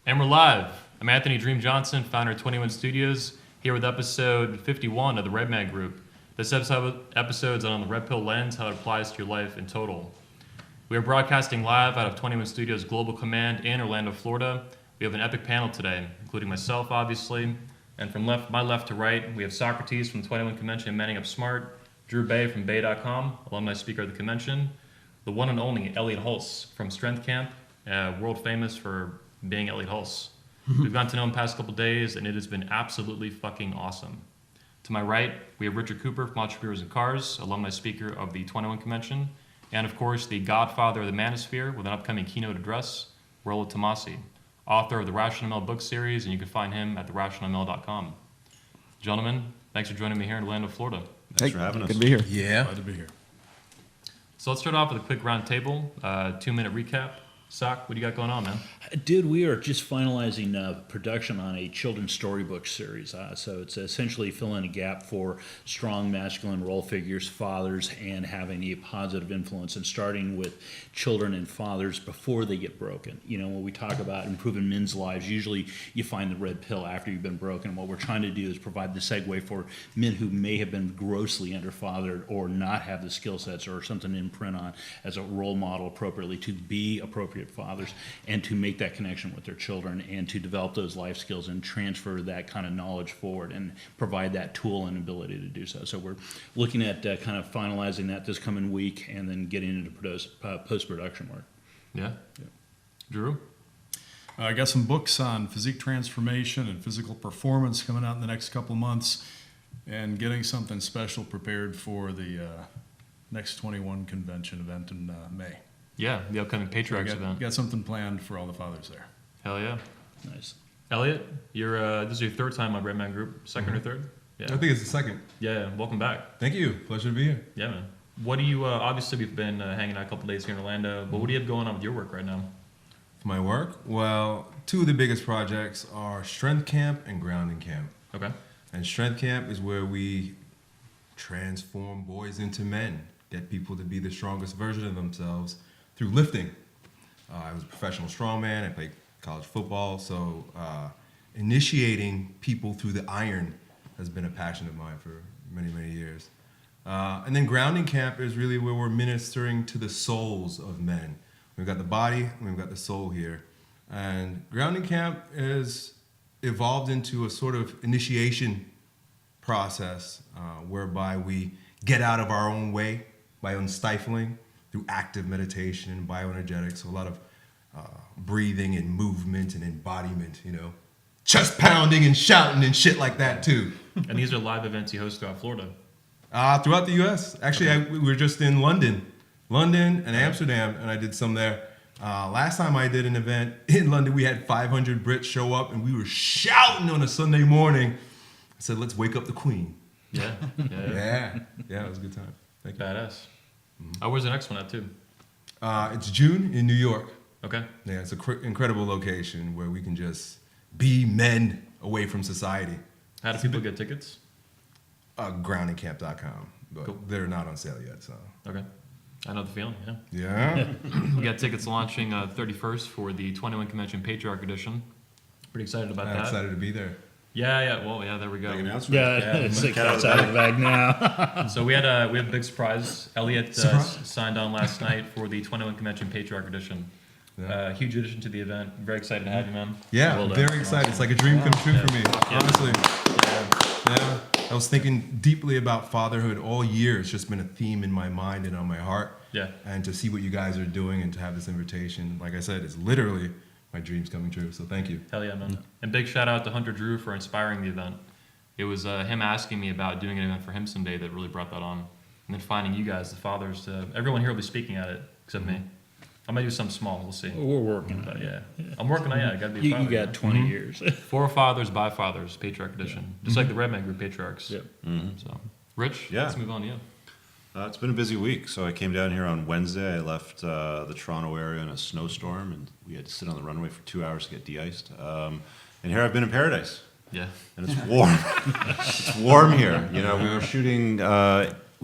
And we're live. I'm Anthony Dream Johnson, founder of 21 Studios, here with episode 51 of the Red Man Group. This episode's on the Red Pill Lens, how it applies to your life in total. We are broadcasting live out of 21 Studios Global Command in Orlando, Florida. We have an epic panel today, including myself, obviously. And from my left to right, we have Socrates from 21 Convention and Manning Up Smart, Drew Bay from Bay.com, alumni speaker of the convention, the one and only Elliot Hulse from Strength Camp, world famous for being Elliot Hulse. We've gotten to know him past couple days, and it has been absolutely fucking awesome. To my right, we have Richard Cooper from Entrepreneurs and Cars, alumni speaker of the 21 Convention, and of course, the godfather of the Manosphere with an upcoming keynote address, Rollo Tomasi, author of the Rational ML book series, and you can find him at therationalml.com. Gentlemen, thanks for joining me here in Orlando, Florida. Thanks for having us. Good to be here. Yeah. Glad to be here. So let's start off with a quick round table, 2-minute recap. Sock, what do you got going on, man? Dude, we are just finalizing production on a children's storybook series. So it's essentially filling a gap for strong masculine role figures, fathers, and having a positive influence, and starting with children and fathers before they get broken. You know, when we talk about improving men's lives, usually you find the red pill after you've been broken. What we're trying to do is provide the segue for men who may have been grossly underfathered or not have the skill sets or something to imprint on as a role model appropriately to be appropriate fathers, and to make that connection with their children, and to develop those life skills and transfer that kind of knowledge forward and provide that tool and ability to do so. So we're looking at kind of finalizing that this coming week, and then getting into post-production work. Yeah. Drew? I got some books on physique transformation and physical performance coming out in the next couple of months, and getting something special prepared for the next 21 convention event in May. Yeah, the upcoming Patriarchs event. Got something planned for all the fathers there. Hell yeah. Nice. Elliot, this is your third time on Red Man Group, second or third? Yeah. I think it's the second. Yeah, welcome back. Thank you. Pleasure to be here. Yeah, man. What do you, obviously we've been hanging out a couple days here in Orlando, but what do you have going on with your work right now? For my work, well, two of the biggest projects are Strength Camp and Grounding Camp. Okay. And Strength Camp is where we transform boys into men, get people to be the strongest version of themselves through lifting. I was a professional strongman. I played college football, so initiating people through the iron has been a passion of mine for many, many years. And then Grounding Camp is really where we're ministering to the souls of men. We've got the body, and we've got the soul here. And Grounding Camp has evolved into a sort of initiation process whereby we get out of our own way by unstifling through active meditation and bioenergetics. So a lot of breathing and movement and embodiment, you know, chest pounding and shouting and shit like that too. And these are live events you host throughout Florida? Throughout the U.S. Actually, Okay. we were just in London and Amsterdam, and I did some there. Last time I did an event in London, we had 500 Brits show up, and we were shouting on a Sunday morning. I said, let's wake up the Queen. Yeah. Yeah, it was a good time. Thank you. Badass. Where's the next one at, too? It's June in New York. Okay. Yeah, it's an incredible location where we can just be men away from society. How do people get tickets? Groundingcamp.com, but Cool. they're not on sale yet, so. Okay. I know the feeling, yeah. Yeah. We got tickets launching 31st for the 21 Convention Patriarch Edition. Pretty excited about I'm that. excited to be there. Yeah. Well, yeah, there we go. Yeah, it's like cats out of the bag now. So we had a big surprise. Elliot Surprise? signed on last night for the 21 Convention Patriarch Edition. Yeah. Huge addition to the event. Very excited to have you, man. Yeah, Well done. very excited. It's like a dream come true for me, honestly. Yeah. I was thinking deeply about fatherhood all year. It's just been a theme in my mind and on my heart. Yeah. And to see what you guys are doing and to have this invitation, like I said, is literally my dreams coming true. So thank you. Hell yeah, man. And big shout out to Hunter Drew for inspiring the event. It was him asking me about doing an event for him someday that really brought that on. And then finding you guys, the fathers, everyone here will be speaking at it, except me. I might do something small, we'll see. We're working on But it. yeah, I'm working on it. I gotta be a You father. got 20 years. For fathers, by fathers, Patriarch Edition. Just like the Red Man Group Patriarchs. Yep. So, Rich, Yeah. let's move on to you. It's been a busy week, so I came down here on Wednesday. I left the Toronto area in a snowstorm, and we had to sit on the runway for 2 hours to get de-iced. And here I've been in paradise, Yeah. and it's warm. It's warm here. You know, we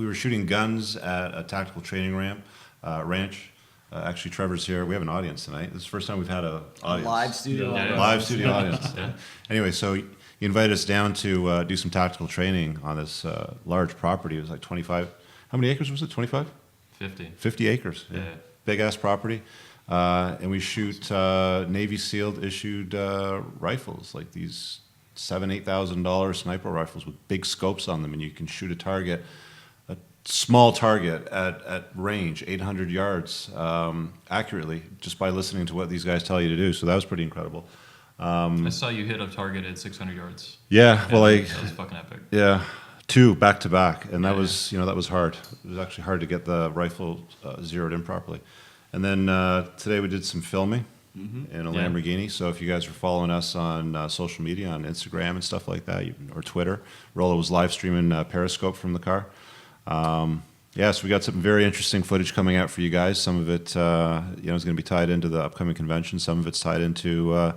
were shooting guns at a tactical training ranch. Actually, Trevor's here. We have an audience tonight. This is the first time we've had an audience. Live studio Yeah, audience. Live studio audience. Yeah. Anyway, so you invited us down to do some tactical training on this large property. It was like 25. How many acres was it? 25? 50. 50 acres. Yeah. Big ass property. And we shoot Navy SEAL issued rifles, like these $8,000 sniper rifles with big scopes on them, and you can shoot a target, a small target at range, 800 yards accurately, just by listening to what these guys tell you to do. So that was pretty incredible. I saw you hit a target at 600 yards. Yeah, well, That was fucking epic. yeah, 2 back to back, and that Yeah. was that was hard. It was actually hard to get the rifle zeroed in properly. And then today we did some filming in a Yeah. Lamborghini. So if you guys are following us on social media, on Instagram and stuff like that, or Twitter, Rollo was live streaming Periscope from the car. Yeah, so we got some very interesting footage coming out for you guys. Some of it, is going to be tied into the upcoming convention. Some of it's tied into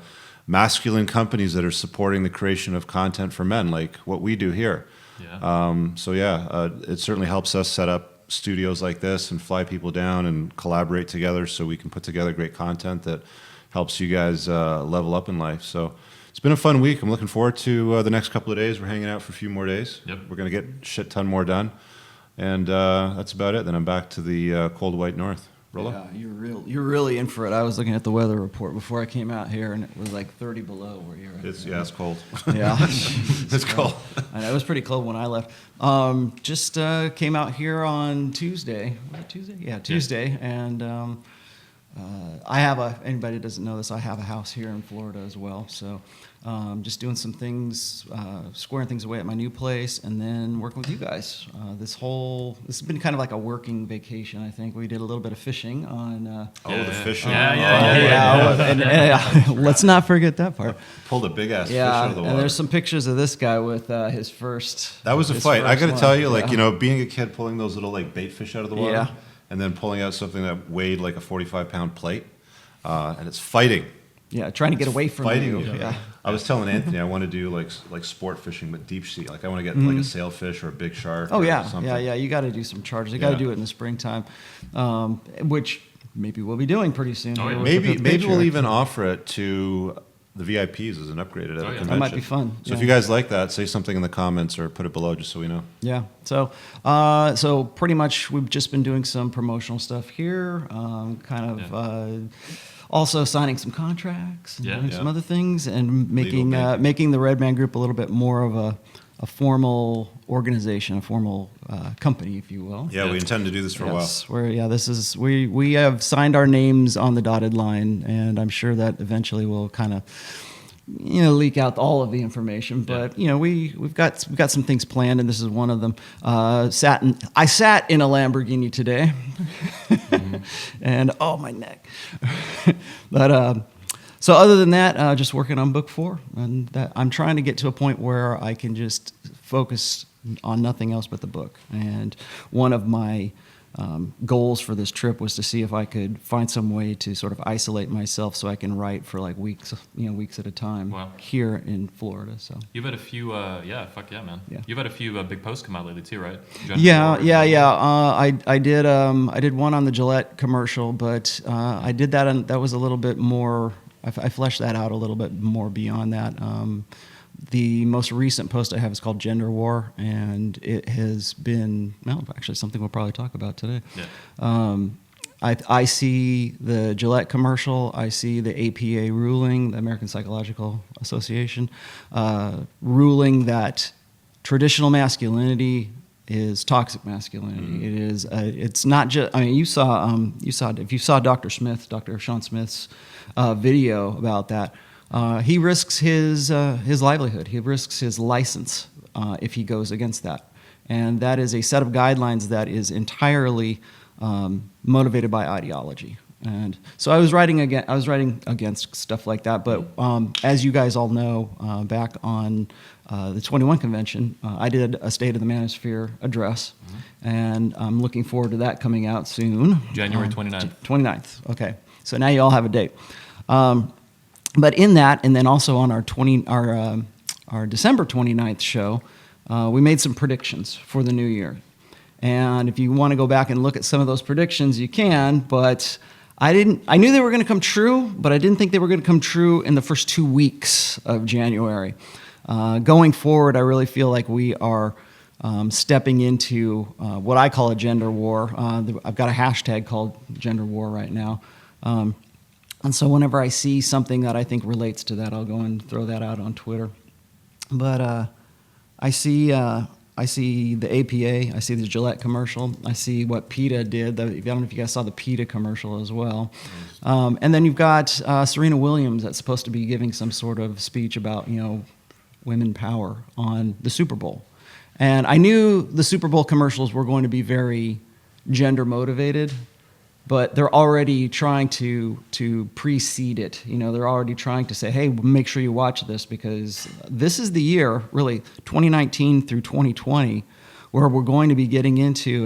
masculine companies that are supporting the creation of content for men, like what we do here. Yeah. It certainly helps us set up studios like this and fly people down and collaborate together so we can put together great content that helps you guys level up in life. So it's been a fun week. I'm looking forward to the next couple of days. We're hanging out for a few more days. Yep. We're going to get shit ton more done. And that's about it. Then I'm back to the cold white north. Rollo? Yeah, you're really in for it. I was looking at the weather report before I came out here, and it was like 30 below where you're at. It's cold. Yeah. It's cold. I know, it was pretty cold when I left. Just came out here on Tuesday. Was it Tuesday? Yeah, Tuesday. And I have anybody who doesn't know this, I have a house here in Florida as well. So just doing some things, squaring things away at my new place, and then working with you guys. This has been kind of like a working vacation, I think. We did a little bit of fishing on... The fishing. And let's not forget that part. Pulled a big ass fish Yeah, out of the water. and there's some pictures of this guy with his first... That was a his fight. I first got to one. tell you, like, Yeah. being a kid pulling those little like bait fish out of the water, Yeah. and then pulling out something that weighed like a 45-pound plate, and it's fighting. Yeah, trying to get away from Fighting. you. over- Yeah. I was telling Anthony I want to do like sport fishing, but deep sea. Like I want to get like a sailfish or a big shark. Oh or yeah, something. yeah. You got to do some charges. You got to Yeah. do it in the springtime, which maybe we'll be doing pretty soon. Oh, here yeah. with Maybe the maybe we'll Patriarch. even offer it to the VIPs as an upgrade at a Oh, yeah. convention. That might be fun, So if yeah. you guys like that, say something in the comments or put it below just so we know. Yeah. So pretty much we've just been doing some promotional stuff here, also signing some contracts, and Yeah. doing some Yeah. other things, and making big. making the Red Man Group a little bit more of a formal organization, a formal company, if you will. Yeah, Yeah. we intend to do this for a while. This is we have signed our names on the dotted line, and I'm sure that eventually will kind of leak out all of the information. But we've got some things planned, and this is one of them. I sat in a Lamborghini today, and my neck. But so other than that, just working on book 4, and that I'm trying to get to a point where I can just focus on nothing else but the book. And one of my goals for this trip was to see if I could find some way to sort of isolate myself so I can write for like weeks at a time Wow. here in Florida. So You've had a few, fuck yeah, man. Yeah. You've had a few big posts come out lately too, right? yeah. I did one on the Gillette commercial, but I did that, and that was a little bit more. I fleshed that out a little bit more beyond that. The most recent post I have is called Gender War, and it has been, actually something we'll probably talk about today. Yeah. I see the Gillette commercial, I see the APA ruling, the American Psychological Association, ruling that traditional masculinity is toxic masculinity. It is. It's not just. I mean, you saw if you saw Dr. Sean Smith's video about that. He risks his livelihood. He risks his license if he goes against that, and that is a set of guidelines that is entirely motivated by ideology. And so I was writing against stuff like that. But as you guys all know, back on the 21 convention, I did a State of the Manosphere address, and I'm looking forward to that coming out soon. January 29th. 29th. Okay, so now you all have a date. But in that, and then also on our December 29th show, we made some predictions for the new year. And if you want to go back and look at some of those predictions, you can, but I knew they were going to come true, but I didn't think they were going to come true in the first 2 weeks of January. Going forward, I really feel like we are stepping into what I call a gender war. I've got a hashtag called gender war right now. And so whenever I see something that I think relates to that, I'll go and throw that out on Twitter. But I see the APA, I see the Gillette commercial, I see what PETA did. I don't know if you guys saw the PETA commercial as well. And then you've got Serena Williams that's supposed to be giving some sort of speech about, women power on the Super Bowl. And I knew the Super Bowl commercials were going to be very gender motivated, but they're already trying to precede it. They're already trying to say, hey, make sure you watch this, because this is the year, really, 2019 through 2020, where we're going to be getting into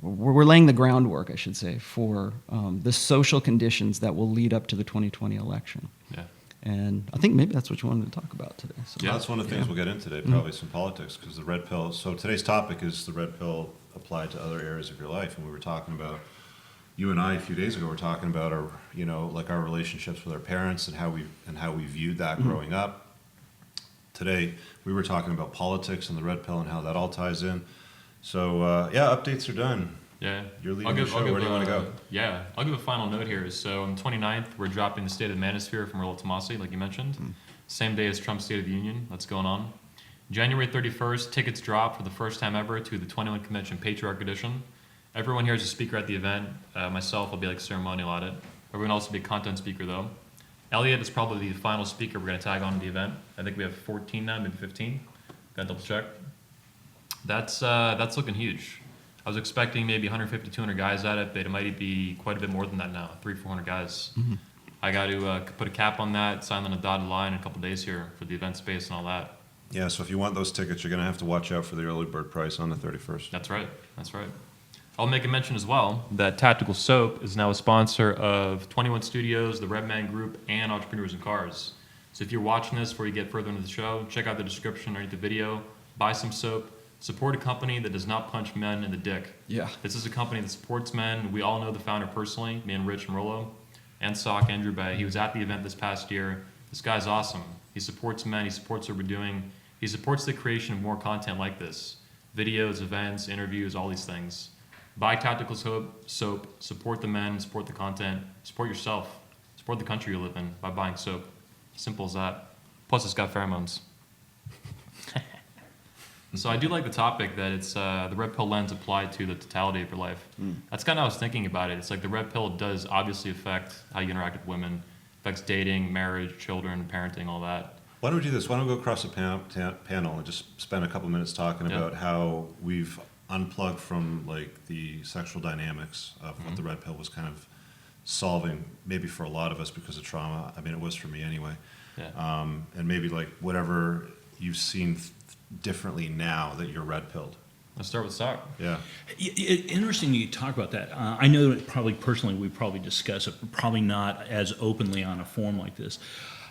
we're laying the groundwork, I should say, for the social conditions that will lead up to the 2020 election. Yeah. And I think maybe that's what you wanted to talk about today. So. Yeah, that's one of the things we'll get into today, probably some politics, because the red pill. So today's topic is the red pill applied to other areas of your life, and we were talking about, you and I a few days ago were talking about our, our relationships with our parents and how we viewed that growing up. Today we were talking about politics and the red pill and how that all ties in. So updates are done. Yeah. You're leading the show. Where do you want to go? Yeah, I'll give a final note here. So on the 29th, we're dropping the State of the Manosphere from Earl Tomasi, like you mentioned. Same day as Trump's State of the Union. That's going on. January 31st, tickets drop for the first time ever to the 21 Convention Patriarch Edition. Everyone here is a speaker at the event. Myself will be like ceremonial at it. Everyone else will be a content speaker though. Elliot is probably the final speaker we're going to tag on to the event. I think we have 14 now, maybe 15. Got to double check. That's looking huge. I was expecting maybe 150, 200 guys at it, but it might be quite a bit more than that now, 300, 400 guys. Mm-hmm. I got to put a cap on that, sign on a dotted line in a couple days here for the event space and all that. Yeah, so if you want those tickets, you're going to have to watch out for the early bird price on the 31st. That's right. I'll make a mention as well that Tactical Soap is now a sponsor of 21 Studios, the Redman Group, and Entrepreneurs in Cars. So if you're watching this before you get further into the show, check out the description underneath the video, buy some soap, support a company that does not punch men in the dick. Yeah. This is a company that supports men. We all know the founder personally, me and Rich and Rollo, and Sock, Andrew Bay. He was at the event this past year. This guy's awesome. He supports men. He supports what we're doing. He supports the creation of more content like this. Videos, events, interviews, all these things. Buy Tactical Soap, support the men, support the content, support yourself, support the country you live in by buying soap. Simple as that. Plus it's got pheromones. So I do like the topic that it's the red pill lens applied to the totality of your life. That's kind of how I was thinking about it. It's like the red pill does obviously affect how you interact with women, affects dating, marriage, children, parenting, all that. Why don't we do this? Why don't we go across the panel and just spend a couple minutes talking about how we've unplugged from like the sexual dynamics of what the red pill was kind of solving, maybe for a lot of us because of trauma. I mean, it was for me anyway. Yeah. And maybe like whatever you've seen differently now that you're red pilled. Let's start with Sock. Yeah. Interesting you talk about that. I know that probably personally we probably discuss it, but probably not as openly on a forum like this.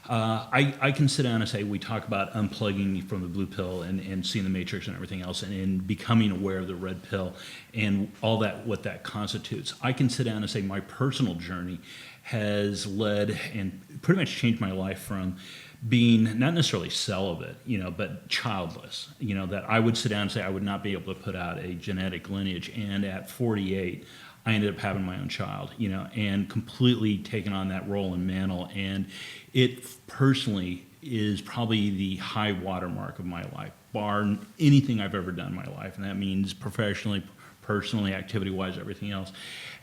I can sit down and say we talk about unplugging from the blue pill and seeing the matrix and everything else and becoming aware of the red pill and all that, what that constitutes. I can sit down and say my personal journey has led and pretty much changed my life from being not necessarily celibate, but childless, that I would sit down and say I would not be able to put out a genetic lineage. And at 48, I ended up having my own child, and completely taking on that role and mantle. And it personally is probably the high watermark of my life, bar anything I've ever done in my life. And that means professionally, personally, activity-wise, everything else.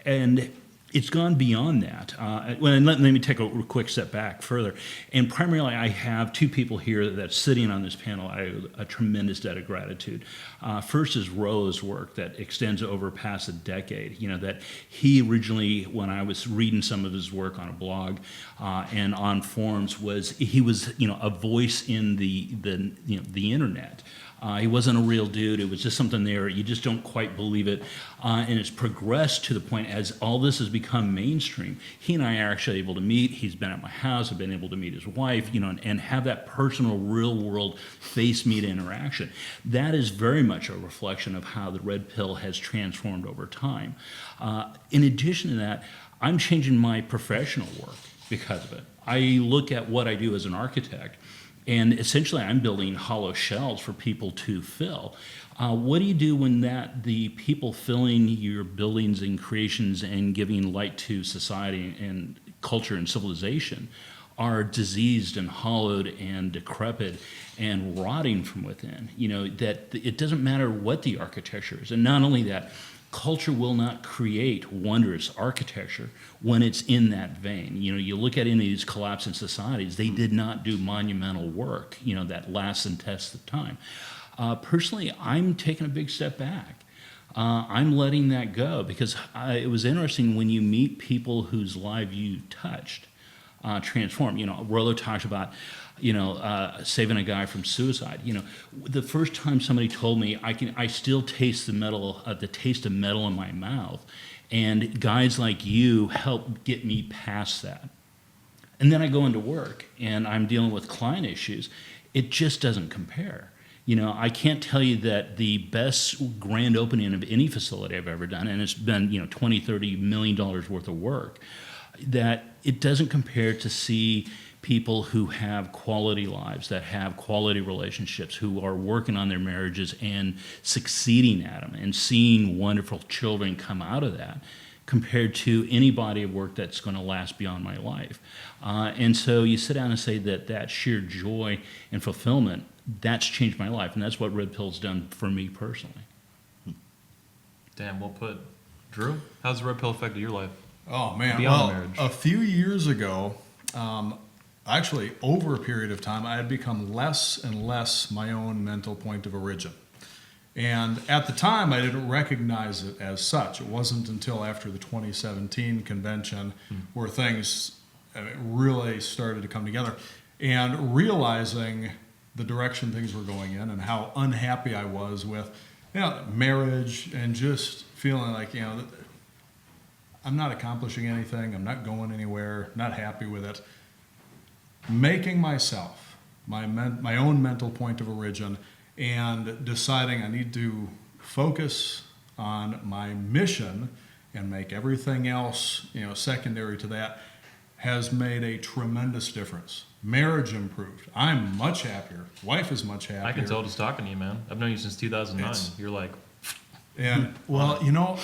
And it's gone beyond that. Let me take a quick step back further. And primarily, I have two people here that's sitting on this panel. I owe a tremendous debt of gratitude. First is Rollo's work that extends over past a decade. That he originally, when I was reading some of his work on a blog and on forums, he was a voice in the internet. He wasn't a real dude. It was just something there. You just don't quite believe it. And it's progressed to the point as all this has become mainstream. He and I are actually able to meet. He's been at my house. I've been able to meet his wife, and have that personal, real world face-meet interaction. That is very much a reflection of how the red pill has transformed over time. In addition to that, I'm changing my professional work because of it. I look at what I do as an architect, and essentially I'm building hollow shells for people to fill. What do you do when the people filling your buildings and creations and giving light to society and culture and civilization are diseased and hollowed and decrepit and rotting from within? That it doesn't matter what the architecture is. And not only that, culture will not create wondrous architecture when it's in that vein. You look at any of these collapsing societies, they did not do monumental work, that lasts and tests of time. Personally, I'm taking a big step back. I'm letting that go because it was interesting when you meet people whose lives you touched transform. Rollo talks about saving a guy from suicide. The first time somebody told me I still taste the taste of metal in my mouth, and guys like you help get me past that. And then I go into work and I'm dealing with client issues. It just doesn't compare. I can't tell you that the best grand opening of any facility I've ever done, and it's been $20-30 million worth of work, that it doesn't compare to see people who have quality lives, that have quality relationships, who are working on their marriages and succeeding at them and seeing wonderful children come out of that, compared to any body of work that's going to last beyond my life. And so you sit down and say that sheer joy and fulfillment, that's changed my life. And that's what Red Pill's done for me personally. Damn, well put. Drew, how's the red pill affected your life? Oh, man. Beyond marriage. A few years ago, actually over a period of time, I had become less and less my own mental point of origin. And at the time, I didn't recognize it as such. It wasn't until after the 2017 convention where things really started to come together, and realizing the direction things were going in and how unhappy I was with marriage, and just feeling like, I'm not accomplishing anything, I'm not going anywhere, not happy with it. Making myself my own mental point of origin, and deciding I need to focus on my mission and make everything else, secondary to that, has made a tremendous difference. Marriage improved. I'm much happier. Wife is much happier. I can tell just talking to you, man. I've known you since 2009. You're like... And, well,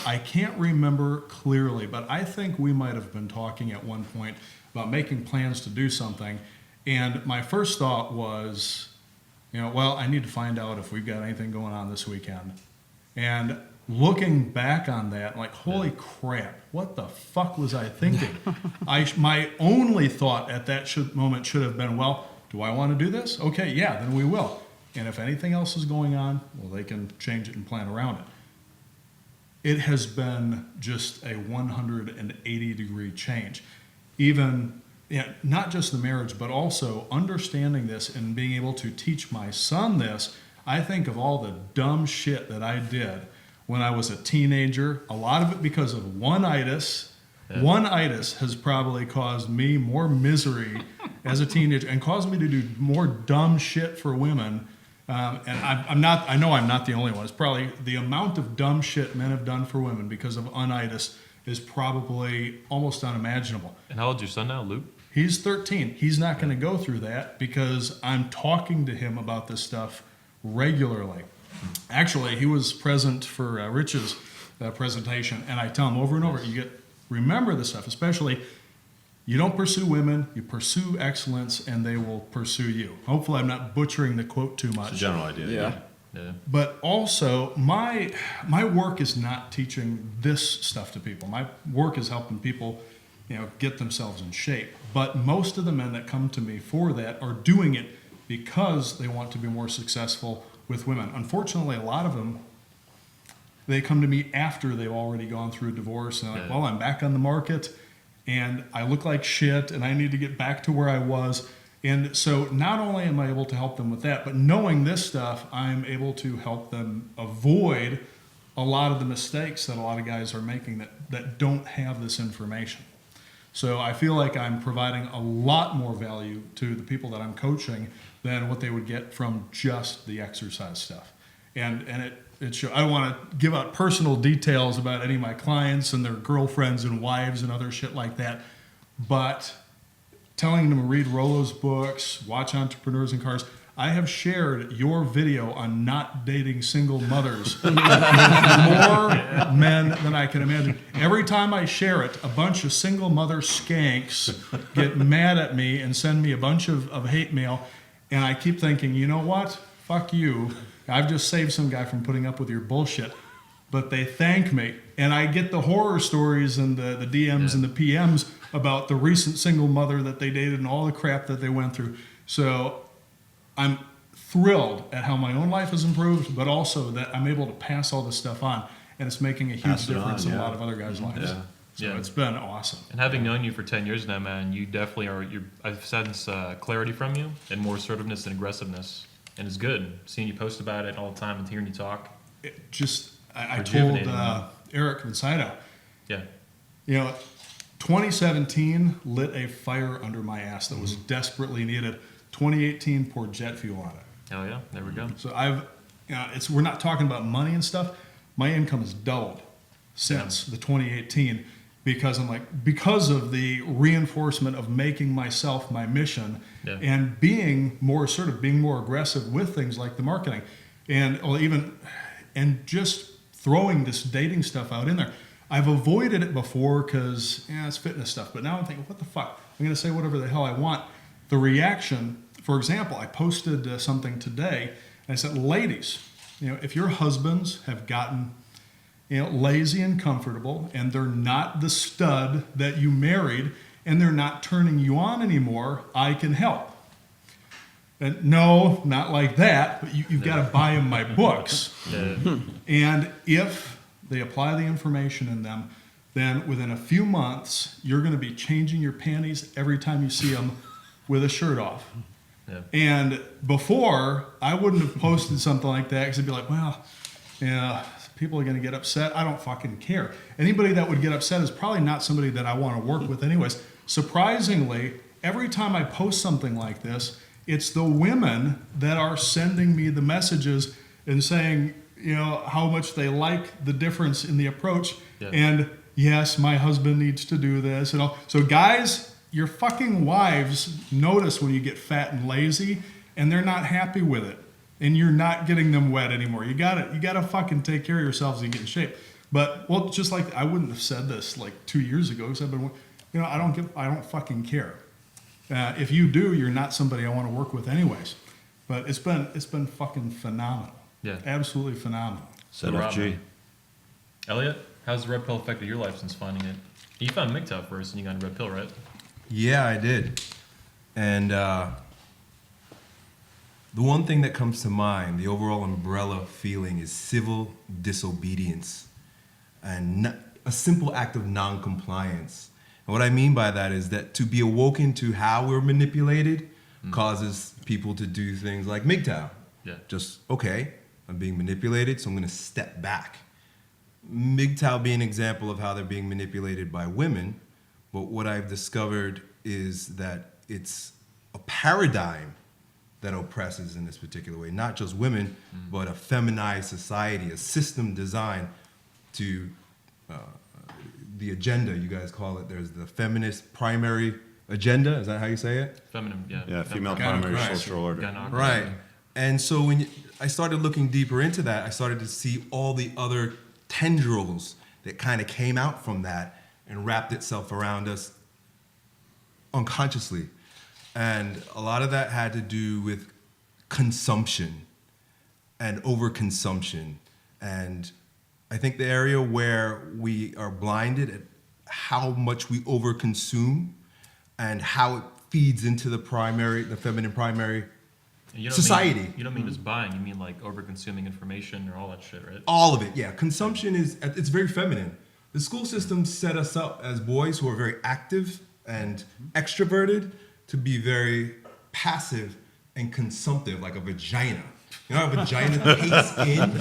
I can't remember clearly, but I think we might have been talking at one point about making plans to do something. And my first thought was, I need to find out if we've got anything going on this weekend. And looking back on that, like, holy crap, what the fuck was I thinking? My only thought at that moment should have been, well, do I want to do this? Okay, yeah, then we will. And if anything else is going on, well, they can change it and plan around it. It has been just a 180-degree change. Even, not just the marriage, but also understanding this and being able to teach my son this. I think of all the dumb shit that I did when I was a teenager, a lot of it because of one-itis. Yeah. One-itis has probably caused me more misery as a teenager and caused me to do more dumb shit for women. And I know I'm not the only one. It's probably the amount of dumb shit men have done for women because of unitis is probably almost unimaginable. And how old's your son now, Luke? He's 13. He's not going to go through that because I'm talking to him about this stuff regularly. Actually, he was present for Rich's presentation, and I tell him over and over, remember this stuff, especially you don't pursue women, you pursue excellence, and they will pursue you. Hopefully I'm not butchering the quote too much. It's a general idea. Yeah. But also, my work is not teaching this stuff to people. My work is helping people, get themselves in shape. But most of the men that come to me for that are doing it because they want to be more successful with women. Unfortunately, a lot of them, they come to me after they've already gone through a divorce, and they're like, well, I'm back on the market, and I look like shit, and I need to get back to where I was. And so not only am I able to help them with that, but knowing this stuff, I'm able to help them avoid a lot of the mistakes that a lot of guys are making that don't have this information. So I feel like I'm providing a lot more value to the people that I'm coaching than what they would get from just the exercise stuff. And it show, I don't want to give out personal details about any of my clients and their girlfriends and wives and other shit like that, but telling them to read Rollo's books, watch Entrepreneurs in Cars. I have shared your video on not dating single mothers with more men than I can imagine. Every time I share it, a bunch of single mother skanks get mad at me and send me a bunch of hate mail. And I keep thinking, you know what? Fuck you. I've just saved some guy from putting up with your bullshit. But they thank me. And I get the horror stories and the DMs and the PMs about the recent single mother that they dated and all the crap that they went through. So I'm thrilled at how my own life has improved, but also that I'm able to pass all this stuff on, and it's making a huge Pass it difference on, in a yeah. lot of other guys' lives. Yeah. So Yeah. it's been awesome. And having known you for 10 years now, man, you definitely are. I've sensed clarity from you and more assertiveness and aggressiveness, and it's good seeing you post about it all the time and hearing you talk. It just, I told Rejuvenating, man. Eric Vincito, Yeah, 2017 lit a fire under my ass that was desperately needed. 2018 poured jet fuel on it. hell yeah, there we go. So we're not talking about money and stuff. My income has doubled since the 2018 because because of the reinforcement of making myself my mission and being more assertive, being more aggressive with things like the marketing and just throwing this dating stuff out in there. I've avoided it before because it's fitness stuff, but now I'm thinking, what the fuck? I'm going to say whatever the hell I want. The reaction, for example, I posted something today, and I said, ladies, if your husbands have gotten lazy and comfortable, and they're not the stud that you married, and they're not turning you on anymore, I can help. And no, not like that, but you've got to buy them my books. And if they apply the information in them, then within a few months, you're going to be changing your panties every time you see them with a shirt off. Yeah. And before, I wouldn't have posted something like that because I'd be like, well, people are going to get upset. I don't fucking care. Anybody that would get upset is probably not somebody that I want to work with anyways. Surprisingly, every time I post something like this, it's the women that are sending me the messages and saying, how much they like the difference in the approach. Yeah. And yes, my husband needs to do this and all. So guys, your fucking wives notice when you get fat and lazy and they're not happy with it. And you're not getting them wet anymore. You gotta fucking take care of yourselves and get in shape. But just like I wouldn't have said this like 2 years ago because I've been, I don't fucking care. If you do, you're not somebody I want to work with anyways. But it's been fucking phenomenal. Yeah, absolutely phenomenal. ZFG. Elliot, how's the red pill affected your life since finding it? You found MGTOW first, and you got a red pill, right? Yeah, I did. And the one thing that comes to mind, the overall umbrella feeling, is civil disobedience and a simple act of non-compliance. And what I mean by that is that to be awoken to how we're manipulated causes people to do things like MGTOW. Yeah. Just, okay, I'm being manipulated, so I'm going to step back. MGTOW being an example of how they're being manipulated by women, but what I've discovered is that it's a paradigm that oppresses in this particular way, not just women, but a feminized society, a system designed to the agenda, you guys call it. There's the feminist primary agenda. Is that how you say it? Feminine, yeah. Yeah, female primary social order. Right. And so when I started looking deeper into that, I started to see all the other tendrils that kind of came out from that and wrapped itself around us unconsciously. And a lot of that had to do with consumption and overconsumption. And I think the area where we are blinded at how much we overconsume and how it feeds into the feminine primary society. You don't mean just buying, you mean like over-consuming information or all that shit, right? All of it, yeah. Consumption it's very feminine. The school system set us up as boys who are very active and extroverted to be very passive and consumptive, like a vagina. You know how a vagina takes in?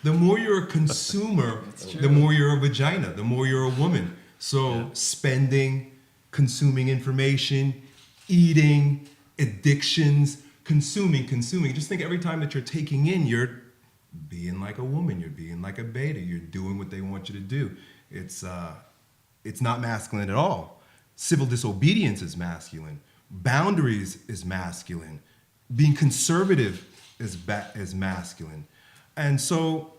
The more you're a consumer, the more you're a vagina, the more you're a woman. So spending, consuming information, eating, addictions, consuming. Just think every time that you're taking in, you're being like a woman, you're being like a beta, you're doing what they want you to do. It's not masculine at all. Civil disobedience is masculine. Boundaries is masculine. Being conservative is masculine. And so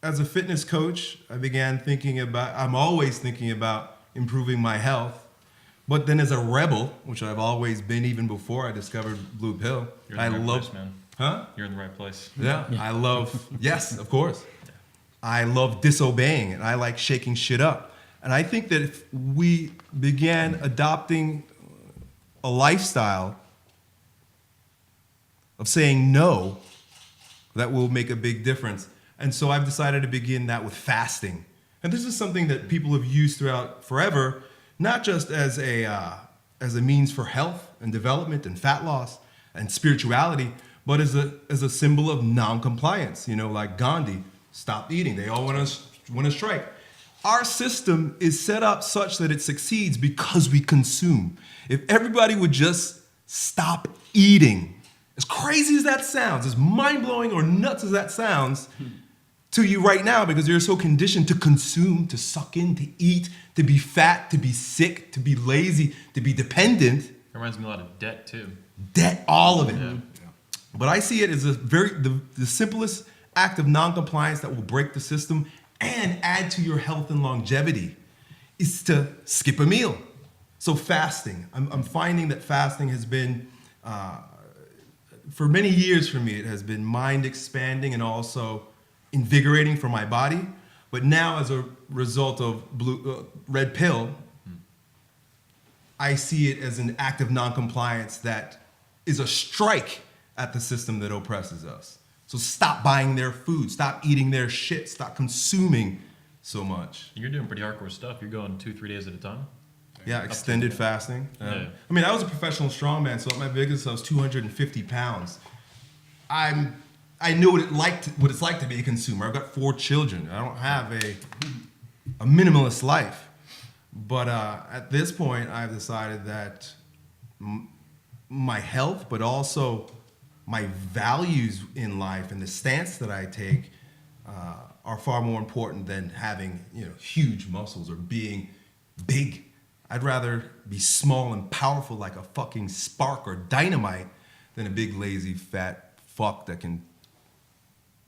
as a fitness coach, I'm always thinking about improving my health. But then as a rebel, which I've always been even before I discovered Blue Pill, You're in the right place, man. Huh? You're in the right place. Yeah, I love, yes, of course. I love disobeying and I like shaking shit up. And I think that if we began adopting a lifestyle of saying no, that will make a big difference. And so I've decided to begin that with fasting. And this is something that people have used throughout forever, not just as a means for health and development and fat loss and spirituality, but as a symbol of non-compliance. You know, like Gandhi, stop eating. They all want to strike. Our system is set up such that it succeeds because we consume. If everybody would just stop eating, as crazy as that sounds, as mind-blowing or nuts as that sounds to you right now, because you're so conditioned to consume, to suck in, to eat, to be fat, to be sick, to be lazy, to be dependent. It reminds me a lot of debt too. Debt, all of it. Yeah. But I see it as the simplest act of non-compliance that will break the system and add to your health and longevity is to skip a meal. So fasting, I'm finding that fasting has been, for many years for me, it has been mind expanding and also invigorating for my body. But now as a result of Red Pill, I see it as an act of non-compliance that is a strike at the system that oppresses us. So stop buying their food, stop eating their shit, stop consuming so much. You're doing pretty hardcore stuff. You're going 2-3 days at a time. Yeah, extended fasting. Yeah. I mean, I was a professional strongman, so at my biggest I was 250 pounds. I know what it's like to be a consumer. I've got 4 children. I don't have a minimalist life. But at this point, I've decided that my health, but also my values in life and the stance that I take are far more important than having, huge muscles or being big. I'd rather be small and powerful like a fucking spark or dynamite than a big, lazy, fat fuck that can...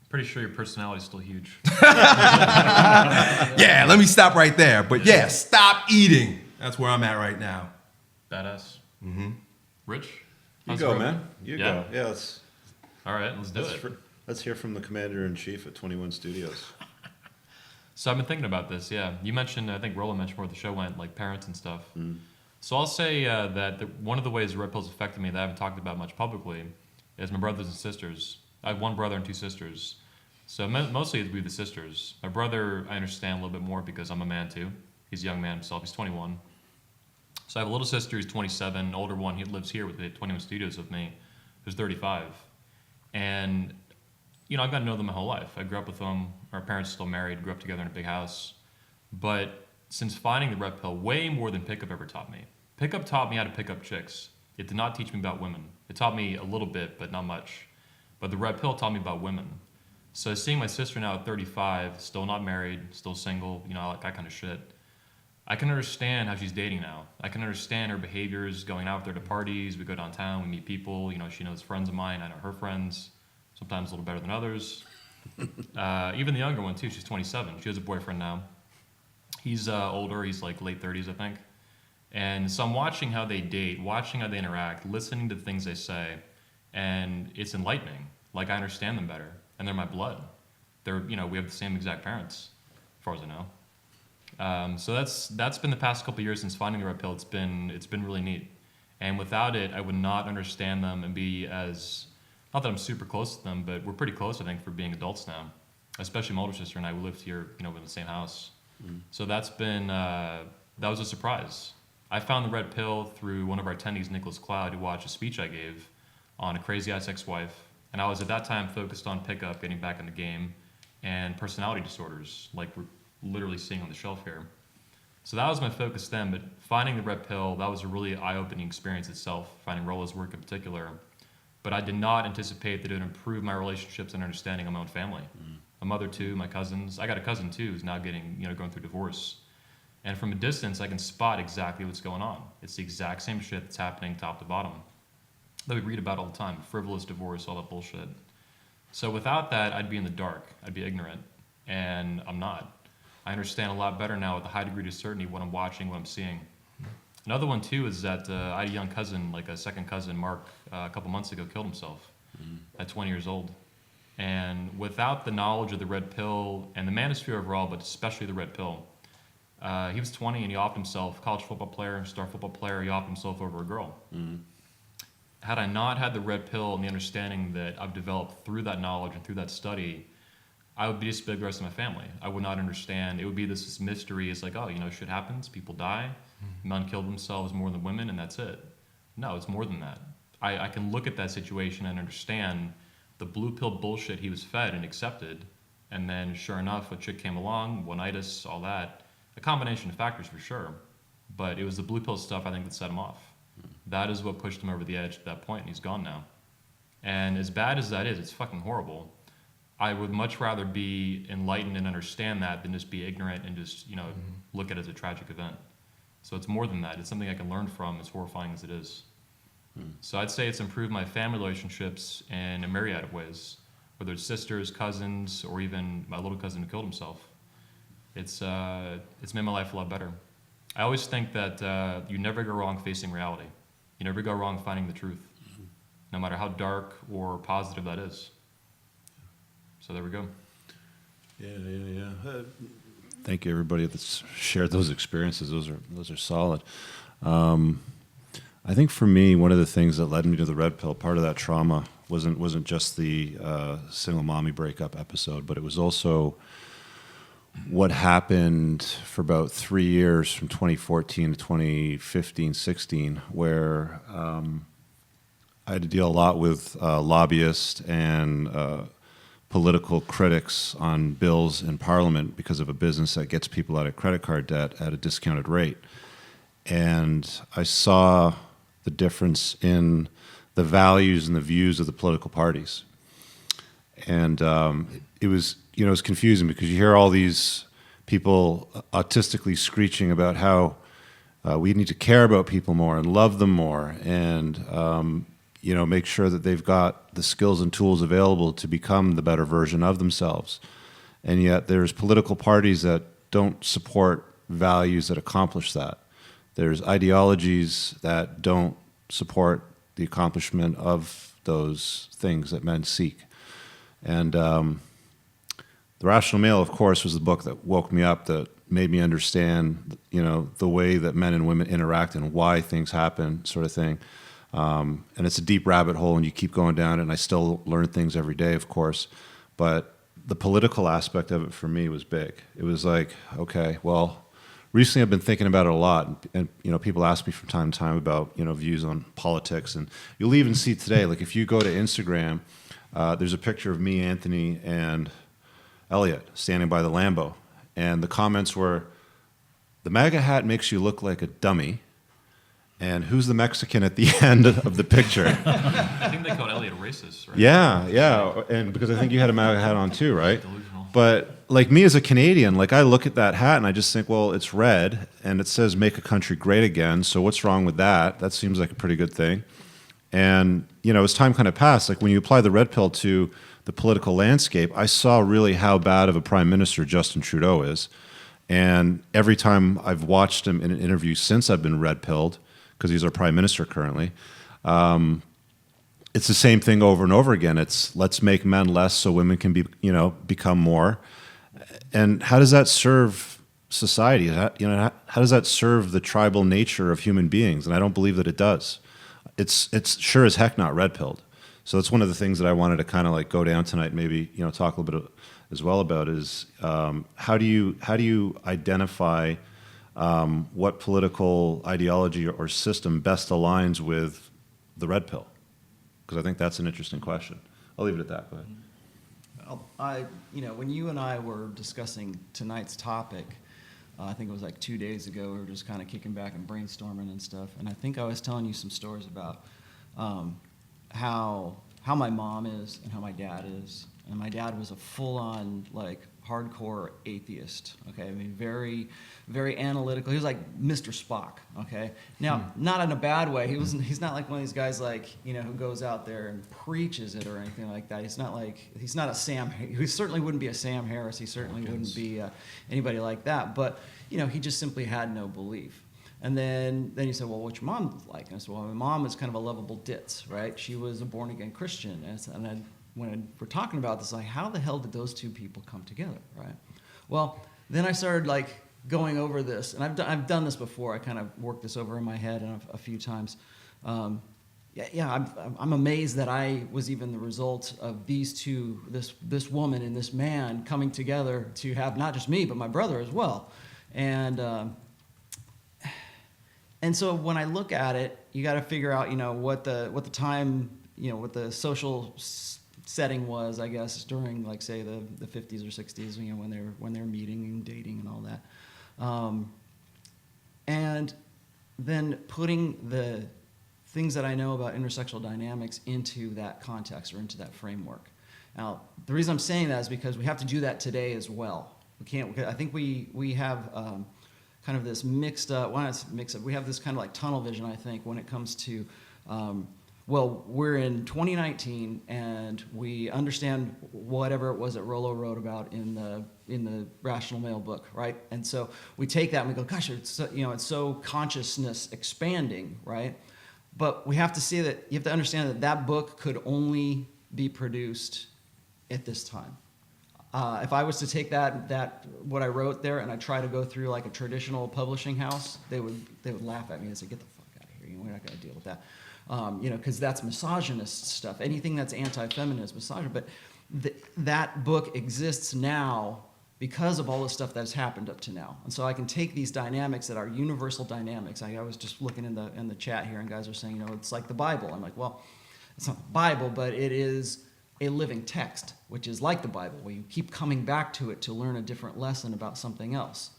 Pretty sure your personality's still huge. Yeah, let me stop right there. But yeah, stop eating. That's where I'm at right now. Badass. Mm-hmm. Rich? You How's go, it going? man. You Yeah. go. Yeah, let's All right, let's do it. let's hear from the commander-in-chief at 21 Studios. So I've been thinking about this, yeah. You mentioned, I think Roland mentioned where the show went, like parents and stuff. So I'll say that one of the ways Red Pill's affected me that I haven't talked about much publicly is my brothers and sisters. I have 1 brother and 2 sisters. So mostly it'd be the sisters. My brother, I understand a little bit more because I'm a man too. He's a young man himself. He's 21. So I have a little sister who's 27. An older one, he lives here with the 21 Studios with me, who's 35. And, I've gotten to know them my whole life. I grew up with them. Our parents are still married, grew up together in a big house. But since finding the Red Pill, way more than Pickup ever taught me. Pickup taught me how to pick up chicks. It did not teach me about women. It taught me a little bit, but not much. But the Red Pill taught me about women. So seeing my sister now at 35, still not married, still single, like that kind of shit, I can understand how she's dating now. I can understand her behaviors, going out with her to parties, we go downtown, we meet people, she knows friends of mine, I know her friends, sometimes a little better than others. Even the younger one too, she's 27, she has a boyfriend now. He's older, he's like late 30s, I think. And so I'm watching how they date, watching how they interact, listening to the things they say, and it's enlightening. Like I understand them better. And they're my blood. We have the same exact parents, as far as I know. So that's been the past couple of years since finding the Red Pill. It's been really neat. And without it, I would not understand them and be as, not that I'm super close to them, but we're pretty close, I think, for being adults now. Especially my older sister and I, we lived here, in the same house. So that's been, that was a surprise. I found the red pill through one of our attendees, Nicholas Cloud, who watched a speech I gave on a crazy-ass ex-wife. And I was at that time focused on pickup, getting back in the game, and personality disorders, like we're literally seeing on the shelf here. So that was my focus then, but finding the red pill, that was a really eye-opening experience itself, finding Rola's work in particular. But I did not anticipate that it would improve my relationships and understanding of my own family. My mother too, my cousins. I got a cousin too who's now going through divorce. And from a distance, I can spot exactly what's going on. It's the exact same shit that's happening top to bottom that we read about all the time. Frivolous divorce, all that bullshit. So without that, I'd be in the dark. I'd be ignorant. And I'm not. I understand a lot better now with a high degree of certainty what I'm watching, what I'm seeing. Another one too is that I had a young cousin, like a second cousin, Mark, a couple months ago killed himself at 20 years old. And without the knowledge of the red pill and the manosphere overall, but especially the red pill, he was 20 and he offed himself, college football player, star football player, he offed himself over a girl. Had I not had the red pill and the understanding that I've developed through that knowledge and through that study, I would be disbelieved the rest of my family. I would not understand. It would be this mystery. It's like, oh, shit happens, people die, men kill themselves more than women, and that's it. No, it's more than that. I can look at that situation and understand the blue pill bullshit he was fed and accepted, and then sure enough, a chick came along, one-itis, all that. A combination of factors for sure, but it was the blue pill stuff I think that set him off. That is what pushed him over the edge at that point, and he's gone now. And as bad as that is, it's fucking horrible. I would much rather be enlightened and understand that than just be ignorant and just, look at it as a tragic event. So it's more than that. It's something I can learn from, as horrifying as it is. So I'd say it's improved my family relationships in a myriad of ways, whether it's sisters, cousins, or even my little cousin who killed himself. It's made my life a lot better. I always think that you never go wrong facing reality. You never go wrong finding the truth, no matter how dark or positive that is. So there we go. Yeah. Thank you, everybody that's shared those experiences. Those are solid. I think for me, one of the things that led me to the red pill, part of that trauma wasn't just the single mommy breakup episode, but it was also what happened for about 3 years from 2014 to 2015, 16, where I had to deal a lot with lobbyists and political critics on bills in Parliament because of a business that gets people out of credit card debt at a discounted rate. And I saw the difference in the values and the views of the political parties. And it was confusing because you hear all these people autistically screeching about how we need to care about people more and love them more and make sure that they've got the skills and tools available to become the better version of themselves. And yet there's political parties that don't support values that accomplish that. There's ideologies that don't support the accomplishment of those things that men seek. And The Rational Male, of course, was the book that woke me up, that made me understand, the way that men and women interact and why things happen, sort of thing. And it's a deep rabbit hole, and you keep going down it, and I still learn things every day, of course. But the political aspect of it for me was big. It was like, okay, well, recently I've been thinking about it a lot, and people ask me from time to time about views on politics, and you'll even see today, like if you go to Instagram, there's a picture of me, Anthony, and Elliot standing by the Lambo, and the comments were, "The MAGA hat makes you look like a dummy." And who's the Mexican at the end of the picture? I think they called Elliot a racist, right? Yeah. And because I think you had a MAGA hat on too, right? Delusional. But like me as a Canadian, like I look at that hat and I just think, well, it's red and it says "Make a Country Great Again." So what's wrong with that? That seems like a pretty good thing. And as time kind of passed, like when you apply the red pill to the political landscape, I saw really how bad of a prime minister Justin Trudeau is. And every time I've watched him in an interview since I've been red pilled, because he's our prime minister currently, it's the same thing over and over again. It's let's make men less so women can be, become more. And how does that serve society? How does that serve the tribal nature of human beings? And I don't believe that it does. It's sure as heck not red pilled. So that's one of the things that I wanted to kind of like go down tonight, maybe talk a little bit as well about is how do you identify what political ideology or system best aligns with the red pill? Because I think that's an interesting question. I'll leave it at that. Go ahead. When you and I were discussing tonight's topic, I think it was like 2 days ago, we were just kind of kicking back and brainstorming and stuff. And I think I was telling you some stories about how my mom is and how my dad is. And my dad was a full-on, like, hardcore atheist, okay? I mean, very, very analytical. He was like Mr. Spock, okay? Now, not in a bad way. He's not like one of these guys, like, who goes out there and preaches it or anything like that. He's not a Sam, he certainly wouldn't be a Sam Harris. He certainly wouldn't be anybody like that. But, he just simply had no belief. And then he said, well, what's your mom like? And I said, well, my mom is kind of a lovable ditz, right? She was a born-again Christian. And when we're talking about this, like, how the hell did those two people come together, right? Well, then I started, like, going over this. And I've done this before. I kind of worked this over in my head a few times. I'm amazed that I was even the result of these two, this woman and this man coming together to have not just me, but my brother as well. And so when I look at it, you got to figure out, what the time, what the social setting was, I guess, during, like, say, the 50s or 60s, when they were meeting and dating and all that, and then putting the things that I know about intersexual dynamics into that context or into that framework. Now, the reason I'm saying that is because we have to do that today as well. We can't. I think we have. Kind of this mixed up, well, it's mixed up, we have this kind of like tunnel vision, I think, when it comes to, we're in 2019 and we understand whatever it was that Rollo wrote about in the Rational Male book, right? And so we take that and we go, gosh, it's so consciousness expanding, right? But we have to see that, you have to understand that book could only be produced at this time. If I was to take that what I wrote there and I try to go through like a traditional publishing house, they would laugh at me and say, "Get the fuck out of here! We're not going to deal with that," because that's misogynist stuff. Anything that's anti-feminist, misogynist. But that book exists now because of all the stuff that's happened up to now. And so I can take these dynamics that are universal dynamics. I was just looking in the chat here, and guys are saying, it's like the Bible. I'm like, well, it's not the Bible, but it is a living text, which is like the Bible, where you keep coming back to it to learn a different lesson about something else.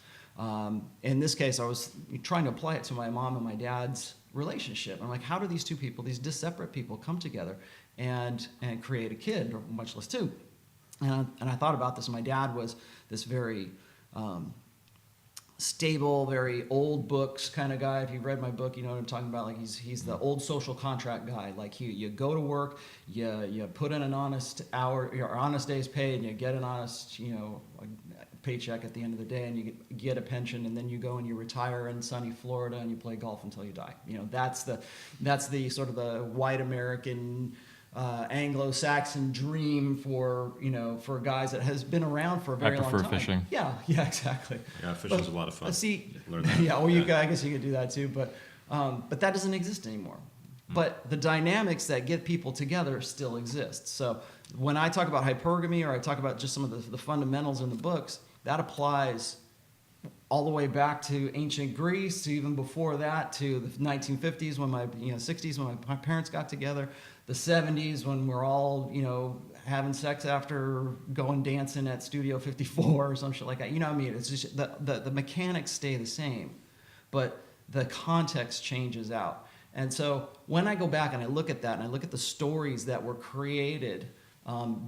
In this case, I was trying to apply it to my mom and my dad's relationship. I'm like, how do these two people, these separate people, come together and create a kid, or much less two? And I thought about this. My dad was this very stable, very old books kind of guy. If you've read my book, you know what I'm talking about. Like he's the old social contract guy. Like you go to work, you put in an honest hour, your honest day's paid, and you get an honest, paycheck at the end of the day, and you get a pension, and then you go and you retire in sunny Florida and you play golf until you die. That's the sort of the white American Anglo-Saxon dream for guys that has been around for a very long time. I prefer fishing. Yeah, exactly. Yeah, fishing's a lot of fun. See, Learn that. yeah, I guess you could do that too, but that doesn't exist anymore. But the dynamics that get people together still exist. So when I talk about hypergamy, or I talk about just some of the fundamentals in the books, that applies all the way back to ancient Greece, to even before that, to the 1950s, 60s when my parents got together, the 70s when we're all, having sex after going dancing at Studio 54 or some shit like that. You know what I mean? It's just the mechanics stay the same, but the context changes out. And so when I go back and I look at that, and I look at the stories that were created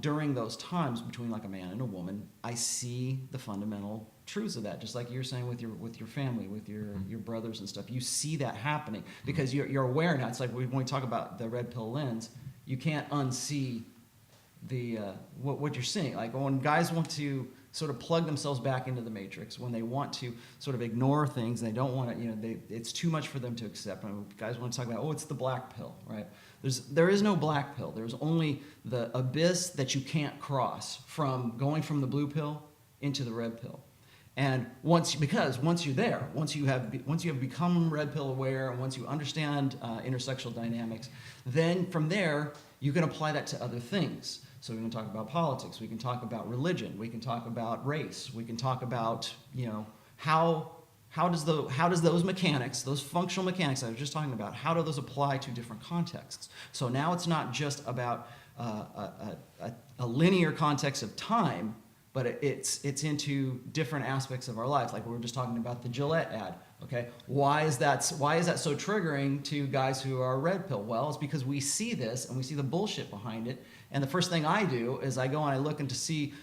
during those times between like a man and a woman, I see the fundamental truths of that. Just like you're saying with your family, with your brothers and stuff, you see that happening because you're aware now. It's like when we talk about the red pill lens, you can't unsee the what you're seeing. Like when guys want to sort of plug themselves back into the matrix, when they want to sort of ignore things, they don't want to, it's too much for them to accept. When guys want to talk about, it's the black pill, right? There is no black pill. There's only the abyss that you can't cross from going from the blue pill into the red pill. And once you're there, once you have become red pill aware, and once you understand intersexual dynamics, then from there you can apply that to other things. So we can talk about politics, we can talk about religion, we can talk about race, we can talk about how how does those mechanics, those functional mechanics I was just talking about, how do those apply to different contexts? So now it's not just about a linear context of time, but it's into different aspects of our lives. Like we were just talking about the Gillette ad. Okay, why is that so triggering to guys who are red pill? Well, it's because we see this and we see the bullshit behind it. And the first thing I do is I go and I look to see,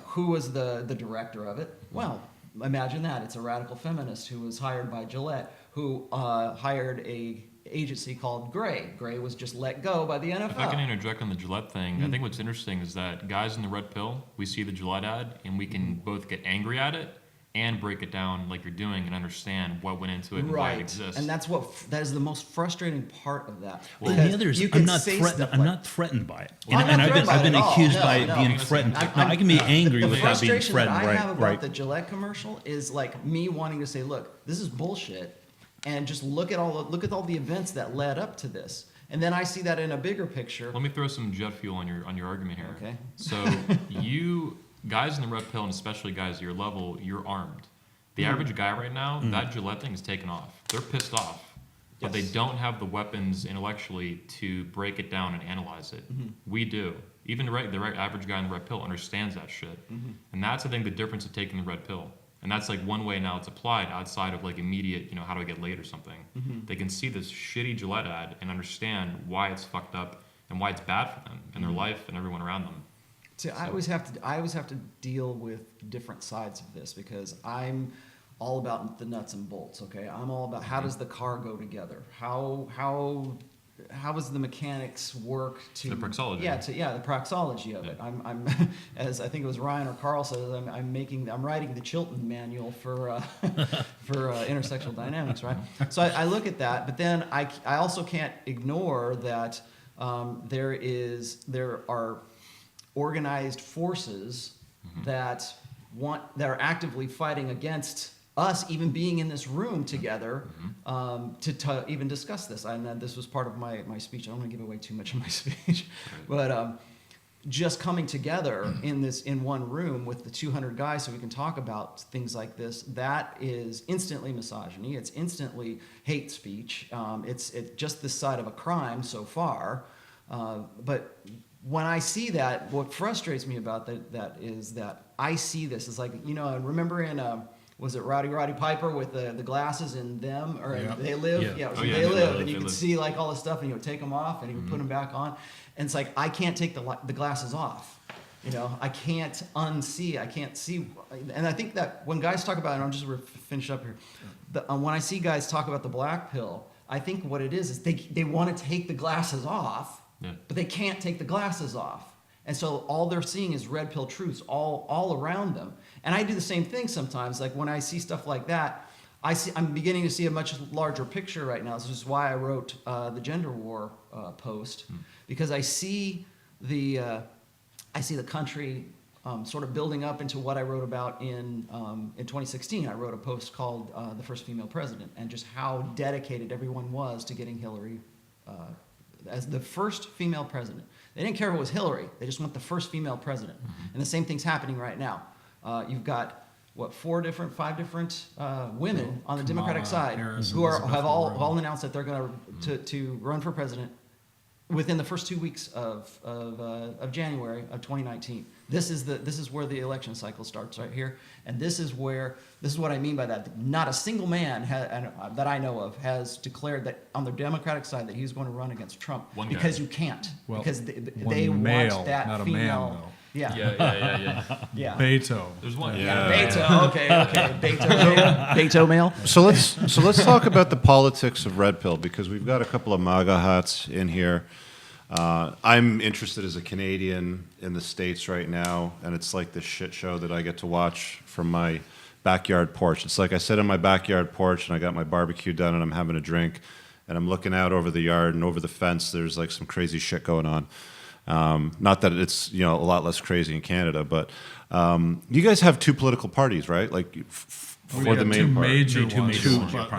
who was the director of it. Well, imagine that. It's a radical feminist who was hired by Gillette, who hired a agency called Gray. Gray was just let go by the NFL. If I can interject on the Gillette thing, I think what's interesting is that guys in the red pill, we see the Gillette ad and we can both get angry at it and break it down like you're doing and understand what went into it and why it exists. And that is the most frustrating part of that. Well, the other is I'm not threatened by it. Well, I've been accused by no. being threatened. I can be angry without being frustration that threatened. I have about Right. the Gillette commercial is like me wanting to say, look, this is bullshit, and just look at all the events that led up to this. And then I see that in a bigger picture. Let me throw some jet fuel on your argument here. Okay. So you guys in the red pill, and especially guys at your level, you're armed. The average guy right now, that Gillette thing is taken off. They're pissed off, but they don't have the weapons intellectually to break it down and analyze it. We do. Even the right average guy in the red pill understands that shit, and that's I think the difference of taking the red pill. And that's like one way now it's applied outside of like immediate, how do I get laid or something. They can see this shitty Gillette ad and understand why it's fucked up and why it's bad for them and their life and everyone around them. See, I always have to deal with different sides of this because I'm all about the nuts and bolts. Okay, I'm all about how does the car go together? How does the mechanics work to The praxeology. The praxeology of it. I'm as I think it was Ryan or Carl says, I'm writing the Chilton manual for intersexual dynamics, right? So I look at that, but then I also can't ignore that there are organized forces that are actively fighting against us even being in this room together to even discuss this. And this was part of my speech. I don't want to give away too much of my speech, but just coming together in one room with the 200 guys so we can talk about things like this, that is instantly misogyny. It's instantly hate speech. It's just this side of a crime so far. But when I see that, what frustrates me about that is that I see this. It's like, I remember in, was it Roddy Piper with the glasses in Them, or They Live? Yeah, it was They Live. And you could see like all this stuff and he would take them off and he would put them back on. And it's like, I can't take the glasses off. I can't unsee, I can't see. And I think that when guys talk about it, and I'll just finish up here. When I see guys talk about the black pill, I think what it is they want to take the glasses off, but they can't take the glasses off. And so all they're seeing is red pill truths all around them. And I do the same thing sometimes. Like when I see stuff like that, I'm beginning to see a much larger picture right now. This is why I wrote the gender war post, because I see the country sort of building up into what I wrote about in 2016. I wrote a post called "The First Female President," and just how dedicated everyone was to getting Hillary as the first female president. They didn't care if it was Hillary. They just want the first female president. And the same thing's happening right now. You've got, five different women on the Democratic side who have all announced that they're going to run for president within the first 2 weeks of January of 2019. This is where the election cycle starts right here, and this is what I mean by that. Not a single man that I know of has declared that on the Democratic side that he's going to run against Trump, because you can't, because they want that not female. A man, though. Yeah. Beto. There's one. Beto. Okay. Beto male. So let's talk about the politics of red pill, because we've got a couple of MAGA hats in here. I'm interested as a Canadian in the States right now, and it's like this shit show that I get to watch from my backyard porch. It's like I sit on my backyard porch and I got my barbecue done and I'm having a drink and I'm looking out over the yard, and over the fence there's like some crazy shit going on. Not that it's a lot less crazy in Canada, but you guys have two political parties, right? Like for the main part,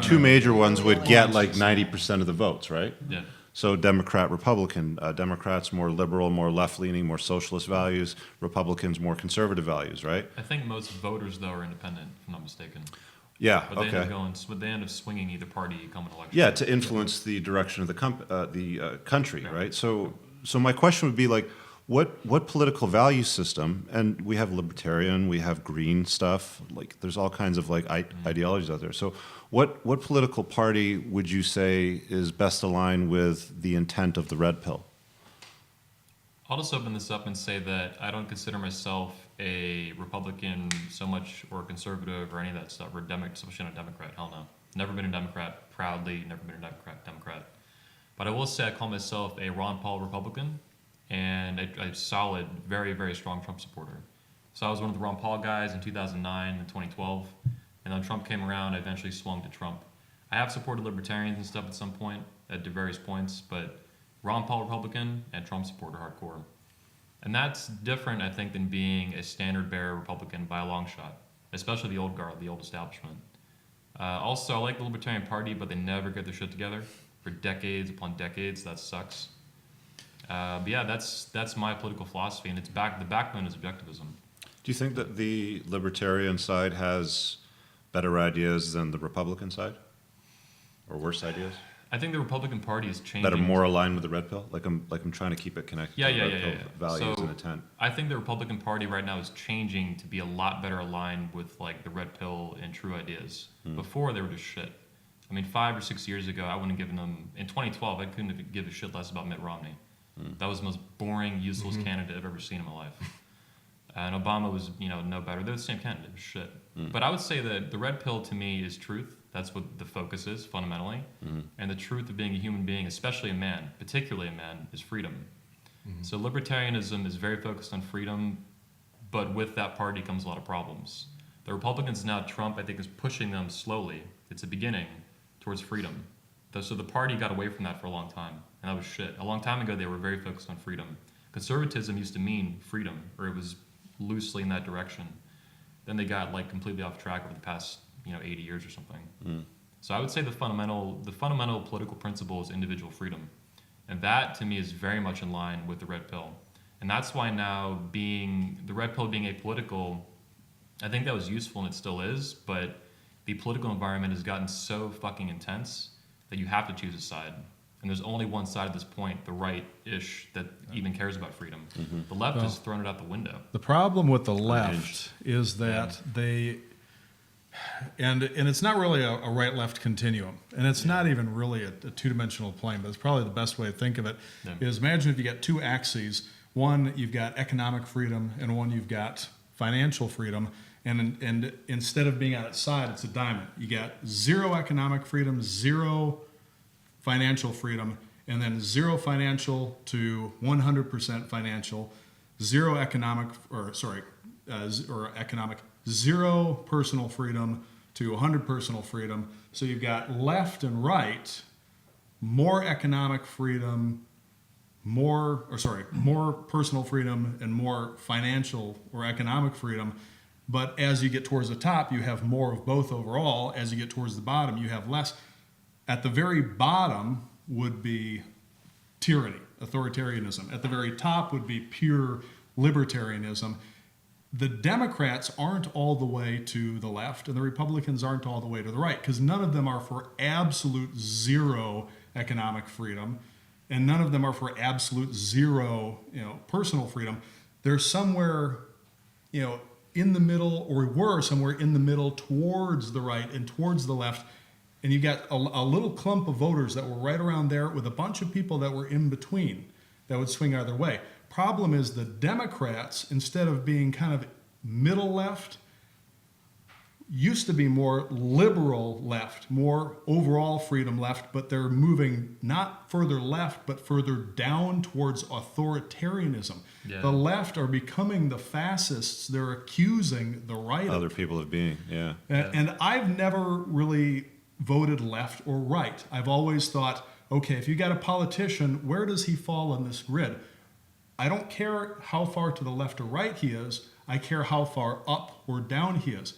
two major ones would get like 90% of the votes, right? Yeah. So Democrat, Republican. Democrats more liberal, more left-leaning, more socialist values. Republicans more conservative values, right? I think most voters, though, are independent, if I'm not mistaken. Yeah, But they end up okay. they end up swinging either party come an election. Yeah, to influence the direction of the country, Yeah. right? So my question would be like, what political value system? And we have libertarian, we have green stuff. Like, there's all kinds of like ideologies out there. So, what political party would you say is best aligned with the intent of the red pill? I'll just open this up and say that I don't consider myself a Republican so much, or conservative, or any of that stuff, or especially not a Democrat. Hell no. Never been a Democrat, proudly, never been a Democrat. But I will say I call myself a Ron Paul Republican, and a solid, very, very strong Trump supporter. So I was one of the Ron Paul guys in 2009 and 2012, and then Trump came around, I eventually swung to Trump. I have supported libertarians and stuff at some point, at various points, but Ron Paul Republican and Trump supporter hardcore. And that's different, I think, than being a standard bearer Republican by a long shot, especially the old guard, the old establishment. Also, I like the Libertarian Party, but they never get their shit together for decades upon decades. That sucks. But yeah, that's my political philosophy, and the backbone is objectivism. Do you think that the libertarian side has better ideas than the Republican side, or worse ideas I think the Republican Party is changing. that are more aligned with the red pill? Like I'm trying to keep it connected Yeah, to the yeah, red yeah, pill yeah. values So, and intent. I think the Republican Party right now is changing to be a lot better aligned with like the red pill and true ideas. Before they were just shit. I mean, 5 or 6 years ago, I wouldn't have given them. In 2012, I couldn't have give a shit less about Mitt Romney. That was the most boring, useless candidate I've ever seen in my life. And Obama was, no better. They're the same candidate. It was shit. But I would say that the red pill to me is truth. That's what the focus is fundamentally. And the truth of being a human being, especially a man, particularly a man, is freedom. So libertarianism is very focused on freedom, but with that party comes a lot of problems. The Republicans now, Trump, I think, is pushing them slowly. It's a beginning towards freedom. So the party got away from that for a long time, and that was shit. A long time ago, they were very focused on freedom. Conservatism used to mean freedom, or it was loosely in that direction. Then they got like completely off track over the past 80 years or something. So I would say the fundamental political principle is individual freedom, and that to me is very much in line with the red pill. And that's why now, being the red pill being apolitical, I think that was useful and it still is, but the political environment has gotten so fucking intense that you have to choose a side. And there's only one side at this point, the right-ish, that even cares about freedom. The left has thrown it out the window. The problem with the left is that they, and it's not really a right-left continuum, and it's not even really a two-dimensional plane, but it's probably the best way to think of it, is imagine if you get two axes. One, you've got economic freedom, and one, you've got financial freedom. And instead of being on its side, it's a diamond. You got 0 economic freedom, 0 financial freedom, and then 0 financial to 100% financial, 0 economic, economic, 0 personal freedom to 100 personal freedom. So you've got left and right, more economic freedom, more personal freedom, and more financial or economic freedom. But as you get towards the top, you have more of both overall. As you get towards the bottom, you have less. At the very bottom would be tyranny, authoritarianism. At the very top would be pure libertarianism. The Democrats aren't all the way to the left, and the Republicans aren't all the way to the right, because none of them are for absolute 0 economic freedom, and none of them are for absolute 0, personal freedom. They're somewhere, in the middle, or were somewhere in the middle towards the right and towards the left. And you got a little clump of voters that were right around there with a bunch of people that were in between that would swing either way. Problem is the Democrats, instead of being kind of middle left, used to be more liberal left, more overall freedom left, but they're moving not further left, but further down towards authoritarianism. Yeah. The left are becoming the fascists. They're accusing the right Other people of being, yeah. And I've never really voted left or right. I've always thought, okay, if you got a politician, where does he fall on this grid? I don't care how far to the left or right he is. I care how far up or down he is.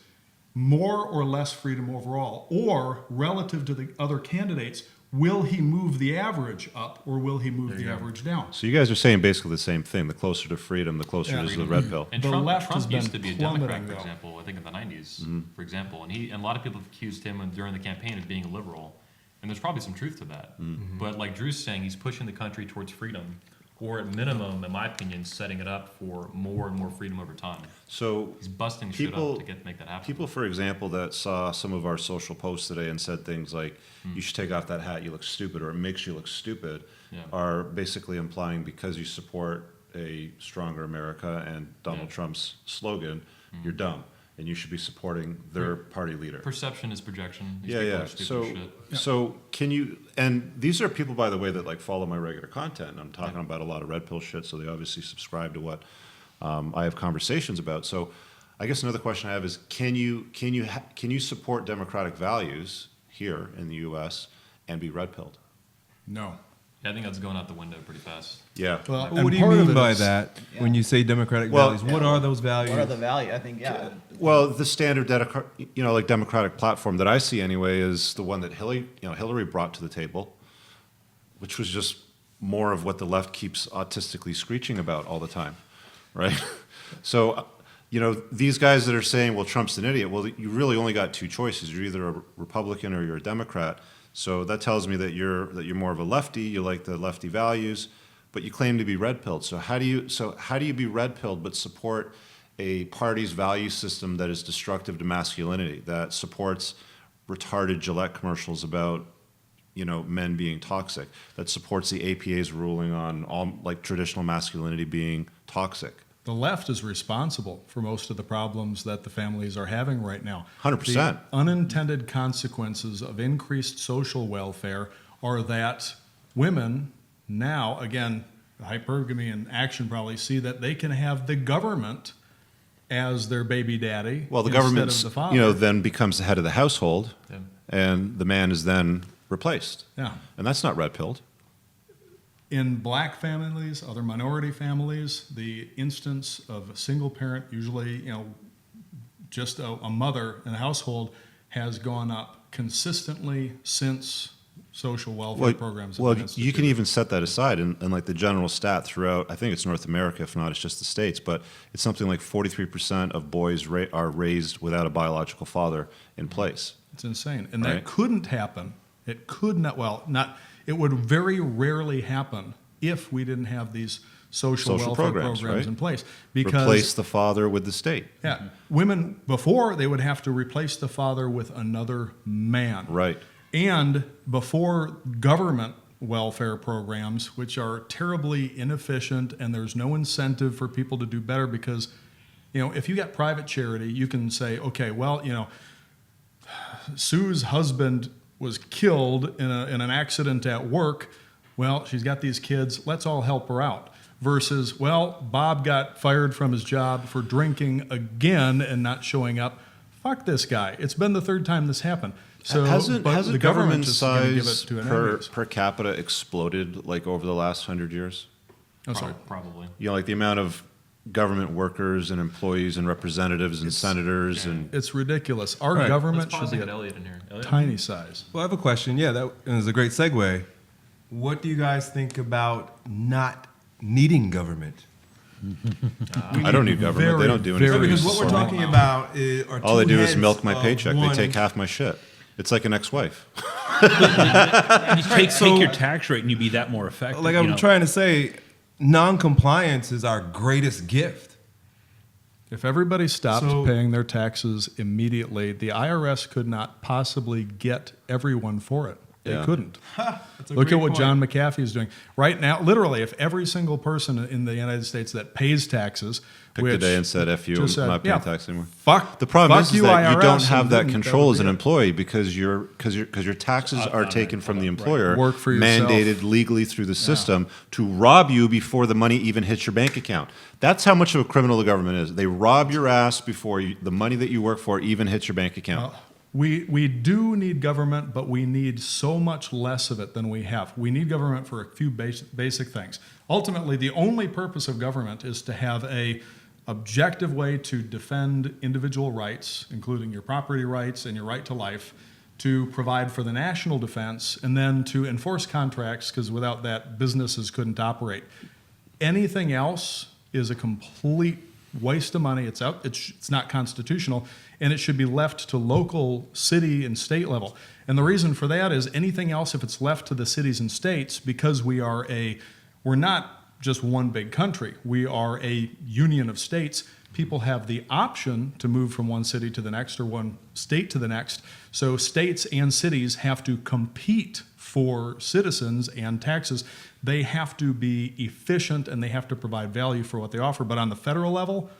More or less freedom overall, or relative to the other candidates, will he move the average up or will he move the average down? So you guys are saying basically the same thing. The closer to freedom, the closer to the red pill. And The Trump, left has Trump used to been be a Democrat, plummeting, for though. example, I think in the 90s, for example. And a lot of people have accused him during the campaign of being a liberal. And there's probably some truth to that. But like Drew's saying, he's pushing the country towards freedom, or at minimum, in my opinion, setting it up for more and more freedom over time. So He's busting shit up to make that happen. people, for example, that saw some of our social posts today and said things like, you should take off that hat, you look stupid, or it makes you look stupid, Yeah. are basically implying because you support a stronger America and Donald Trump's slogan, you're dumb. And you should be supporting their party leader. Perception is projection. These Yeah, people yeah. are stupid as shit. So can you? And these are people, by the way, that like follow my regular content. And I'm talking about a lot of red pill shit, so they obviously subscribe to what I have conversations about. So, I guess another question I have is: can you support democratic values here in the U.S. and be red pilled? No. Yeah, I think that's going out the window pretty fast. Yeah. Well, What and do you part of mean it by is- that when you say democratic Well, values? What are those values? What are the value? I think, yeah. Well, the standard, like democratic platform that I see anyway is the one that Hillary brought to the table, which was just more of what the left keeps autistically screeching about all the time, right? So, these guys that are saying, well, Trump's an idiot, well, you really only got two choices. You're either a Republican or you're a Democrat. So that tells me that you're more of a lefty, you like the lefty values, but you claim to be red-pilled. So how do you be red-pilled but support a party's value system that is destructive to masculinity, that supports retarded Gillette commercials about men being toxic, that supports the APA's ruling on all like traditional masculinity being toxic? The left is responsible for most of the problems that the families are having right now. 100%. The unintended consequences of increased social welfare are that women now, again, hypergamy in action probably, see that they can have the government as their baby daddy. Well, the instead government, of the father. then becomes the head of the household, Yeah. and the man is then replaced. Yeah. And that's not red-pilled. In black families, other minority families, the instance of a single parent, usually, just a mother in a household, has gone up consistently since social welfare programs have been you instituted. can even set that aside, and like the general stat throughout, I think it's North America, if not, it's just the States, but it's something like 43% of boys are raised without a biological father in place. It's insane. And Right. that couldn't happen. It could not, it would very rarely happen if we didn't have these social welfare programs right? in place. Because Replace the father with the state. yeah, women before they would have to replace the father with another man. Right. And before government welfare programs, which are terribly inefficient, and there's no incentive for people to do better because, if you got private charity, you can say, okay, well, Sue's husband was killed in an accident at work. Well, she's got these kids. Let's all help her out. Versus, well, Bob got fired from his job for drinking again and not showing up. Fuck this guy. It's been the third time this happened. So hasn't the government is gonna give it size to an per enemies. capita exploded like over the last 100 years? Oh, sorry. Probably. Like the amount of government workers and employees and representatives and senators and It's ridiculous. Our Right. government Let's pause should and be get a Elliot in here. Elliot? tiny size. Well, I have a question. Yeah, that is a great segue. What do you guys think about not needing government? I don't need government. They very, don't do very anything. Because what we're Sorry. talking about are All they two do is heads milk my of paycheck. one- They take half my shit. It's like an ex-wife. You take so- your tax rate and you be that more effective. Like I'm trying to say, non-compliance is our greatest gift. If everybody stopped So- paying their taxes immediately, the IRS could not possibly get everyone for it. They Yeah. couldn't. That's a Look great at what point. John McAfee is doing right now. Literally, if every single person in the United States that pays taxes, Picked a day and said, F you, I'm just said, not paying yeah, tax anymore. Fuck. The problem fuck is that you IRS, don't have and that didn't, control would as an be it. employee because your taxes are taken from the employer, Work for yourself. mandated legally through the system to rob you before the money even hits your bank account. That's how much of a criminal the government is. They rob your ass before the money that you work for even hits your bank account. We do need government, but we need so much less of it than we have. We need government for a few basic things. Ultimately, the only purpose of government is to have a objective way to defend individual rights, including your property rights and your right to life, to provide for the national defense, and then to enforce contracts, because without that, businesses couldn't operate. Anything else is a complete waste of money. It's not constitutional, and it should be left to local, city, and state level. And the reason for that is anything else, if it's left to the cities and states, because we're not just one big country. We are a union of states. People have the option to move from one city to the next or one state to the next. So states and cities have to compete for citizens and taxes. They have to be efficient and they have to provide value for what they offer. But on the federal level,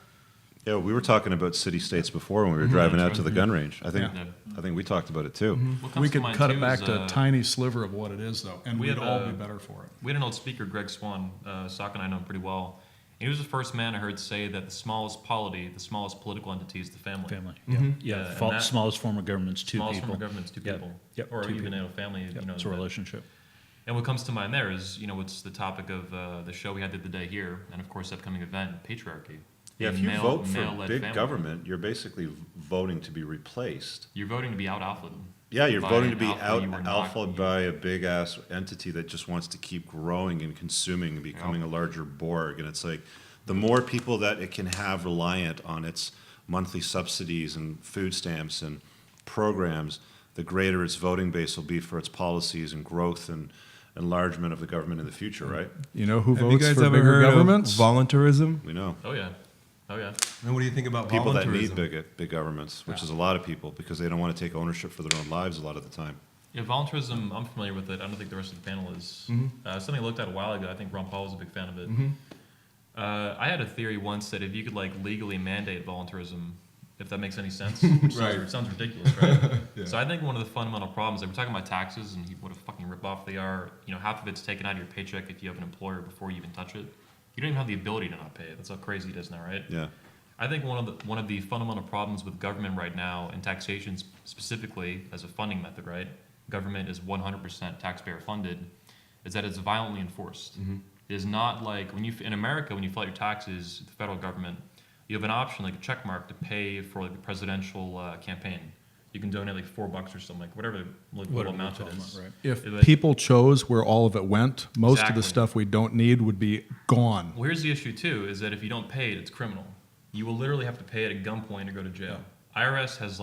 Yeah, we were talking about city states before when we were driving out to the gun range. I think we talked about it too. What comes we to could mind cut too it back is, to a tiny sliver of what it is, though, and we we'd have all a- be better for it. We had an old speaker, Greg Swan, Sock and I know him pretty well. He was the first man I heard say that the smallest polity, the smallest political entity is the family. Family. Yeah, Yeah. and that- Smallest form of government's two Smallest people. form of government's two Yep. people. Yep, Or two even people. in a family, Yep, you know. it's a that- relationship. And what comes to mind there is, what's the topic of the show we had the other day here, and of course, upcoming event, patriarchy. Yeah, A if you vote for male-led big family. government, you're basically voting to be replaced. You're voting to be out-alphaed. Yeah, you're by voting to an be alpha you were not- alpha by a big ass entity that just wants to keep growing and consuming and becoming a larger Borg. And it's like the more people that it can have reliant on its monthly subsidies and food stamps and programs, the greater its voting base will be for its policies and growth and enlargement of the government in the future, right? You know who Have you votes guys for ever bigger heard governments? of voluntarism? We know. Oh, yeah. Oh, yeah. And what do you think about People that voluntarism? need big governments, which is a lot of people, because they don't want to take ownership for their own lives a lot of the time. Yeah, voluntarism, I'm familiar with it. I don't think the rest of the panel is. Something I looked at a while ago. I think Ron Paul was a big fan of it. I had a theory once that if you could legally mandate voluntarism, if that makes any sense, which Right. sounds ridiculous, right? Yeah. So I think one of the fundamental problems that we're talking about taxes and what a fucking ripoff they are. Half of it's taken out of your paycheck if you have an employer before you even touch it. You don't even have the ability to not pay it. That's how crazy it is now, right? Yeah. I think one of the fundamental problems with government right now, and taxation specifically as a funding method, right? Government is 100% taxpayer funded, is that it's violently enforced. It is not like in America, when you file your taxes, the federal government, you have an option, like a check mark, to pay for a presidential campaign. You can donate like $4 or something, whatever little amount it is. Right. If But- people chose where all of it went, most of the Exactly. stuff we don't need would be gone. Well, here's the issue too: is that if you don't pay it, it's criminal. You will literally have to pay it at gunpoint or go to jail. IRS has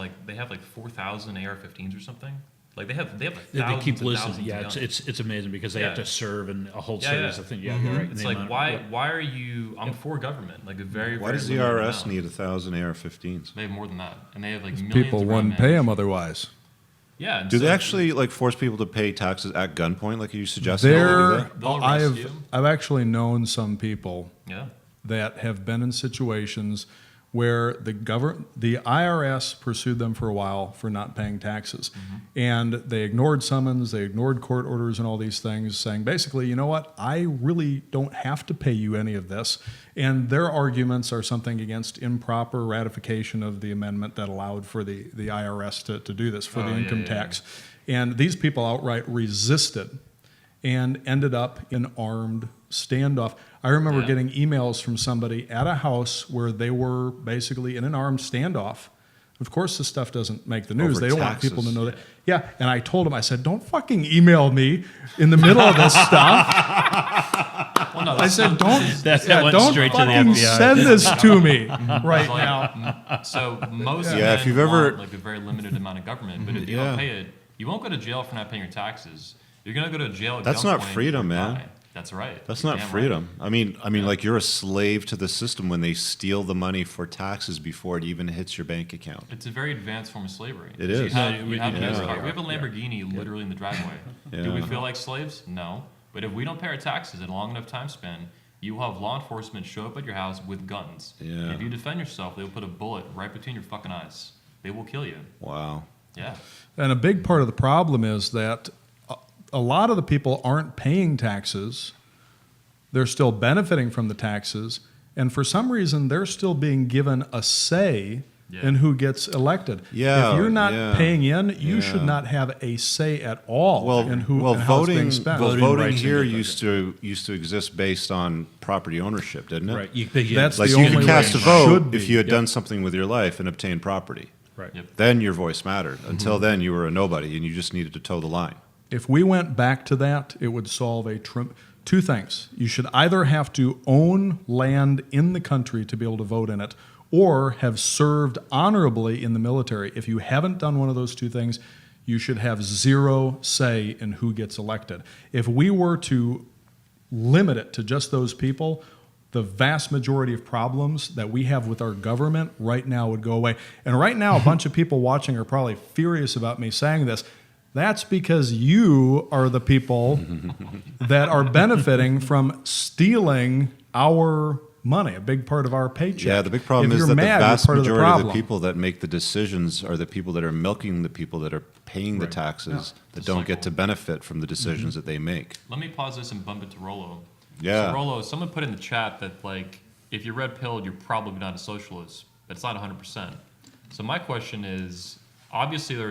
4,000 AR-15s or something. They have They thousands keep and listening. thousands Yeah, of guns. it's amazing because they have Yeah. to serve in a whole Yeah, series yeah. of things. Yeah, you're right. It's The like amount- why are you? I'm for government, a very. Why very does the limited IRS amount. need 1,000 AR-15s? They have more than that, and they have millions. People of wouldn't round pay them ammunition. otherwise. Yeah. and Do they so- actually force people to pay taxes at gunpoint, like you suggested? They do There, that? They'll arrest you. I've actually known some people Yeah. that have been in situations where the IRS pursued them for a while for not paying taxes. And they ignored summons, they ignored court orders and all these things, saying basically, you know what, I really don't have to pay you any of this. And their arguments are something against improper ratification of the amendment that allowed for the IRS to do this, for Oh, the yeah, income yeah, tax. And these people outright resisted and ended up in armed standoff. I remember Yeah. getting emails from somebody at a house where they were basically in an armed standoff. Of course, this stuff doesn't make the news. Over They don't want people to taxes. know that. Yeah, and I told him, I said, don't fucking email me in the middle of this stuff. Well, no, I said, don't, That yeah, went don't straight to the fucking FBI. send this to me right now. So most Yeah, if men you've ever- want a very limited amount of government, but if you Yeah. don't pay it, you won't go to jail for not paying your taxes. You're gonna go to jail. At That's not gunpoint freedom, or man. die. That's right. That's You're not damn freedom. right. I mean, you're a slave to the system when they steal the money for taxes before it even hits your bank account. It's a very advanced form of slavery. It You is. have, you have a nice Yeah. car. We have a Lamborghini literally in the driveway. Do we Yeah. feel like slaves? No. But if we don't pay our taxes in a long enough time span, you will have law enforcement show up at your house with guns. Yeah. If you defend yourself, they will put a bullet right between your fucking eyes. They will kill you. Wow. Yeah. And a big part of the problem is that a lot of the people aren't paying taxes. They're still benefiting from the taxes. And for some reason, they're still being given a say Yeah. in who gets elected. Yeah, If you're not yeah, paying in, you yeah. should not have a say at all Well, in who well, and how it's voting, being spent. well, Voting voting rights here in the used to exist based on property ownership, didn't it? Right. That's Like the you only could way cast a it vote should if be. you had Yep. done something with your life and obtained property. Right. Right. Yep. Then your voice mattered. Until then, you were a nobody, and you just needed to toe the line. If we went back to that, it would solve two things. You should either have to own land in the country to be able to vote in it, or have served honorably in the military. If you haven't done one of those two things, you should have zero say in who gets elected. If we were to limit it to just those people, the vast majority of problems that we have with our government right now would go away. And right now, a bunch of people watching are probably furious about me saying this. That's because you are the people that are benefiting from stealing our money, a big part of our paycheck. Yeah, the big problem If is you're that mad, the you're vast part majority of the problem. people that make the decisions are the people that are milking the people that are paying the taxes that don't get to benefit from the decisions that they make. Let me pause this and bump it to Rollo. Yeah. So Rollo, someone put in the chat that like if you're red pilled, you're probably not a socialist, but it's not 100%. So my question is, obviously there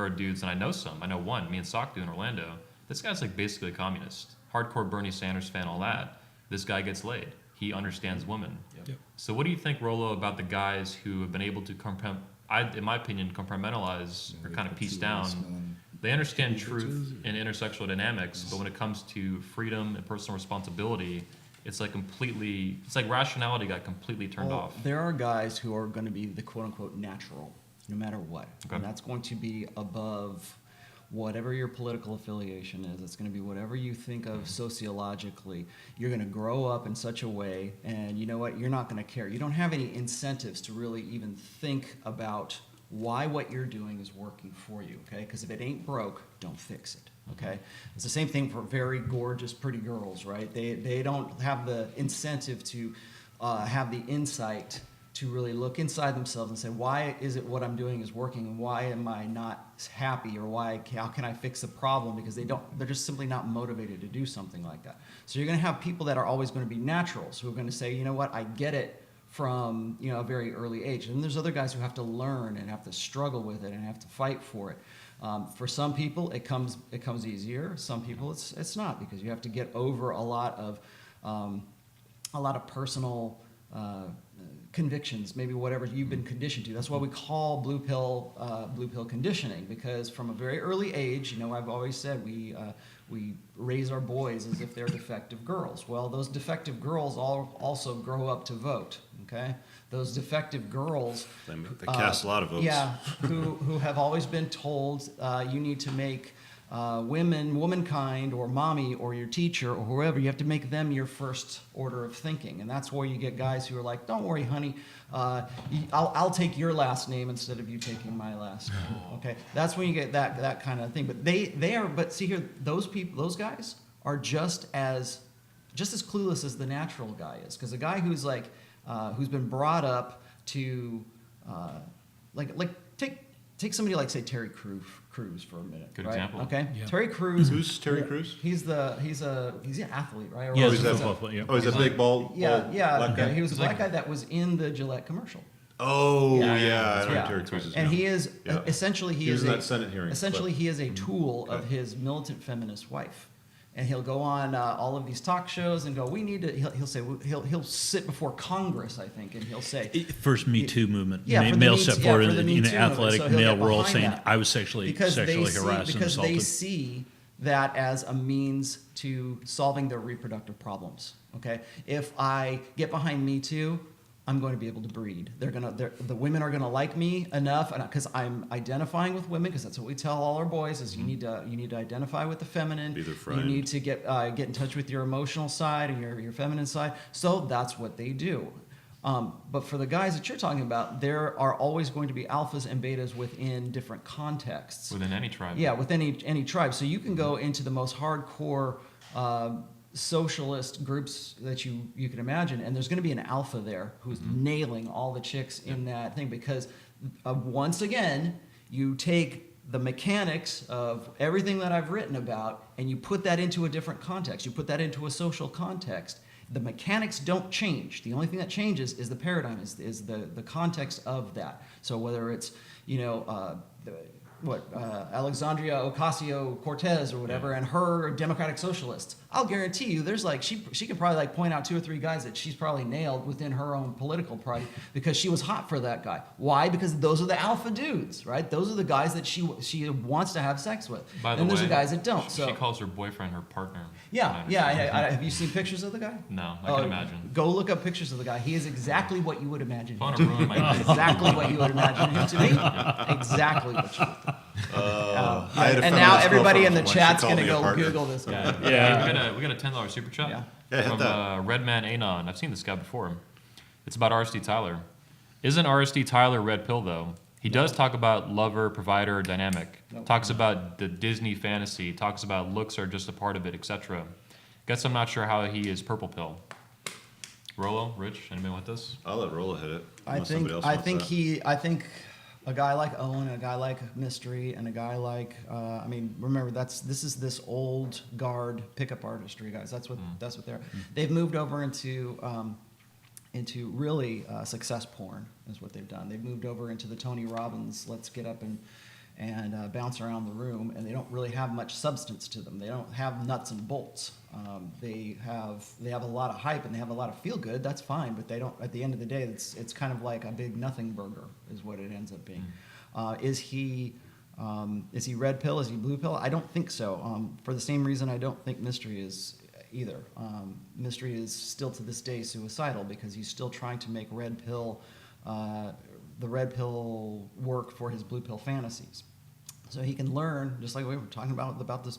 are dudes, and I know some. I know one, me and Sock do in Orlando. This guy's like basically a communist, hardcore Bernie Sanders fan, all that. This guy gets laid. He understands women. Yep. So what do you think, Rollo, about the guys who have been able to, in my opinion, compartmentalize or kind of piece down? They understand truth and intersexual dynamics, but when it comes to freedom and personal responsibility, it's like rationality got completely turned Well, off. there are guys who are going to be the quote unquote natural, no matter what. Okay. And that's going to be above whatever your political affiliation is. It's going to be whatever you think of sociologically. You're going to grow up in such a way, and you know what? You're not going to care. You don't have any incentives to really even think about why what you're doing is working for you, okay? Because if it ain't broke, don't fix it, okay? It's the same thing for very gorgeous, pretty girls, right? They don't have the incentive to have the insight to really look inside themselves and say, why is it what I'm doing is working, and why am I not happy, or how can I fix the problem? Because they're just simply not motivated to do something like that. So you're going to have people that are always going to be naturals, who are going to say, you know what, I get it from a very early age. And there's other guys who have to learn and have to struggle with it and have to fight for it. For some people, it comes easier. Some people, it's not, because you have to get over a lot of personal convictions, maybe whatever you've been conditioned to. That's why we call blue pill conditioning, because from a very early age, I've always said we raise our boys as if they're defective girls. Well, those defective girls also grow up to vote. Okay, those defective girls They cast a lot of votes. yeah, who have always been told you need to make womankind, or mommy, or your teacher, or whoever, you have to make them your first order of thinking. And that's where you get guys who are like, don't worry, honey, I'll take your last name instead of you taking my last name. Okay, that's when you get that kind of thing. But see here, those guys are just as clueless as the natural guy is. Because a guy who's like who's been brought up to take somebody like, say, Terry Crews for a minute. Good right? example. Okay, Yeah. Terry Crews. Who's Terry Crews? He's an athlete, right? Or Yeah, he's he's a a- football player. Oh, he's a big bald yeah. black guy? He was a black guy that was in the Gillette commercial. Oh, Yeah. yeah. I know Yeah. Terry Crews is. And yeah. he is Yeah. essentially He was in that Senate hearing Essentially, clip. he is a tool of Okay. his militant feminist wife, and he'll go on all of these talk shows and go, "We need to." He'll say he'll sit before Congress, I think, and he'll say, First Me Too movement. Yeah, for the male Me step Too- yeah, forward for the in Me the Too movement. athletic So he'll male get world behind saying, that. I was sexually harassed and because they assaulted. see that as a means to solving their reproductive problems. Okay, if I get behind Me Too, I'm going to be able to breed. The women are gonna like me enough, because I'm identifying with women. Because that's what we tell all our boys: is you need to identify with the feminine. Be their You friend. need to get in touch with your emotional side and your feminine side. So that's what they do. But for the guys that you're talking about, there are always going to be alphas and betas within different contexts. Within any tribe. Yeah, within any tribe. So you can go into the most hardcore socialist groups that you can imagine, and there's going to be an alpha there who's nailing all the chicks in that thing, because once again, you take the mechanics of everything that I've written about and you put that into a different context. You put that into a social context. The mechanics don't change. The only thing that changes is the paradigm, is the context of that. So whether it's Alexandria Ocasio-Cortez or whatever, and her Democratic Socialists, I'll guarantee you, there's like she could probably like point out 2 or 3 guys that she's probably nailed within her own political party because she was hot for that guy. Why? Because those are the alpha dudes, right? Those are the guys that she wants to have sex with. By the and there's way, the guys that don't. So she calls her boyfriend her partner. yeah. Have you seen pictures of the guy? No, I can imagine. Go look up pictures of the guy. He is exactly what you would imagine. I Him want to to ruin be. my Exactly what you would imagine him to be. Exactly what you would think. I had a And now feminist everybody in the girlfriend once, she chat's called gonna me a go partner. Google this guy. Yeah. We got a $10 super chat Yeah. Yeah, hit from that. Redman Anon. I've seen this guy before. It's about RSD Tyler. Isn't RSD Tyler red pill though? He does talk about lover provider dynamic. Nope. Talks about the Disney fantasy. Talks about looks are just a part of it, etc. Guess I'm not sure how he is purple pill. Rolo, Rich, anybody want this? I'll let Rolla hit it. I unless think somebody else I wants think that. I think a guy like Owen, a guy like Mystery, and a guy like I mean, remember this is this old guard pickup artistry, guys. That's what they're. They've moved over into really success porn is what they've done. They've moved over into the Tony Robbins. Let's get up and bounce around the room, and they don't really have much substance to them. They don't have nuts and bolts. They have a lot of hype and they have a lot of feel good. That's fine, but they don't. At the end of the day, it's kind of like a big nothing burger, is what it ends up being. Is he red pill? Is he blue pill? I don't think so. For the same reason, I don't think Mystery is either. Mystery is still to this day suicidal because he's still trying to make red pill. The red pill work for his blue pill fantasies. So he can learn, just like we were talking about this,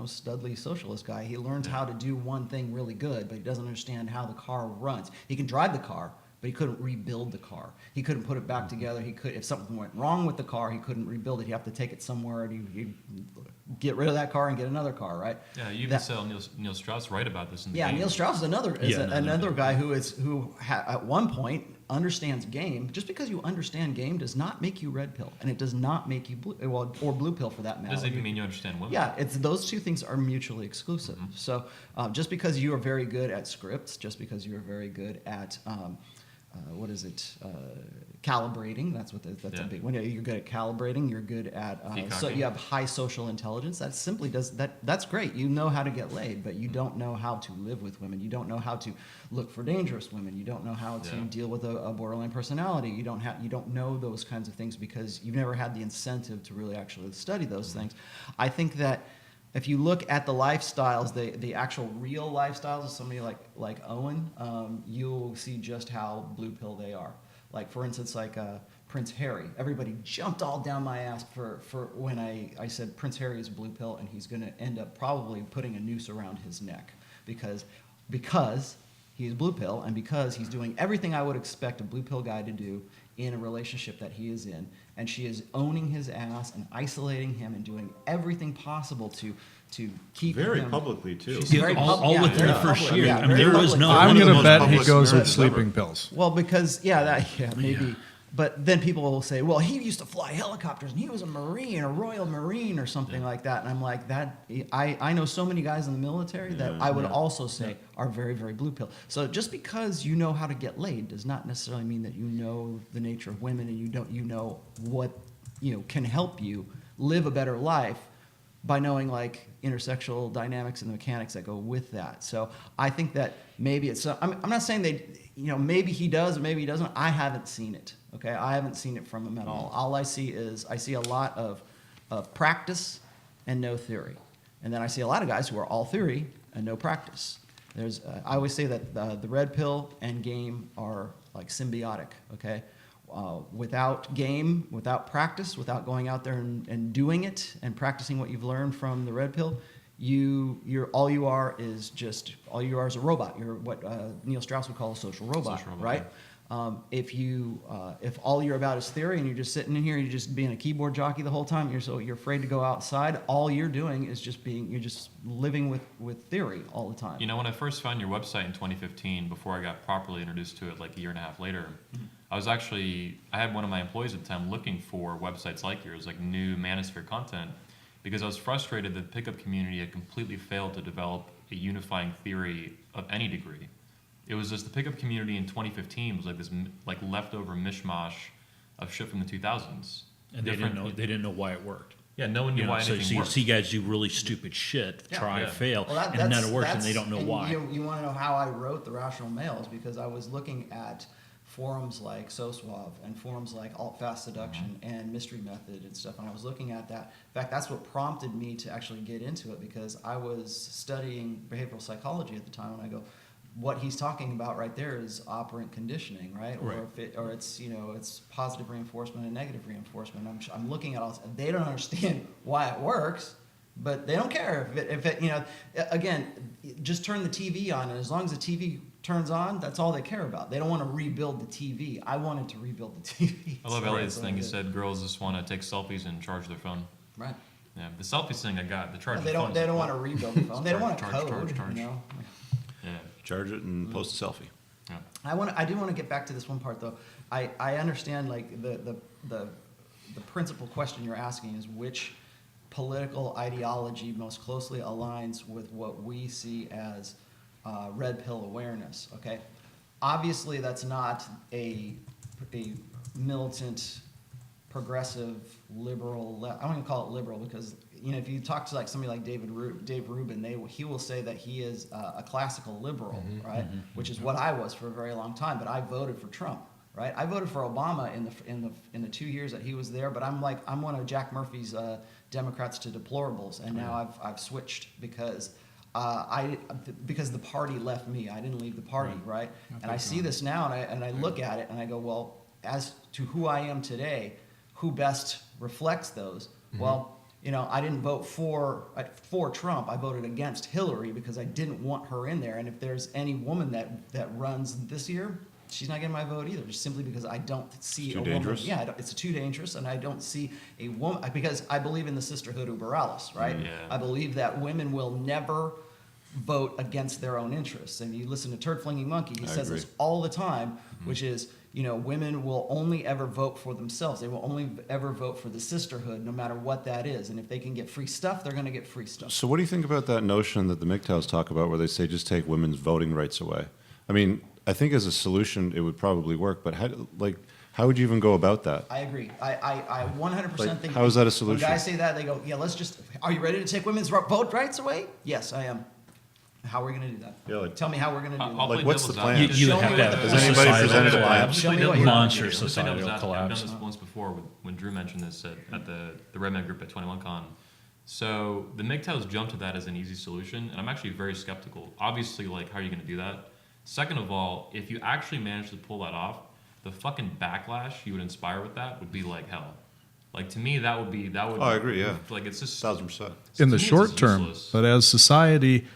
Studley socialist guy. He learns how to do one thing really good, but he doesn't understand how the car runs. He can drive the car, but he couldn't rebuild the car. He couldn't put it back together. If something went wrong with the car, he couldn't rebuild it. He'd have to take it somewhere and he'd get rid of that car and get another car, right? Yeah, you even saw Neil Strauss write about this in the game. Neil Strauss is another guy who at one point understands game. Just because you understand game does not make you red pill, and it does not make you blue pill for that matter. Doesn't even mean you understand women. Yeah, those two things are mutually exclusive. So just because you are very good at scripts, just because you are very good at calibrating. That's a big one. You're good at calibrating. You're good at so you have high social intelligence. That simply that's great. You know how to get laid, but you don't know how to live with women. You don't know how to look for dangerous women. You don't know how to deal with a borderline personality. You don't know those kinds of things because you've never had the incentive to really actually study those things. I think that if you look at the lifestyles, the actual real lifestyles of somebody like Owen, you'll see just how blue pill they are. Like, for instance, Prince Harry. Everybody jumped all down my ass for when I said Prince Harry is a blue pill and he's going to end up probably putting a noose around his neck because he's blue pill and because he's doing everything I would expect a blue pill guy to do in a relationship that he is in, and she is owning his ass and isolating him and doing everything possible to keep Very him. publicly too. She's very all within very the first public, year. yeah, I mean, very there was public. no- I'm one of the going to most bet he public goes with marriages sleeping ever. pills. Well, because maybe. But then people will say, well, he used to fly helicopters and he was a Marine, a Royal Marine or something like that. And I'm like, I know so many guys in the military that I would also say are very, very blue pill. So just because you know how to get laid does not necessarily mean that you know the nature of women and you know what can help you live a better life by knowing like intersexual dynamics and the mechanics that go with that. So I think that maybe I'm not saying maybe he does or maybe he doesn't. I haven't seen it. Okay, I haven't seen it from him at all. All I see is a lot of practice and no theory, and then I see a lot of guys who are all theory and no practice. I always say that the red pill and game are like symbiotic. Okay, without game, without practice, without going out there and doing it and practicing what you've learned from the red pill, all you are is a robot. You're what Neil Strauss would call a social robot, right? If all you're about is theory and you're just sitting in here, you're just being a keyboard jockey the whole time, you're afraid to go outside. All you're doing is you're just living with theory all the time. When I first found your website in 2015, before I got properly introduced to it like a year and a half later, I had one of my employees at the time looking for websites like yours, like new manosphere content, because I was frustrated that the pickup community had completely failed to develop a unifying theory of any degree. It was just the pickup community in 2015 was like this leftover mishmash of shit from the 2000s. And they didn't know why it worked. Yeah, no one knew why So anything you worked. see guys do really stupid shit, try, Yeah. fail, Well, and none of it works, and they don't know why. You want to know how I wrote The Rational Males? Because I was looking at forums like SoSuave and forums like Alt-Fast Seduction and Mystery Method and stuff, and I was looking at that. In fact, that's what prompted me to actually get into it, because I was studying behavioral psychology at the time, and I go, what he's talking about right there is operant conditioning, right? Right. Or it's it's positive reinforcement and negative reinforcement. I'm looking at all this, and they don't understand why it works, but they don't care if it again, just turn the TV on, and as long as the TV turns on, that's all they care about. They don't want to rebuild the TV. I wanted to rebuild the TV. I love So Elliot's that's thing. He what I did. said girls just want to take selfies and charge their phone. Right. Yeah, the selfies thing I got. The charge. They don't want to rebuild the phone. They don't want to Charge, code. charge. You know. Yeah. Charge it and post a selfie. Yeah. I do want to get back to this one part though. I understand like the principal question you're asking is which political ideology most closely aligns with what we see as red pill awareness. Okay, obviously that's not a militant, progressive, liberal. I don't even call it liberal because if you talk to like somebody like Dave Rubin, he will say that he is a classical liberal, right? Which is what I was for a very long time. But I voted for Trump, right? I voted for Obama in the 2 years that he was there. But I'm one of Jack Murphy's Democrats to deplorables, and now I've switched because the party left me. I didn't leave the party, right? And I see this now, and I look at it, and I go, well, as to who I am today, who best reflects those? Well, I didn't vote for Trump. I voted against Hillary because I didn't want her in there. And if there's any woman that runs this year, she's not getting my vote either, just simply because I don't see Too a dangerous? woman. Yeah, it's too dangerous, and I don't see a woman because I believe in the sisterhood uber alles, right? Yeah. I believe that women will never vote against their own interests. And you listen to Turd Flinging Monkey, he I says agree. this all the time, which is, women will only ever vote for themselves. They will only ever vote for the sisterhood, no matter what that is. And if they can get free stuff, they're going to get free stuff. So what do you think about that notion that the MGTOWs talk about where they say just take women's voting rights away? I mean, I think as a solution it would probably work, but how would you even go about that? I agree. I 100% think. How is that a When solution? guys say that, they go, yeah, are you ready to take women's vote rights away? Yes, I am. How are we going to do that? Yeah, like- Tell me how we're going to do that. I'll Like, play what's the devil's plan? advocate. You Show have me to what have the- a Has anybody societal presented a plan? collapse. Show me what you're Monster gonna do. Let's play devil's societal advocate. collapse. I've done this once before when Drew mentioned this at the Red Man group at 21Con. So the MGTOWs jumped to that as an easy solution, and I'm actually very skeptical. Obviously, how are you going to do that? Second of all, if you actually manage to pull that off, the fucking backlash you would inspire with that would be like hell. To me, that would. Oh, I agree, yeah. It's just 1,000%. In the to me, it's short just term, useless. but as society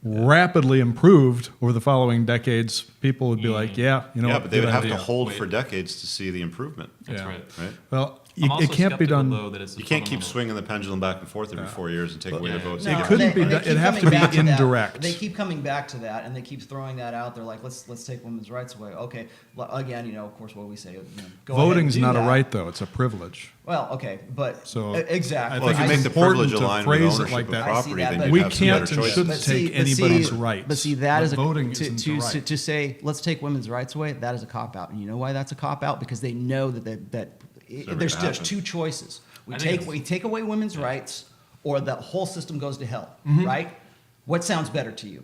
rapidly improved over the following decades, people would be like, yeah, Yeah, what, but they would good have idea. to hold Wait. for decades to see the improvement, That's Yeah. right. right? Well, I'm also it can't be skeptical, done. though, that it's a You can't keep fundamental- swinging the pendulum back and forth every 4 years and take away the votes. It couldn't be done- it'd have to be indirect. They keep coming back to that, and they keep throwing that out there. Let's take women's rights away. Okay, again, of course, what we say. Go ahead and Voting's do not a that. right, though; it's a privilege. Well, okay, but So, exactly. I Well, if think you it's make the privilege important to align with phrase it ownership like of that. I see property, that, then but- you We have some better can't and choices. shouldn't take anybody's rights. But see, that But is voting isn't the right. to say let's take women's rights away. That is a cop out, and you know why that's a cop out? Because they know that never there's gonna happen. two choices. I think it's- We take away women's rights, or the whole system goes to hell. Mm-hmm. Right? What sounds better to you?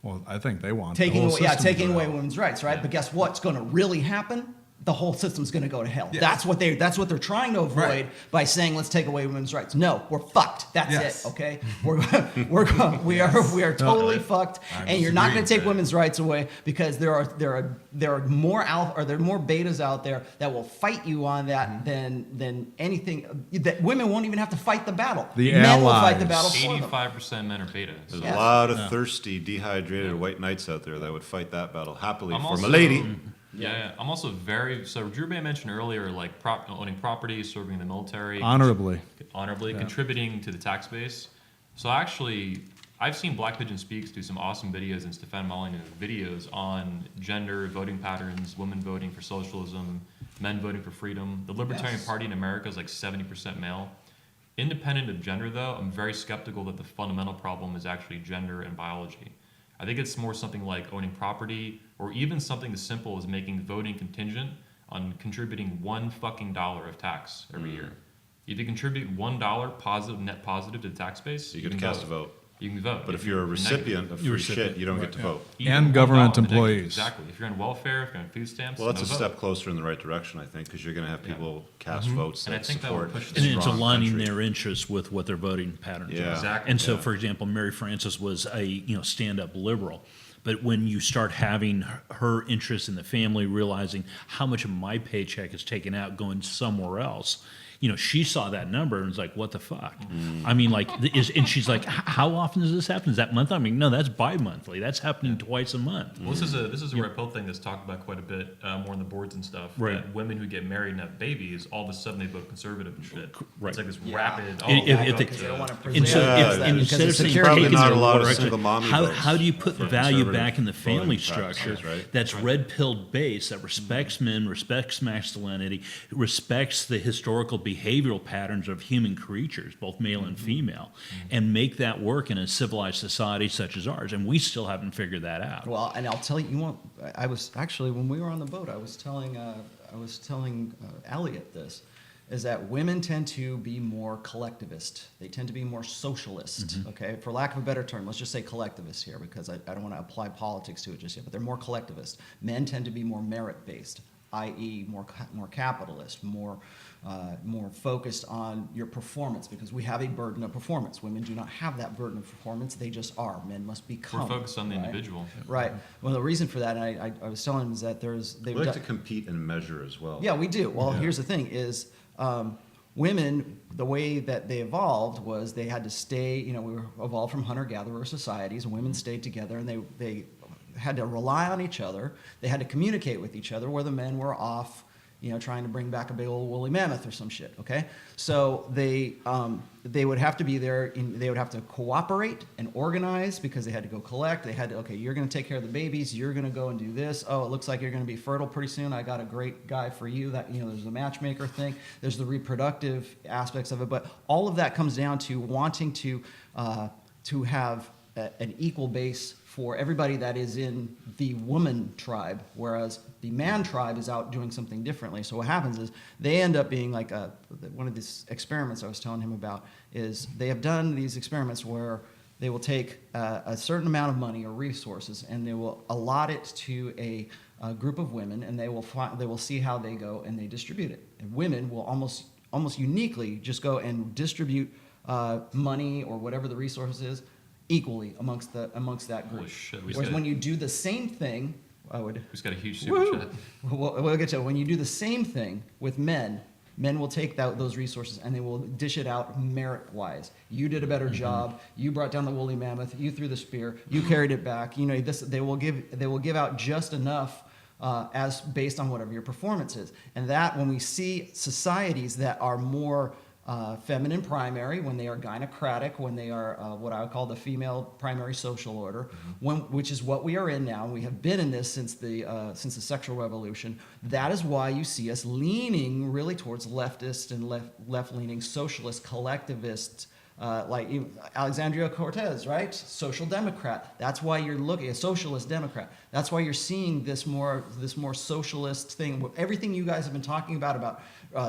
Well, I think they want the Taking whole away, system to taking go away out. women's rights, right? But guess what's going to really happen? The whole system's going to go to hell. That's what they're trying to avoid Right. by saying let's take away women's rights. No, we're fucked. That's Yes. it. Okay, we are totally fucked. And you're not going to take women's rights away because there are more betas out there that will fight you on that than anything. That women won't even have to fight the battle. The Men will fight the allies. battle for them. 85% men are beta. There's Yes. a lot of thirsty, dehydrated white knights out there that would fight that battle happily I'm for also- my lady. Yeah, I'm also so Drew Bay mentioned earlier, owning property, serving in the military, Honorably. contributing to the tax base. So actually, I've seen Black Pigeon Speaks do some awesome videos and Stefan Molyneux videos on gender, voting patterns, women voting for socialism, men voting for freedom. The Libertarian Yes. Party in America is 70% male. Independent of gender, though, I'm very skeptical that the fundamental problem is actually gender and biology. I think it's more something like owning property, or even something as simple as making voting contingent on contributing $1 of tax every year. If you contribute $1 positive, net positive to the tax base, You get to cast a vote. You can vote. But if you're a recipient of free shit, you don't get to Right, vote. Even And $1 government in the negative. employees. Exactly. If you're on welfare, if you're on food stamps, Well, that's no a vote. step closer in the right direction, I think, because you're going to have people cast votes And I that think that will support push a the And it's strong aligning country. their interests with what their voting patterns Yeah. are. Exactly. And so, Yeah. for example, Mary Frances was a stand-up liberal. But when you start having her interest in the family, realizing how much of my paycheck is taken out going somewhere else, she saw that number and was like, "What the fuck?" I mean, and she's like, "How often does this happen? Is that monthly?" I mean, no, that's bi-monthly. That's happening twice a month. Well, this is a red pill thing that's talked about quite a bit more on the boards and stuff. Right. That women who get married and have babies, all of a sudden they vote conservative and shit. Right. It's like this Yeah. rapid. If they- Because they don't want to And so, present Yeah, it as if, that and because instead of it's saying security. Probably taking not their a lot of vote, single mommy how, votes how do you put for value conservative back in the family voting structure practices, right? that's red-pilled based, that respects men, respects masculinity, respects the historical behavioral patterns of human creatures, both male and female, and make that work in a civilized society such as ours? And we still haven't figured that out. Well, and I'll tell you, I was actually, when we were on the boat, I was telling Elliot this, is that women tend to be more collectivist. They tend to be more socialist, okay? For lack of a better term, let's just say collectivist here, because I don't want to apply politics to it just yet, but they're more collectivist. Men tend to be more merit-based, i.e. more capitalist, more focused on your performance, because we have a burden of performance. Women do not have that burden of performance. They just are. Men must become. We're focused on the right? individual. Right. Well, the reason for that, and I was telling him, is that We they've like done, to compete and measure as well. yeah, we do. Well, Yeah. here's the thing: is women, the way that they evolved was they had to stay. We were evolved from hunter-gatherer societies. Women stayed together, and they had to rely on each other. They had to communicate with each other, where the men were off, trying to bring back a big old woolly mammoth or some shit. Okay, so they would have to be there. They would have to cooperate and organize, because they had to go collect. They had to, okay, you're going to take care of the babies. You're going to go and do this. Oh, it looks like you're going to be fertile pretty soon. I got a great guy for you. That there's the matchmaker thing. There's the reproductive aspects of it. But all of that comes down to wanting to have an equal base for everybody that is in the woman tribe, whereas the man tribe is out doing something differently. So what happens is they end up being like one of these experiments I was telling him about is they have done these experiments where they will take a certain amount of money or resources and they will allot it to a group of women, and they will see how they go, and they distribute it. And women will almost uniquely just go and distribute money or whatever the resource is equally amongst that group. Holy shit, Whereas when you do the same thing, we just got a huge super Woo! chat. We'll get to it. When you do the same thing with men will take those resources and they will dish it out merit-wise. You did a better job. You brought down the woolly mammoth. You threw the spear. You carried it back. They will give out just enough as based on whatever your performance is. And that, when we see societies that are more feminine primary, when they are gynocratic, when they are what I would call the female primary social order, which is what we are in now. We have been in this since the sexual revolution. That is why you see us leaning really towards leftist and left-leaning socialist collectivists. Like Alexandria Cortez, right? Social democrat. That's why you're looking at socialist democrat. That's why you're seeing this more socialist thing. Everything you guys have been talking about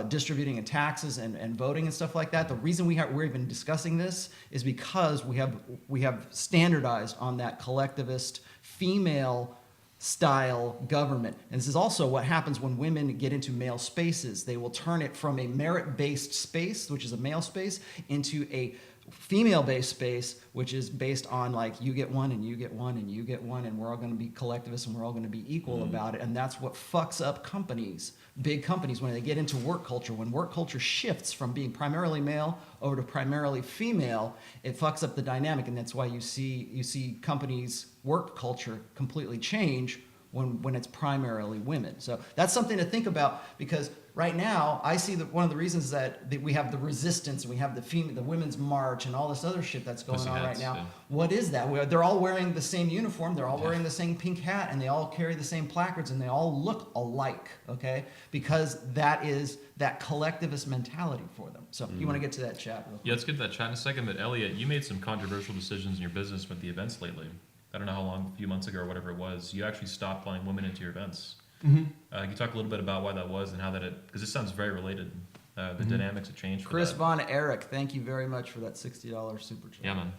distributing and taxes and voting and stuff like that. The reason we're even discussing this is because we have standardized on that collectivist female style government. And this is also what happens when women get into male spaces. They will turn it from a merit-based space, which is a male space, into a female-based space, which is based on like you get one and you get one and you get one, and we're all going to be collectivists and we're all going to be equal about it. And that's what fucks up companies, big companies, when they get into work culture. When work culture shifts from being primarily male over to primarily female, it fucks up the dynamic, and that's why you see companies' work culture completely change when it's primarily women. So that's something to think about, because right now I see that one of the reasons that we have the resistance and we have the women's march and all this other shit that's going on right now. Yeah. What is that? They're all wearing the same uniform, they're all wearing the same pink hat, and they all carry the same placards, and they all look alike, okay? Because that is that collectivist mentality for them. So you want to get to that chat real quick? Yeah, let's get to that chat in a second. But Elliot, you made some controversial decisions in your business with the events lately. I don't know how long, a few months ago or whatever it was, you actually stopped flying women into your events. Can you talk a little bit about why that was and how because this sounds very related. The dynamics have changed. For Chris that. Von Erich, thank you very much for that $60 super chat. Yeah, man.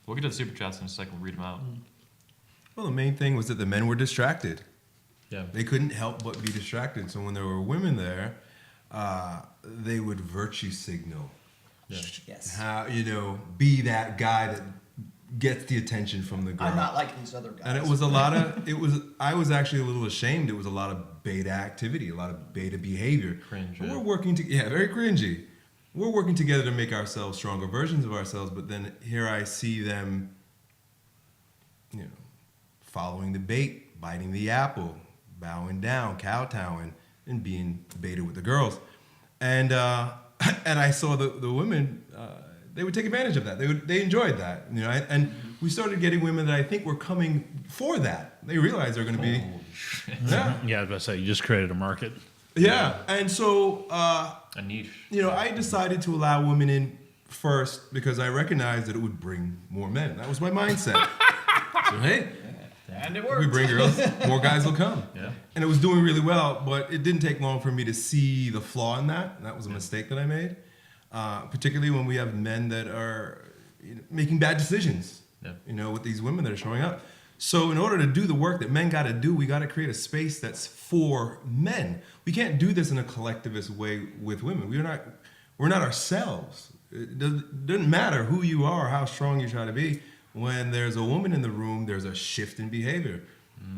We'll get to the super chats in a second. We'll read them out. Well, the main thing was that the men were distracted. Yeah. They couldn't help but be distracted. So when there were women there, they would virtue signal. Yeah. Yes. How, be that guy that gets the attention from the girl. I'm not like these other guys. And it was I was actually a little ashamed. It was a lot of beta activity, a lot of beta behavior. Cringe, But yeah. we're working very cringy. We're working together to make ourselves stronger versions of ourselves, but then here I see them, following the bait, biting the apple, bowing down, kowtowing, and being beta with the girls. And and I saw the women, they would take advantage of that. They enjoyed that, and we started getting women that I think were coming for that. They realized they're going to be, yeah. Yeah, I was about to say, you just created a market. Yeah, and so A niche. I decided to allow women in first because I recognized that it would bring more men. That was my mindset. So hey, And it if worked. we bring girls, more guys will come. Yeah. And it was doing really well, but it didn't take long for me to see the flaw in that. And that was a mistake that I made, particularly when we have men that are making bad decisions. Yeah. With these women that are showing up. So in order to do the work that men got to do, we got to create a space that's for men. We can't do this in a collectivist way with women. We're not ourselves. It doesn't matter who you are, how strong you try to be. When there's a woman in the room, there's a shift in behavior.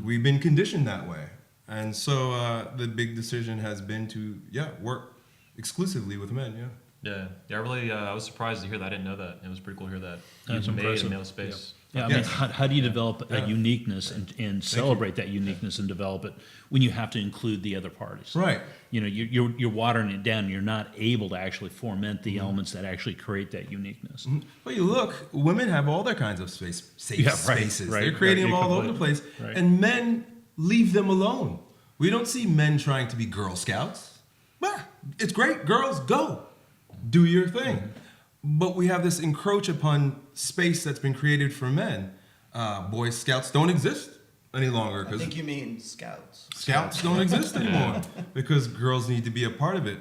We've been conditioned that way. And so the big decision has been to, work exclusively with men, Yeah. I really I was surprised to hear that. I didn't know that. It was pretty cool to hear that. That's You made impressive. a male space. Yeah, I Yes. mean, how do you develop a Yeah. uniqueness and celebrate that uniqueness and develop it when you have to include the other parties? Right. You're watering it down. You're not able to actually foment the elements that actually create that uniqueness. Well, you look, women have all their kinds of safe Yeah, right, spaces. right, They're creating right, them all you're over the place. Right. And men leave them alone. We don't see men trying to be Girl Scouts. It's great. Girls, go. Do your thing. But we have this encroach upon space that's been created for men. Boy Scouts don't exist any longer I because think you mean scouts. Scouts don't exist anymore because girls need to be a part of it.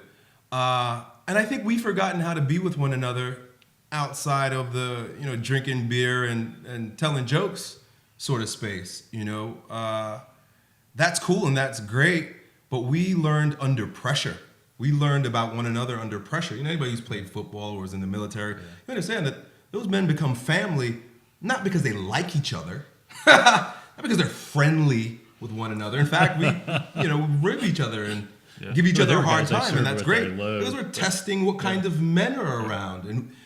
And I think we've forgotten how to be with one another outside of the drinking beer and telling jokes sort of space. That's cool and that's great, but we learned under pressure. We learned about one another under pressure. Anybody who's played football or was in the military, you understand that those men become family not because they like each other, not because they're friendly with one another. In fact, we rib each other and give each Well, other there a were hard guys I time, served and that's with great. that I loved. Because we're testing what kind of men are around,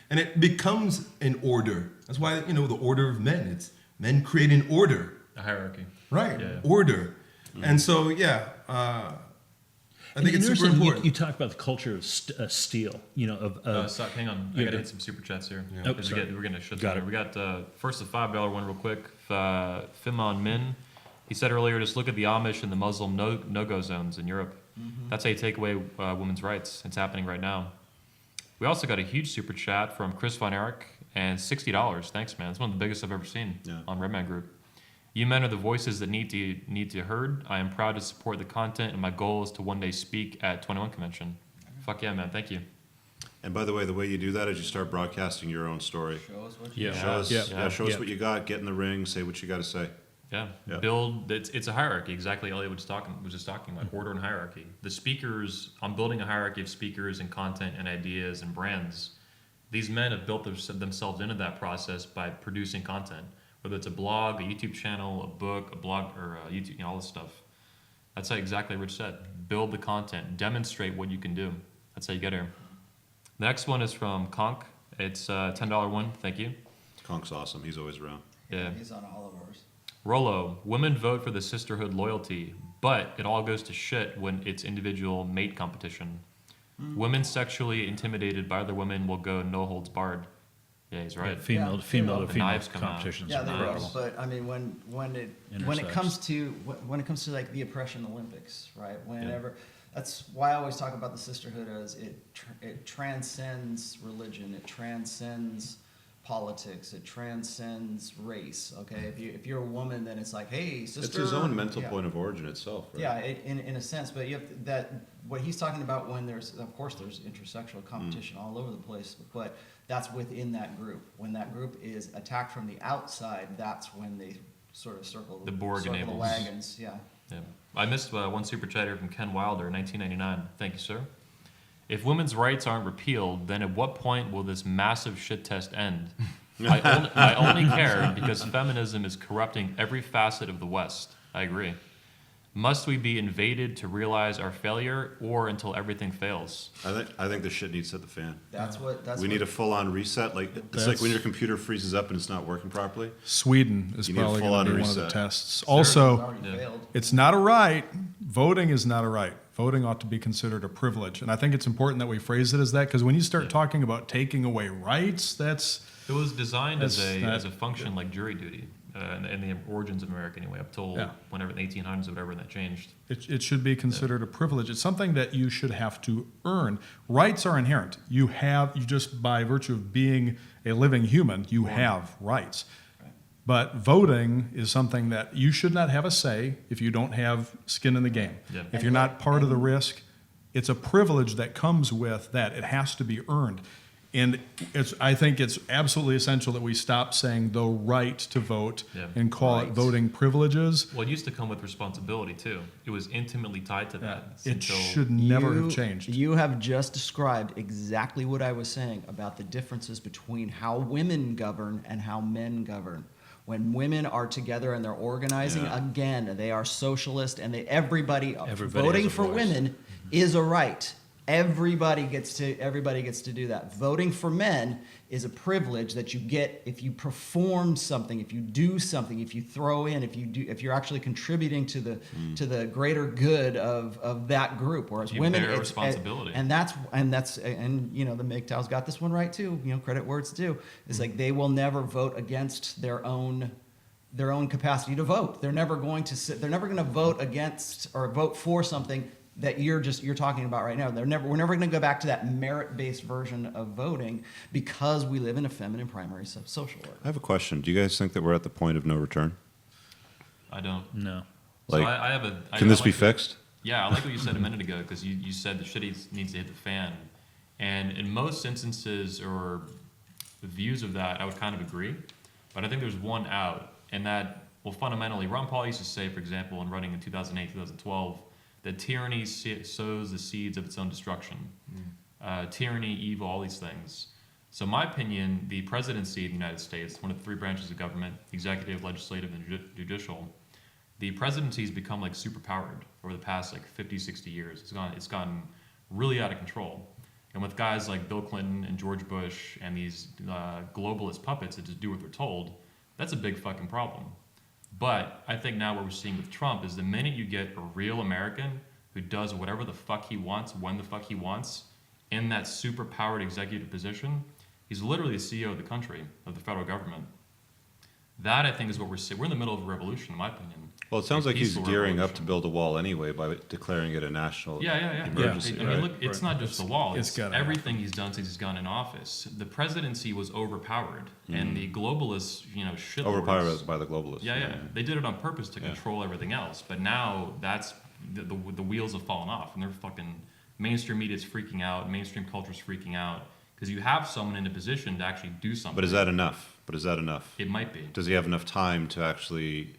and it becomes an order. That's why the order of men. It's men create an order, A hierarchy. right? Yeah. Order, and so I think it's super important. You talk about the culture of steel. So, hang on. I Yeah, got to go- hit some super chats here. Oh, We're sorry. going to shut Got down. it. We got first the $5 one real quick. Fimon Min. He said earlier, just look at the Amish and the Muslim no-go zones in Europe. That's how you take away women's rights. It's happening right now. We also got a huge super chat from Chris Von Erich and $60. Thanks, man. It's one of the biggest I've ever seen on Redman Group. You men are the voices that need to heard. I am proud to support the content, and my goal is to one day speak at 21 Convention. Fuck yeah, man. Thank you. And by the way, the way you do that is you start broadcasting your own story. Show us what you Yeah. Show us, Yeah. show us Yeah. what you got. Get in the ring. Say what you got to say. Yeah. Yeah. Build. It's a hierarchy. Exactly. Elliot was just talking about order and hierarchy. The speakers. I'm building a hierarchy of speakers and content and ideas and brands. These men have built themselves into that process by producing content, whether it's a blog, a YouTube channel, a book, a blog, or YouTube, all this stuff. That's how exactly Rich said. Build the content. Demonstrate what you can do. That's how you get here. The next one is from Conk. It's a $10 one. Thank you. Conk's awesome. He's always around. Yeah. He's on all of ours. Rollo, women vote for the sisterhood loyalty, but it all goes to shit when it's individual mate competition. Women sexually intimidated by other women will go no holds barred. Yeah, he's right. Female Yeah. to female to The female knives come out. competitions Yeah, are they will. incredible. But I mean, when it Intersex. comes to like the oppression Olympics, right? Whenever that's why I always talk about the sisterhood as it transcends religion, it transcends politics. It transcends race. Okay, if you're a woman, then it's like, hey, sister. It's his own mental Yeah. point of origin itself, right? Yeah, in a sense, but you have that what he's talking about when there's intersexual competition all over the place, but that's within that group. When that group is attacked from the outside, that's when they sort of circle The Borg circle enables. the wagons. Yeah. Yeah. I missed one super chat here from Ken Wilder, 1999. Thank you, sir. If women's rights aren't repealed, then at what point will this massive shit test end? I only care because feminism is corrupting every facet of the West. I agree. Must we be invaded to realize our failure, or until everything fails? I think the shit needs to hit the fan. We Need a full-on reset. Like it's like when your computer freezes up and it's not working properly. Sweden is You need a probably going full-on to be one of the reset. tests. It's Also, already Yeah. failed. it's not a right. Voting is not a right. Voting ought to be considered a privilege. And I think it's important that we phrase it as that, because when you start talking about taking away rights, It was designed as That's- a function like jury duty in the origins of America anyway, up till Yeah. whenever the 1800s or whatever, and that changed. it should be considered a privilege. It's something that you should have to earn. Rights are inherent. You just by virtue of being a living human, you have rights. But voting is something that you should not have a say if you don't have skin in the game. Yeah. If you're not part of the risk, it's a privilege that comes with that. It has to be earned. And I think it's absolutely essential that we stop saying the right to vote Yeah. and call it Right. voting privileges. Well, it used to come with responsibility too. It was intimately tied to that. It until- should never have changed. You have just described exactly what I was saying about the differences between how women govern and how men govern. When women are together and they're organizing, Yeah. again, they are socialist, and everybody Everybody voting has a for voice. women is a right. Everybody gets to do that. Voting for men is a privilege that you get if you perform something, if you do something, if you throw in, if you're actually contributing to the greater good of that group. Whereas You women, bear it's responsibility. and the MGTOW's got this one right too. Credit where it's due. It's like they will never vote against their own capacity to vote. They're never going to vote against or vote for something that you're talking about right now. We're never going to go back to that merit-based version of voting because we live in a feminine primary social order. I have a question. Do you guys think that we're at the point of no return? I don't. No. So Like, I have a. Can this I be like- fixed? Yeah, I like what you said a minute ago because you said the shit needs to hit the fan, and in most instances or views of that, I would kind of agree, but I think there's one out, and that fundamentally, Ron Paul used to say, for example, in running in 2008, 2012, that tyranny sows the seeds of its own destruction. Tyranny, evil, all these things. So, in my opinion, the presidency of the United States, one of the three branches of government, executive, legislative, and judicial, the presidency has become like superpowered over the past like 50, 60 years. It's gotten really out of control. And with guys like Bill Clinton and George Bush and these globalist puppets that just do what they're told, that's a big fucking problem. But I think now what we're seeing with Trump is the minute you get a real American who does whatever the fuck he wants, when the fuck he wants, in that super-powered executive position, he's literally the CEO of the country, of the federal government. That, I think, is what we're seeing. We're in the middle of a revolution, in my opinion. Well, it sounds like he's peaceful gearing up to revolution. build a wall anyway by declaring it a national Yeah. emergency. I mean, right, look, it's right. not just the wall. It's It's gotta everything he's done since he's gone in office. The presidency was overpowered, and the globalists, shitlords. Overpowered by the globalists. Yeah. They did it on purpose to control everything else. But now that's the wheels have fallen off, and they're fucking mainstream media's freaking out, mainstream culture's freaking out because you have someone in a position to actually do something. But is that enough? It might be. Does he have enough time to actually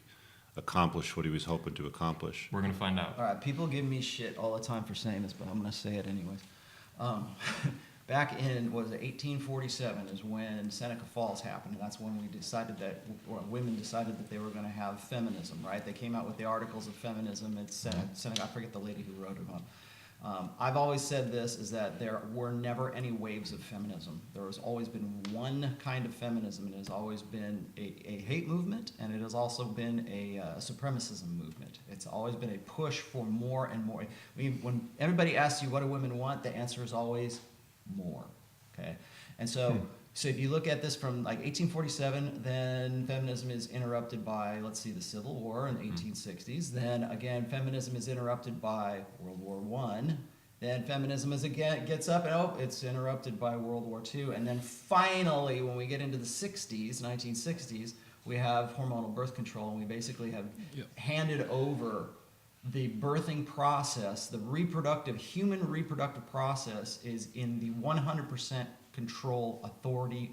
accomplish what he was hoping to accomplish? We're gonna find out. All right, people give me shit all the time for saying this, but I'm going to say it anyways. Back in, 1847 is when Seneca Falls happened, and that's when women decided that they were going to have feminism, right? They came out with the Articles of Feminism. It's Seneca, I forget the lady who wrote them up. I've always said this, is that there were never any waves of feminism. There has always been one kind of feminism. It has always been a hate movement, and it has also been a supremacism movement. It's always been a push for more and more. When everybody asks you what do women want, the answer is always more, okay? And so if you look at this from like 1847, then feminism is interrupted by, let's see, the Civil War in the 1860s. Then again, feminism is interrupted by World War I, Then feminism gets up, and it's interrupted by World War II. And then finally, when we get into the 60s, 1960s, we have hormonal birth control, and we basically have handed over the birthing process. The human reproductive process is in the 100% authority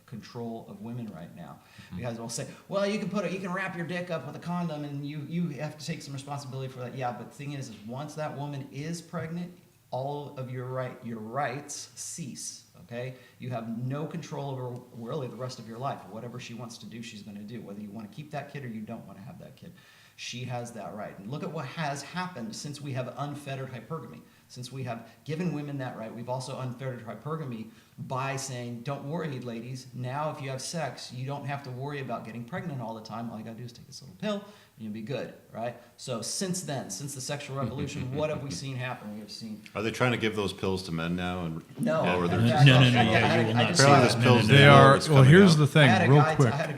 control of women right now. Because we'll say, well, you can wrap your dick up with a condom, and you have to take some responsibility for that. Yeah, but the thing is once that woman is pregnant, all of your rights cease. Okay, you have no control over really the rest of your life. Whatever she wants to do, she's going to do. Whether you want to keep that kid or you don't want to have that kid, she has that right. And look at what has happened since we have unfettered hypergamy. Since we have given women that right, we've also unfettered hypergamy by saying, don't worry, ladies. Now, if you have sex, you don't have to worry about getting pregnant all the time. All you got to do is take this little pill, and you'll be good, right? So since then, since the sexual revolution, what have we seen happen? We have seen... Are they trying to give those pills to men now and No. lower their? In fact, No, I you will not just see Apparently, saw- this pills. They know are. what's Well, coming here's out. the thing, I real quick. had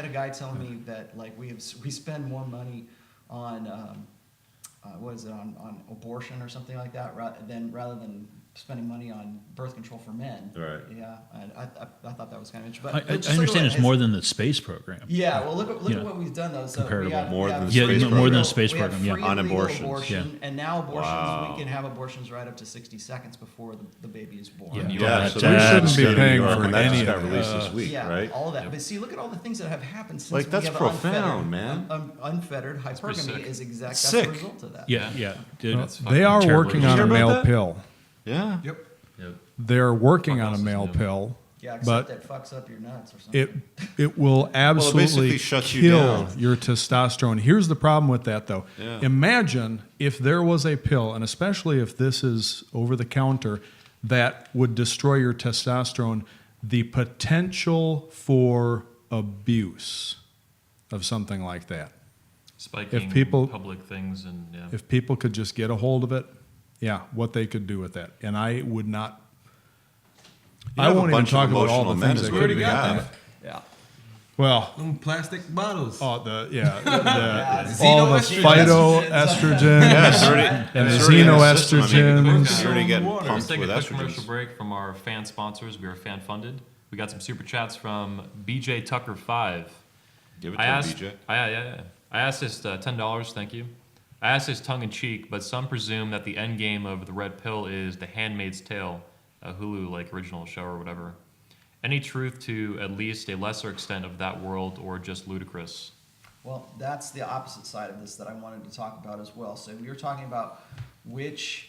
a guy telling me that like we spend more money on on abortion or something like that rather than spending money on birth control for men. Right. Yeah, and I thought that was kind of interesting. I But just look at understand what it's more than the space program. Yeah, well, look You at know, what we've done though. So comparable. More than the yeah, space more than program. the space program. We Yeah. have On free legal abortions. abortion, and now abortions Wow. we can have abortions right up to 60 seconds before the baby is born. Yeah. Yeah, so We that's shouldn't be gonna paying New York, for and that any just got of released that. this week, Yeah, right? all of that. But see, look at all the things that have happened since Like, we that's have profound, man. Unfettered pretty hypergamy sick. is that's Sick. the result of that. Yeah. Dude, Well, it's they are terrible. working Did on you a hear about male that? pill. Yep. Yep. They're working on a Fuck male else is new. pill. Yeah, But except that fucks up your nuts or something. it will absolutely basically shuts you kill down. your testosterone. Here's the problem with that, though. Yeah. Imagine if there was a pill, and especially if this is over the counter, that would destroy your testosterone. The potential for abuse of something like that. Spiking people- public things and yeah. If people could just get a hold of it, yeah, what they could do with that. And I would not. You I have a won't even bunch of talk about all the emotional men things as that well. could be We already got done. that. Yeah. Well, Them plastic bottles. oh, all the Xenoestrogens. phytoestrogens Yeah, it's already, and the it's already in the system. I mean, xenoestrogens. It's already getting Water. Let's pumped take a with quick commercial estrogens. break from our fan sponsors. We are fan funded. We got some super chats from BJ Tucker 5. Give it to I him, asked, BJ. I asked this $10. Thank you. I asked this tongue in cheek, but some presume that the end game of the red pill is The Handmaid's Tale, a Hulu like original show or whatever. Any truth to at least a lesser extent of that world, or just ludicrous? Well, that's the opposite side of this that I wanted to talk about as well. So we were talking about which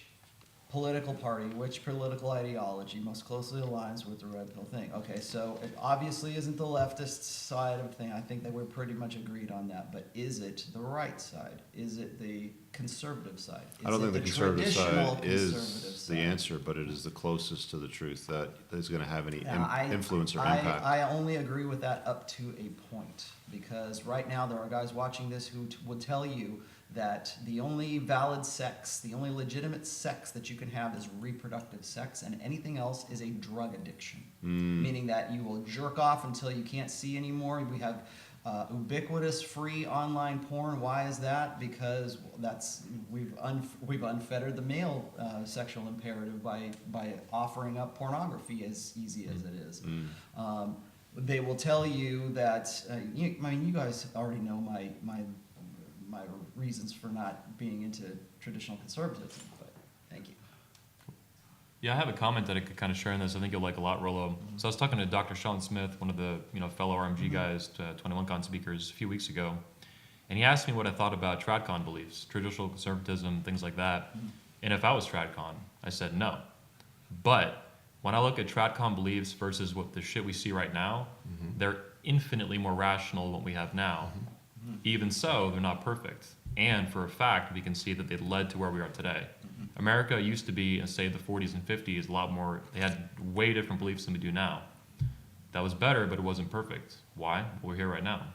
political party, which political ideology most closely aligns with the red pill thing. Okay, so it obviously isn't the leftist side of the thing. I think that we're pretty much agreed on that. But is it the right side? Is it the conservative side? I don't Is think it the conservative traditional side conservative is side? the answer, but it is the closest to the truth that is going to have any Now, influence or impact. I only agree with that up to a point, because right now there are guys watching this who would tell you that the only valid sex, the only legitimate sex that you can have is reproductive sex, and anything else is a drug addiction. Meaning that you will jerk off until you can't see anymore. We have ubiquitous free online porn. Why is that? Because we've unfettered the male sexual imperative by offering up pornography as easy as it is. They will tell you that. You guys already know my reasons for not being into traditional conservatism. But thank you. Yeah, I have a comment that I could kind of share in this. I think you'll like a lot, Rollo. So I was talking to Dr. Sean Smith, one of the fellow RMG guys, 21Con speakers, a few weeks ago, and he asked me what I thought about TradCon beliefs, traditional conservatism, things like that, and if I was TradCon. I said no. But when I look at TradCon beliefs versus what the shit we see right now, they're infinitely more rational than what we have now. Even so, they're not perfect. And for a fact, we can see that they led to where we are today. America used to be, in say, the 40s and 50s, a lot more, they had way different beliefs than we do now. That was better, but it wasn't perfect. Why? We're here right now.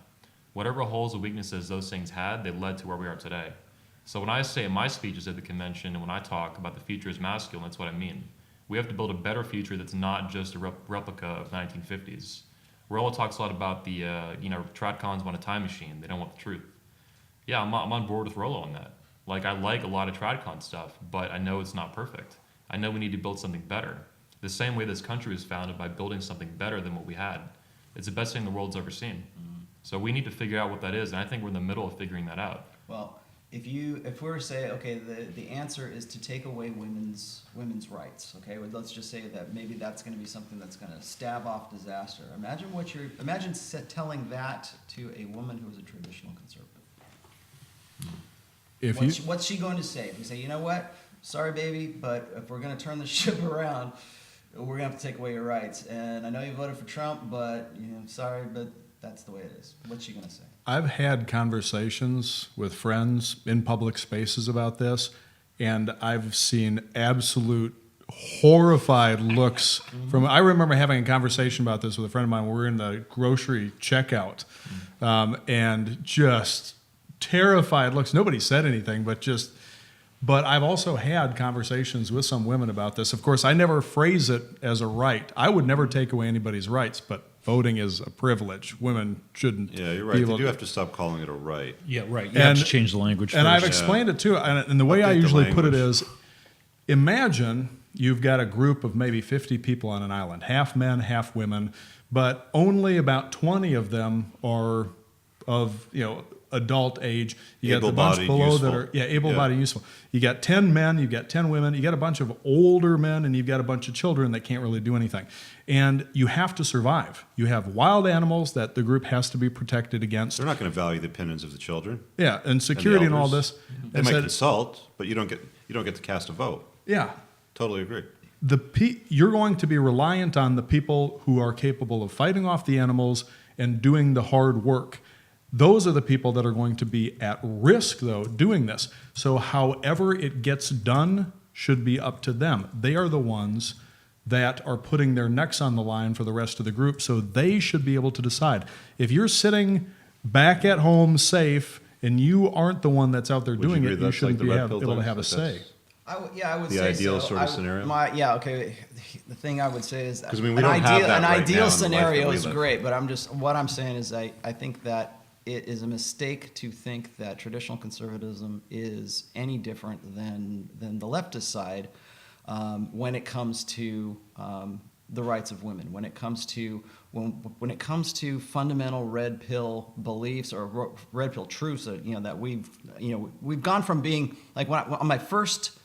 Whatever holes and weaknesses those things had, they led to where we are today. So when I say in my speeches at the convention, and when I talk about the future is masculine, that's what I mean. We have to build a better future that's not just a replica of 1950s. Rollo talks a lot about the, TradCons want a time machine. They don't want the truth. Yeah, I'm on board with Rollo on that. Like, I like a lot of TradCon stuff, but I know it's not perfect. I know we need to build something better. The same way this country was founded, by building something better than what we had. It's the best thing the world's ever seen. So we need to figure out what that is, and I think we're in the middle of figuring that out. Well, if we were to say, okay, the answer is to take away women's rights, okay? Well, let's just say that maybe that's going to be something that's going to stave off disaster. Imagine telling that to a woman who is a traditional conservative. What's she going to say? If we say, you know what, sorry, baby, but if we're going to turn the ship around, we're going to have to take away your rights. And I know you voted for Trump, but sorry, but that's the way it is. What's she going to say? I've had conversations with friends in public spaces about this, and I've seen absolute horrified looks from. I remember having a conversation about this with a friend of mine. We were in the grocery checkout, and just terrified looks. Nobody said anything, but I've also had conversations with some women about this. Of course, I never phrase it as a right. I would never take away anybody's rights, but voting is a privilege. Women shouldn't. Yeah, you're right. You do have to stop calling it a right. Yeah, right. You have to change the language first. And I've explained it too. And the way I usually put it is, imagine you've got a group of maybe 50 people on an island, half men, half women, but only about 20 of them are of adult age. You got the bunch below that are able-bodied, useful. You got 10 men, you got 10 women, you got a bunch of older men, and you've got a bunch of children that can't really do anything. And you have to survive. You have wild animals that the group has to be protected against. They're not going to value the opinions of the children. Yeah, and security and all this. They might consult, but you don't get to cast a vote. Yeah. Totally agree. You're going to be reliant on the people who are capable of fighting off the animals and doing the hard work. Those are the people that are going to be at risk, though, doing this. So however it gets done should be up to them. They are the ones that are putting their necks on the line for the rest of the group, so they should be able to decide. If you're sitting back at home safe and you aren't the one that's out there doing it, you shouldn't be able to have a say. I would the say ideal so. sort of scenario. Okay. The thing I would say is that we don't have that an right ideal now in the scenario life that we is live. great, but what I'm saying is I think that it is a mistake to think that traditional conservatism is any different than the leftist side when it comes to the rights of women. When it comes to fundamental red pill beliefs or red pill truths that we've gone from being like on my first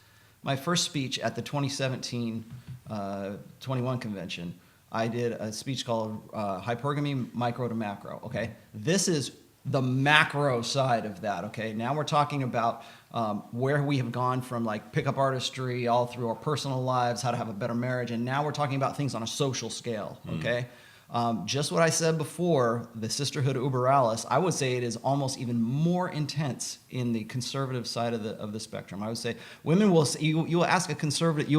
speech at the 2017 21 convention. I did a speech called Hypergamy Micro to Macro. Okay, this is the macro side of that. Okay, now we're talking about where we have gone from like pickup artistry all through our personal lives, how to have a better marriage, and now we're talking about things on a social scale. Okay, just what I said before, the sisterhood uber alles, I would say it is almost even more intense in the conservative side of the spectrum. I would say women will you will ask a conservative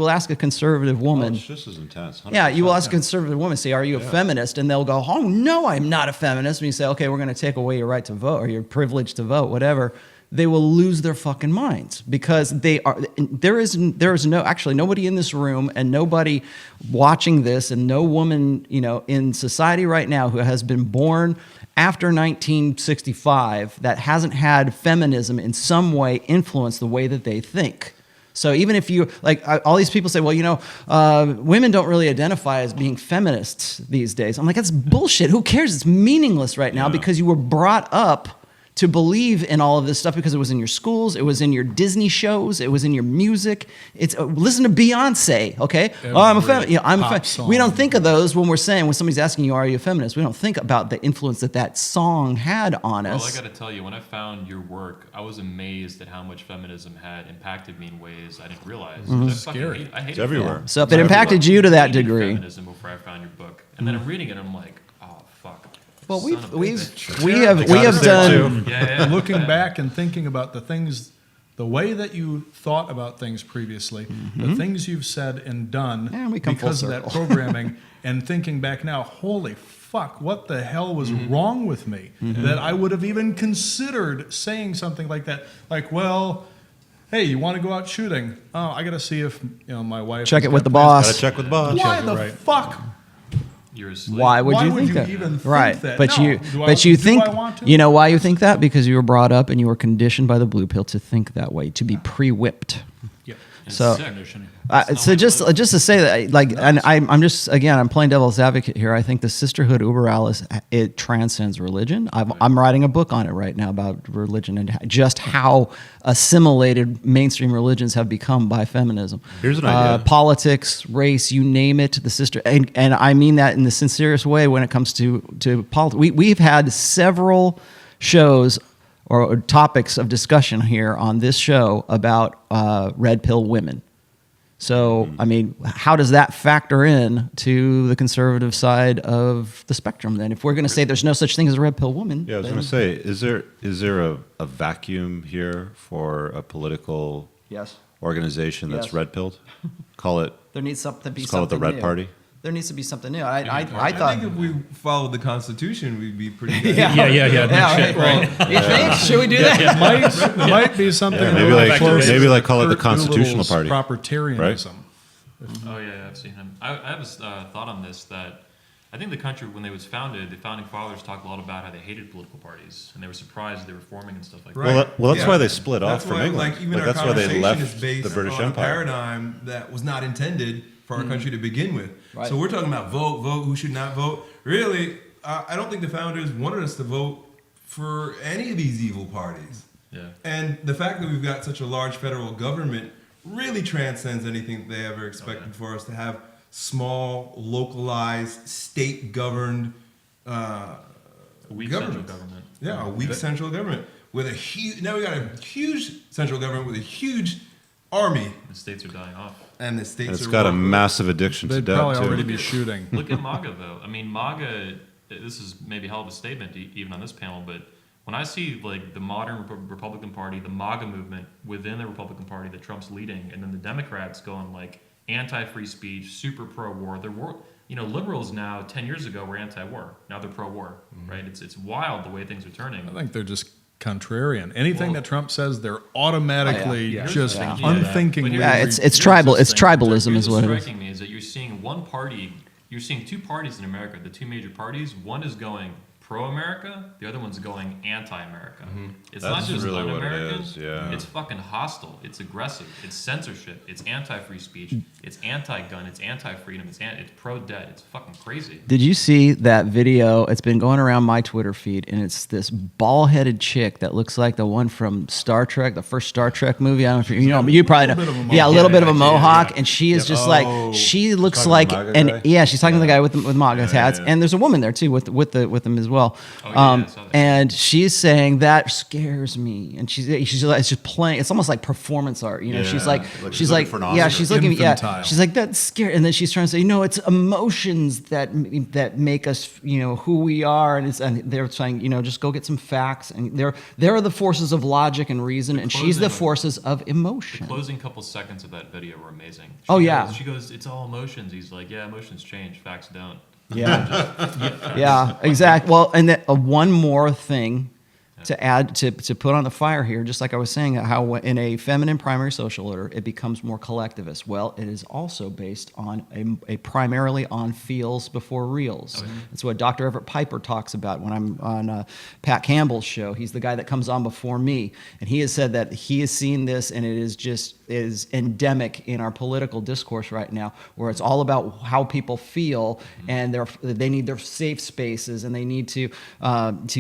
woman. Oh, it's just as intense. 100%. Yeah, you will ask a conservative woman, say, "Are you a feminist?" And they'll go, "Oh no, I'm not a feminist." And you say, "Okay, we're going to take away your right to vote or your privilege to vote, whatever." They will lose their fucking minds because there is nobody in this room and nobody watching this and no woman, in society right now who has been born after 1965 that hasn't had feminism in some way influence the way that they think. So even if you, all these people say, well, women don't really identify as being feminists these days. I'm like, that's bullshit. Who cares? It's meaningless right now because you were brought up to believe in all of this stuff because it was in your schools, it was in your Disney shows, it was in your music. It's listen to Beyonce, okay? I'm a feminist. We don't think of those when somebody's asking you, "Are you a feminist?" We don't think about the influence that song had on us. Well, I got to tell you, when I found your work, I was amazed at how much feminism had impacted me in ways I didn't realize. Scary. I hate It's everywhere. So if it impacted you to that degree, feminism before I found your book, and then I'm reading it, and I'm like, oh fuck. well, we have us there, done. too. Yeah. Looking back and thinking about the way that you thought about things previously, the things you've said and done we come because full of that circle. programming, and thinking back now, holy fuck, what the hell was wrong with me that I would have even considered saying something like that? Like, well, hey, you want to go out shooting? Oh, I got to see if my wife Check has it with got the plans. boss. Gotta check with the boss. Why the fuck you're a slave. Why would Why you would think you that? even think right. that? But No. you Do I- but you do think I want to? you know why you think that? Because you were brought up and you were conditioned by the blue pill to think that way, to be pre-whipped. Yep. It's So- sick. So just to say that, like, and I'm playing devil's advocate here. I think the sisterhood überall it transcends religion. I'm writing a book on it right now about religion and just how assimilated mainstream religions have become by feminism. Here's an idea. Politics, race, you name it. The sister, and I mean that in the sincerest way when it comes to politics. We've had several shows or topics of discussion here on this show about red pill women. So, I mean, how does that factor in to the conservative side of the spectrum then? If we're going to say there's no such thing as a red pill woman. Yeah, I was then- going to say, is there a vacuum here for a political Yes. organization that's Yes. red-pilled? Call it, There needs to be let's call it the something Red new. Party. There needs to be something new. I I thought. think if we followed the Constitution, we'd be pretty good. Yeah. Right. You think? Should we do that? Might be something. Yeah, a maybe little like- closer maybe like call it the to Constitutional Doolittle's Party. Propertarianism. Oh yeah, I've seen him. I have a thought on this that I think the country, when it was founded, the founding fathers talked a lot about how they hated political parties and they were surprised they were forming and stuff like Right. that. Well, that's Yeah. why they split off That's from why, England. Like, even Like, our that's why they conversation left is based the British on Empire. a paradigm that was not intended for our country to begin with. Right. So we're talking about vote, who should not vote. Really, I don't think the founders wanted us to vote for any of these evil parties. Yeah. And the fact that we've got such a large federal government really transcends anything they ever expected for us to have small, localized, state-governed A weak government. central government. Yeah, a weak central government with a huge. Now we got a huge central government with a huge army, The states are dying off. and the states. And it's are got a working- massive addiction to They'd debt, probably too. already be shooting. Look at MAGA though. I mean, MAGA. This is maybe a hell of a statement, even on this panel. But when I see like the modern Republican Party, the MAGA movement within the Republican Party that Trump's leading, and then the Democrats going like anti-free speech, super pro-war. They're war. You know, liberals now 10 years ago were anti-war. Now they're pro-war. Right? It's wild the way things are turning. I think they're just contrarian. Anything Well- that Trump says, they're automatically yeah. just Yeah. unthinkingly. Yeah, it's Here's tribal. the It's thing. tribalism, Here's is what it what's is. striking me is that you're seeing one party. You're seeing two parties in America. The two major parties. One is going pro-America. The other one's going anti-America. It's That's not just really what it un-American. is, yeah. It's fucking hostile. It's aggressive. It's censorship. It's anti-free speech. It's anti-gun. It's anti-freedom. It's pro-debt. It's fucking crazy. Did you see that video? It's been going around my Twitter feed, and it's this bald-headed chick that looks like the one from Star Trek, the first Star Trek movie. I don't know if you know, you probably bit of a know. mohawk. Yeah, a little bit of a Yeah, mohawk, yeah. and she is just like she looks Talking like, to the MAGA and guy? yeah, she's talking to the guy with MAGA hats, yeah. and there's a woman there too with them as well. Oh, yeah, I saw that. And she's saying that scares me, and she's like, it's just playing. It's almost like performance art, you know. She's Yeah, like like she's she's like looking for an yeah, Oscar. she's looking Infantile. she's like that's scary, and then she's trying to say, no, it's emotions that make us, you know, who we are, and they're saying, you know, just go get some facts, and there are the forces of logic and reason, and she's the closing- forces of The emotion. closing couple seconds of that video were amazing. She Oh, goes, yeah. She goes, it's all emotions. He's like, yeah, emotions change. Facts don't. Yeah, yeah, exactly. Well, and then, one more thing to add to put on the fire here, just like I was saying, how in a feminine primary social order it becomes more collectivist. Well, it is also based on a primarily on feels before reals. That's what Dr. Everett Piper talks about when I'm on Pat Campbell's show. He's the guy that comes on before me, and he has said that he has seen this, and it is endemic in our political discourse right now, where it's all about how people feel, and they need their safe spaces, and they need to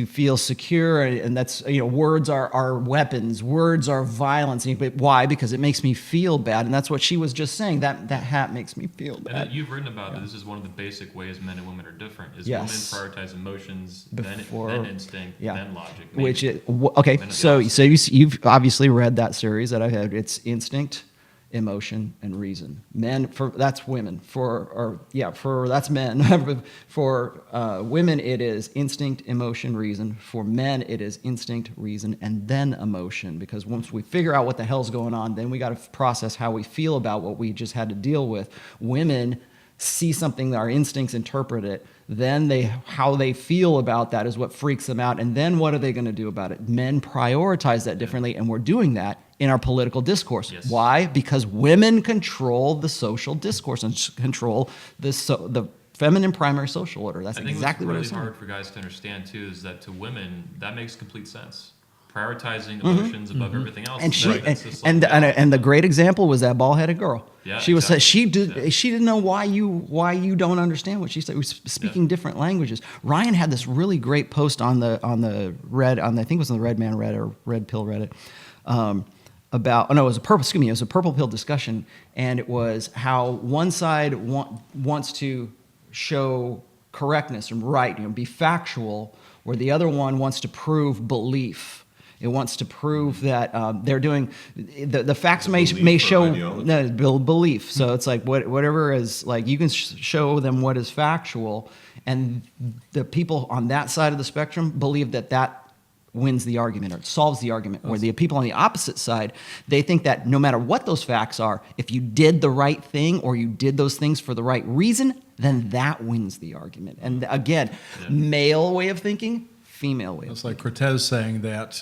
feel secure, and that's, you know, words are weapons, words are violence. But why? Because it makes me feel bad, and that's what she was just saying. That hat makes me feel And bad. that you've written about that this is one of the basic ways men and women are different. Is Yes. women prioritize emotions, Before- then instinct, yeah. then logic. Which maybe. okay, Then it's so the opposite. you've obviously read that series that I had. It's instinct, emotion, and reason. Men that's women. For that's men. For women, it is instinct, emotion, reason. For men, it is instinct, reason, and then emotion. Because once we figure out what the hell's going on, then we got to process how we feel about what we just had to deal with. Women see something, our instincts interpret it, then how they feel about that is what freaks them out, and then what are they going to do about it? Men prioritize that differently, and we're doing that in our political discourse. Yes. Why? Because women control the social discourse and control the feminine primary social order. That's I think exactly what what's it's really saying. hard for guys to understand too is that to women that makes complete sense. Prioritizing emotions above everything else. And That's just like, and the great example was that bald-headed girl. Yeah, she was exactly. she didn't know why you don't understand what she said. We were speaking different languages. Ryan had this really great post on the I think it was on the Red Man Reddit or Red Pill Reddit. About it was a purple pill discussion, and it was how one side wants to show correctness and right, be factual, where the other one wants to prove belief. It wants to prove that they're doing the facts may Belief or show ideology? belief. So it's like whatever is like you can show them what is factual, and the people on that side of the spectrum believe that wins the argument or it solves the argument. Where the people on the opposite side, they think that no matter what those facts are, if you did the right thing or you did those things for the right reason, then that wins the argument. And again, male way of thinking, female way of It's thinking. like Cortez saying that,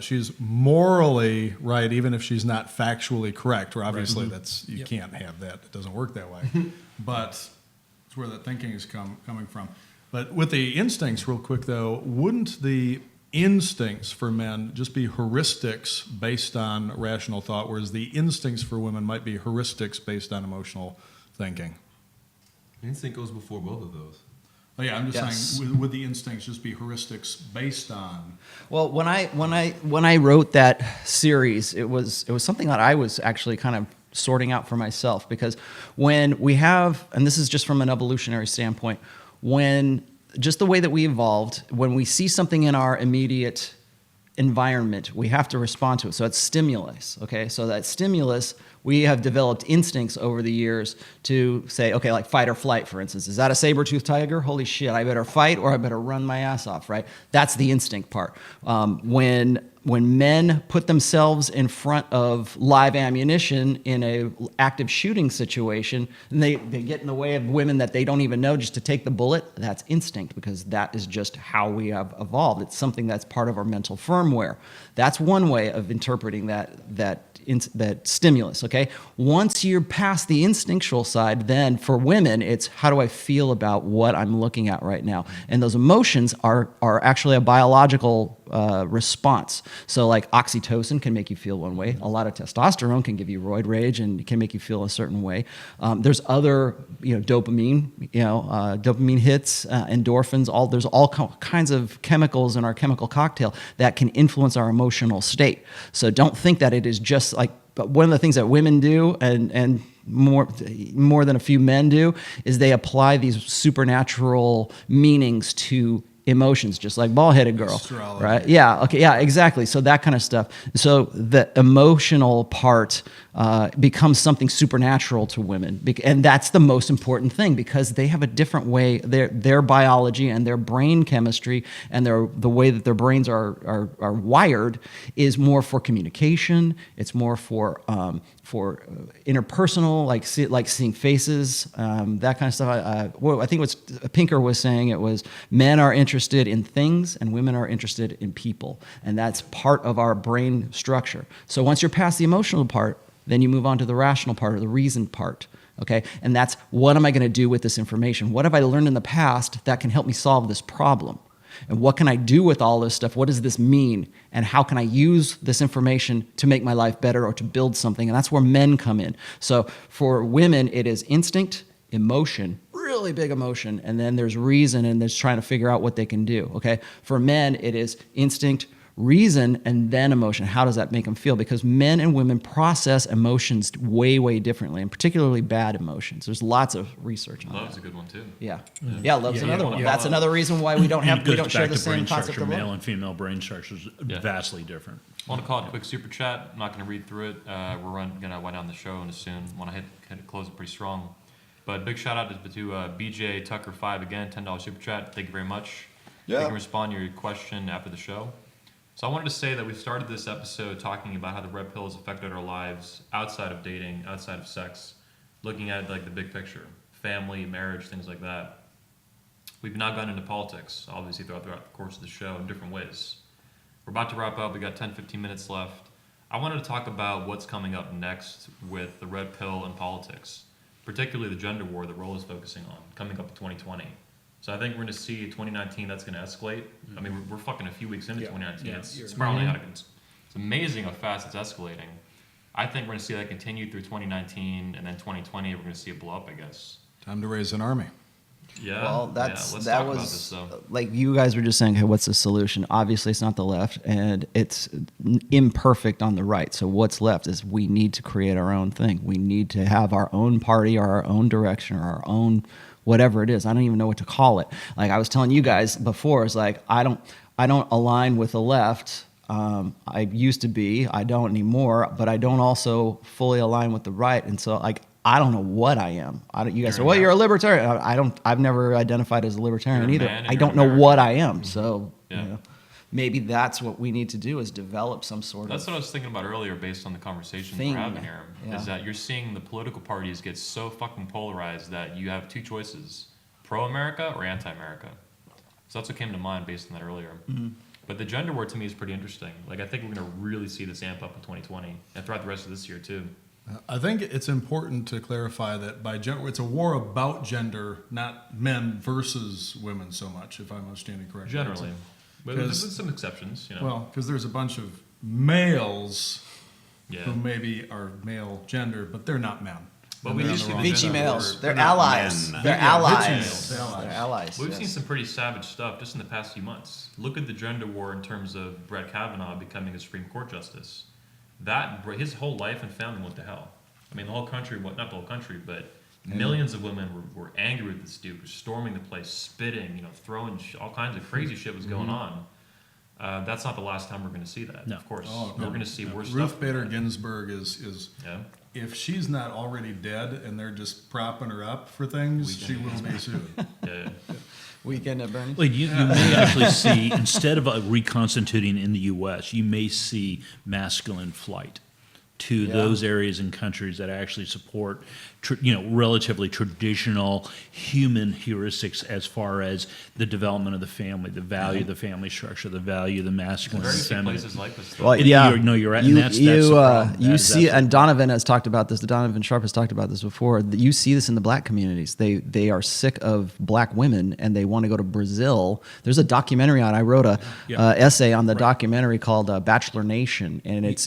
she's morally right, even if she's not factually correct. Where obviously that's you can't have that; it doesn't work that way. But it's where that thinking is coming from. But with the instincts, real quick though, wouldn't the instincts for men just be heuristics based on rational thought, whereas the instincts for women might be heuristics based on emotional thinking? Instinct goes before both of those. Oh, yeah, I'm just Yes. saying, would the instincts just be heuristics based on? Well, when I wrote that series, it was something that I was actually kind of sorting out for myself, because when we have, and this is just from an evolutionary standpoint, when just the way that we evolved, when we see something in our immediate environment, we have to respond to it. So it's stimulus, okay? So that stimulus, we have developed instincts over the years to say, okay, like fight or flight, for instance. Is that a saber-toothed tiger? Holy shit, I better fight or I better run my ass off, right? That's the instinct part. When men put themselves in front of live ammunition in a active shooting situation, and they get in the way of women that they don't even know just to take the bullet, that's instinct, because that is just how we have evolved. It's something that's part of our mental firmware. That's one way of interpreting that stimulus, okay? Once you're past the instinctual side, then for women, it's how do I feel about what I'm looking at right now? And those emotions are actually a biological response. So like oxytocin can make you feel one way. A lot of testosterone can give you roid rage and can make you feel a certain way. There's other, dopamine, dopamine hits, endorphins, there's all kinds of chemicals in our chemical cocktail that can influence our emotional state. So don't think that it is just like, but one of the things that women do and more than a few men do is they apply these supernatural meanings to emotions, just like bald-headed girl, Astrology. right? Yeah, okay, yeah, exactly. So that kind of stuff. So the emotional part becomes something supernatural to women, and that's the most important thing, because they have a different way. Their biology and their brain chemistry and the way that their brains are wired is more for communication. It's more for interpersonal, like seeing faces, that kind of stuff. I think what Pinker was saying, it was men are interested in things and women are interested in people, and that's part of our brain structure. So once you're past the emotional part, then you move on to the rational part or the reasoned part. Okay, and that's what am I going to do with this information? What have I learned in the past that can help me solve this problem? And what can I do with all this stuff? What does this mean? And how can I use this information to make my life better or to build something? And that's where men come in. So for women, it is instinct, emotion, really big emotion, and then there's reason, and there's trying to figure out what they can do. Okay, for men, it is instinct, reason, and then emotion. How does that make them feel? Because men and women process emotions way, way differently, and particularly bad emotions. There's lots of research on Love's that. a good one too. Yeah, love's Yeah, another yeah, one. yeah. That's another reason why we don't It goes share back the to same brain concept structure. of love. Male and female brain structures Yeah. vastly different. I want to call it a quick super chat. I'm not going to read through it. We're going to wind down the show in a soon. Want to close it pretty strong. But big shout out to BJ Tucker 5 again, $10 super chat. Thank you very much. Yeah. You can respond to your question after the show. So I wanted to say that we started this episode talking about how the red pill has affected our lives outside of dating, outside of sex, looking at like the big picture, family, marriage, things like that. We've now gotten into politics, obviously throughout the course of the show in different ways. We're about to wrap up. We got 10, 15 minutes left. I wanted to talk about what's coming up next with the red pill and politics. particularly the gender war that Roll is focusing on, coming up in 2020. So I think we're going to see 2019 that's going to escalate. I mean, we're fucking a few weeks into Yeah, 2019. yeah, It's you're- spiraling out. It's amazing how fast it's escalating. I think we're going to see that continue through 2019, and then 2020 we're going to see it blow up, I guess. Time to raise an army. Yeah. Well, yeah, let's talk that about was this, though. like you guys were just saying. Hey, what's the solution? Obviously, it's not the left, and it's imperfect on the right. So what's left is we need to create our own thing. We need to have our own party, or our own direction, or our own whatever it is. I don't even know what to call it. Like I was telling you guys before, it's like I don't align with the left. I used to be. I don't anymore. But I don't also fully align with the right, and so like. I don't know what I am. You guys say, well, you're a libertarian. I've never identified as a libertarian You're a either. man and I you're don't know American. what I am. So, Yeah. you know, maybe that's what we need to do is develop some sort That's of what I was thinking about earlier based on the conversation thing. we're having here. Yeah. Is that you're seeing the political parties get so fucking polarized that you have two choices, pro-America or anti-America. So that's what came to mind based on that earlier. Mm-hmm. But the gender war to me is pretty interesting. Like I think we're going to really see this amp up in 2020 and throughout the rest of this year too. I think it's important to clarify that by gender, it's a war about gender, not men versus women so much, if I'm understanding correctly. Generally. But Because- there's some exceptions, you know. Well, because there's a bunch of males yeah. who maybe are male gender, but they're not men. But And we they're used on to the be wrong Vichy gender gender. males. They're not allies. men. They're Yeah, allies. males. They're allies. We've yes. seen some pretty savage stuff just in the past few months. Look at the gender war in terms of Brett Kavanaugh becoming a Supreme Court justice. His whole life and family went to hell. I mean, the whole country, well, not the whole country, but millions of women were angry with this dude, were storming the place, spitting, throwing all kinds of crazy shit was going on. That's not the last time we're going to see that, No. of course. Oh, We're no. going to see worse Ruth stuff. Bader Ginsburg is Yeah. if she's not already dead and they're just propping her up for things, she will be sued. Yeah. Weekend at Bernie's. Well, you may actually see, instead of reconstituting in the U.S., you may see masculine flight to Yeah. those areas and countries that actually support, relatively traditional human heuristics as far as the development of the family, the value of the family structure, the value of the masculine Very and few feminine. places like this. Though. Well, And yeah. you're right, and that's the problem. You That is see, absolutely- and Donovan has talked about this. Donovan Sharp has talked about this before. You see this in the black communities. They are sick of black women and they want to go to Brazil. There's a documentary on. I wrote a Yeah. essay on the documentary called Bachelor Nation, and it's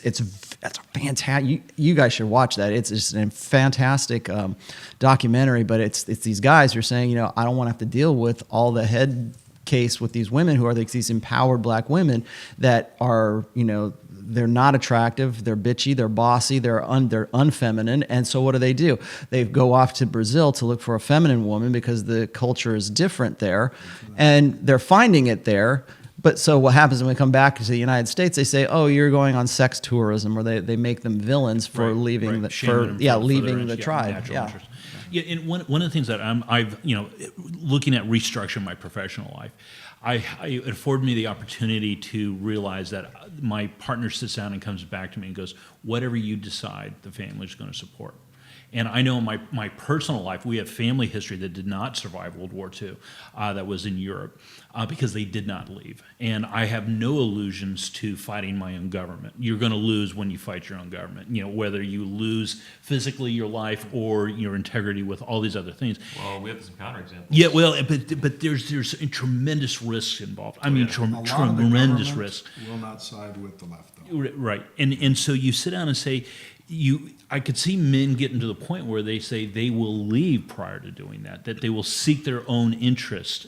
that's fantastic. You guys should watch that. It's just a fantastic documentary. But it's these guys who are saying, I don't want to have to deal with all the head case with these women who are like these empowered black women that are, they're not attractive, they're bitchy, they're bossy, they're unfeminine, and so what do? They go off to Brazil to look for a feminine woman because the culture is different there, and they're finding it there. But so what happens when we come back to the United States? They say, "Oh, you're going on sex tourism," or they make them villains for Right, leaving right. Shaming them for leaving their the interest, tribe. natural Yeah. interest. Yeah, and one of the things that I've looking at restructuring my professional life, it afforded me the opportunity to realize that my partner sits down and comes back to me and goes, "Whatever you decide, the family's going to support." And I know in my personal life, we have family history that did not survive World War II, that was in Europe, because they did not leave. And I have no illusions to fighting my own government. You're going to lose when you fight your own government, whether you lose physically your life or your integrity with all these other things. Well, we have some counterexamples. Yeah, well, but there's tremendous risks involved. I mean, A lot of the tremendous government risk. will not side with the left, though. Right, and so you sit down and say, I could see men getting to the point where they say they will leave prior to doing that they will seek their own interest,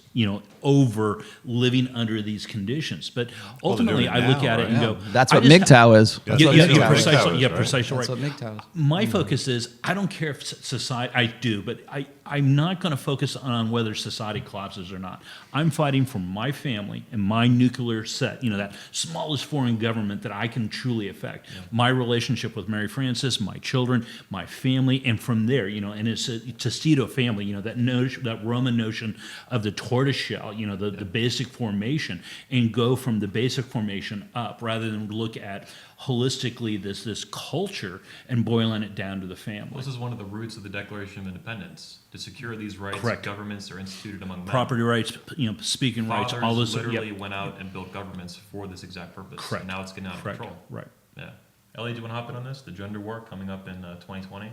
over living under these conditions. But ultimately, doing it I look now, at it and Yeah. go, That's I what just MGTOW is. That's yeah, what yeah, MGTOW yeah, is, precisely, right? yeah, precisely That's right. what MGTOW is. My focus is I don't care if society, I do, but I'm not going to focus on whether society collapses or not. I'm fighting for my family and my nuclear set, that smallest foreign government that I can truly affect. My relationship with Mary Frances, my children, my family, and from there, and it's a Testito family, that Roman notion of the tortoise shell, the basic formation, and go from the basic formation up rather than look at holistically this culture and boiling it down to the family. This is one of the roots of the Declaration of Independence. To secure these rights, Correct. governments are instituted among men. Property rights, speaking rights, all Fathers those. literally Yep. went out and built governments for this exact purpose. Correct. And now it's getting out of Correct. control. Right. Yeah. Ellie, do you want to hop in on this? The gender war coming up in 2020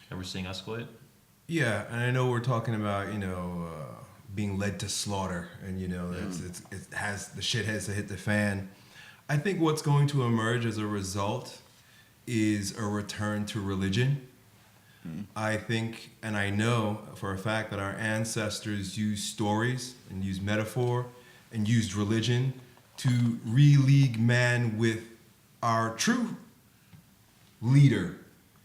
that we're seeing escalate? Yeah, and I know we're talking about, being led to slaughter, and the shit has to hit the fan. I think what's going to emerge as a result is a return to religion. I think, and I know for a fact that our ancestors used stories and used metaphor and used religion to re-league man with our true leader.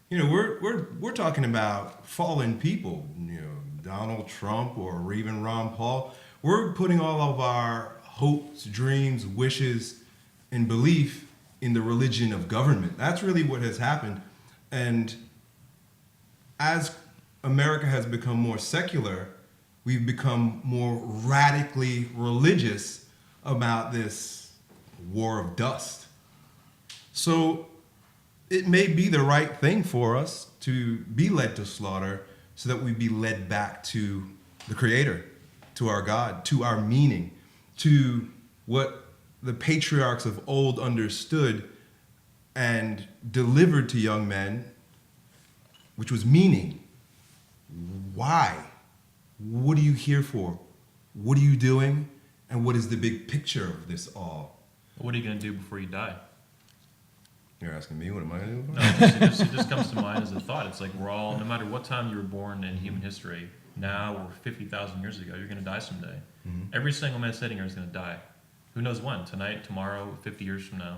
We're talking about fallen people, Donald Trump or even Ron Paul. We're putting all of our hopes, dreams, wishes, and belief in the religion of government. That's really what has happened. And as America has become more secular, we've become more radically religious about this war of dust. So it may be the right thing for us to be led to slaughter so that we be led back to the Creator, to our God, to our meaning, to what the patriarchs of old understood and delivered to young men, which was meaning. Why? What are you here for? What are you doing? And what is the big picture of this all? What are you going to do before you die? You're asking me, what am I going to do? No, it just comes to mind as a thought. It's like we're all, no matter what time you were born in human history, now or 50,000 years ago, you're going to die someday. Mm-hmm. Every single man sitting here is going to die. Who knows when? Tonight, tomorrow, 50 years from now.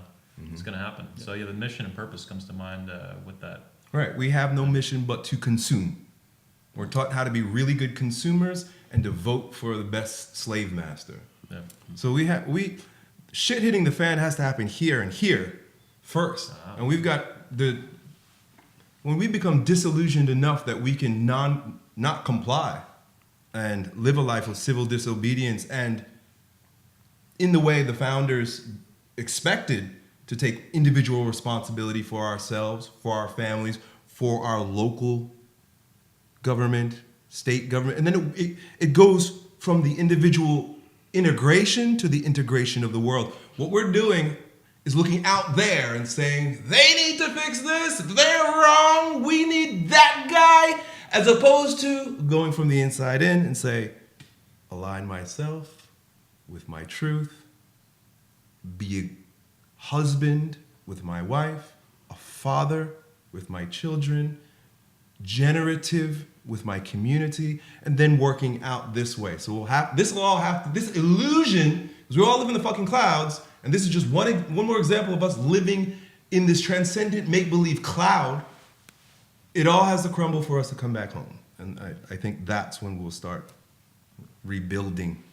It's going to happen. So yeah, the mission and purpose comes to mind with that. Right. We have no mission but to consume. We're taught how to be really good consumers and to vote for the best slave master. Yeah. So shit hitting the fan has to happen here and here first. Wow. And we've got when we become disillusioned enough that we can not comply and live a life of civil disobedience and in the way the founders expected to take individual responsibility for ourselves, for our families, for our local government, state government. And then it goes from the individual integration to the integration of the world. What we're doing is looking out there and saying, they need to fix this, they're wrong, we need that guy, as opposed to going from the inside in and say, align myself with my truth, be a husband with my wife, a father with my children, generative with my community, and then working out this way. So this illusion, because we all live in the fucking clouds, and this is just one more example of us living in this transcendent make-believe cloud. It all has to crumble for us to come back home. And I think that's when we'll start rebuilding.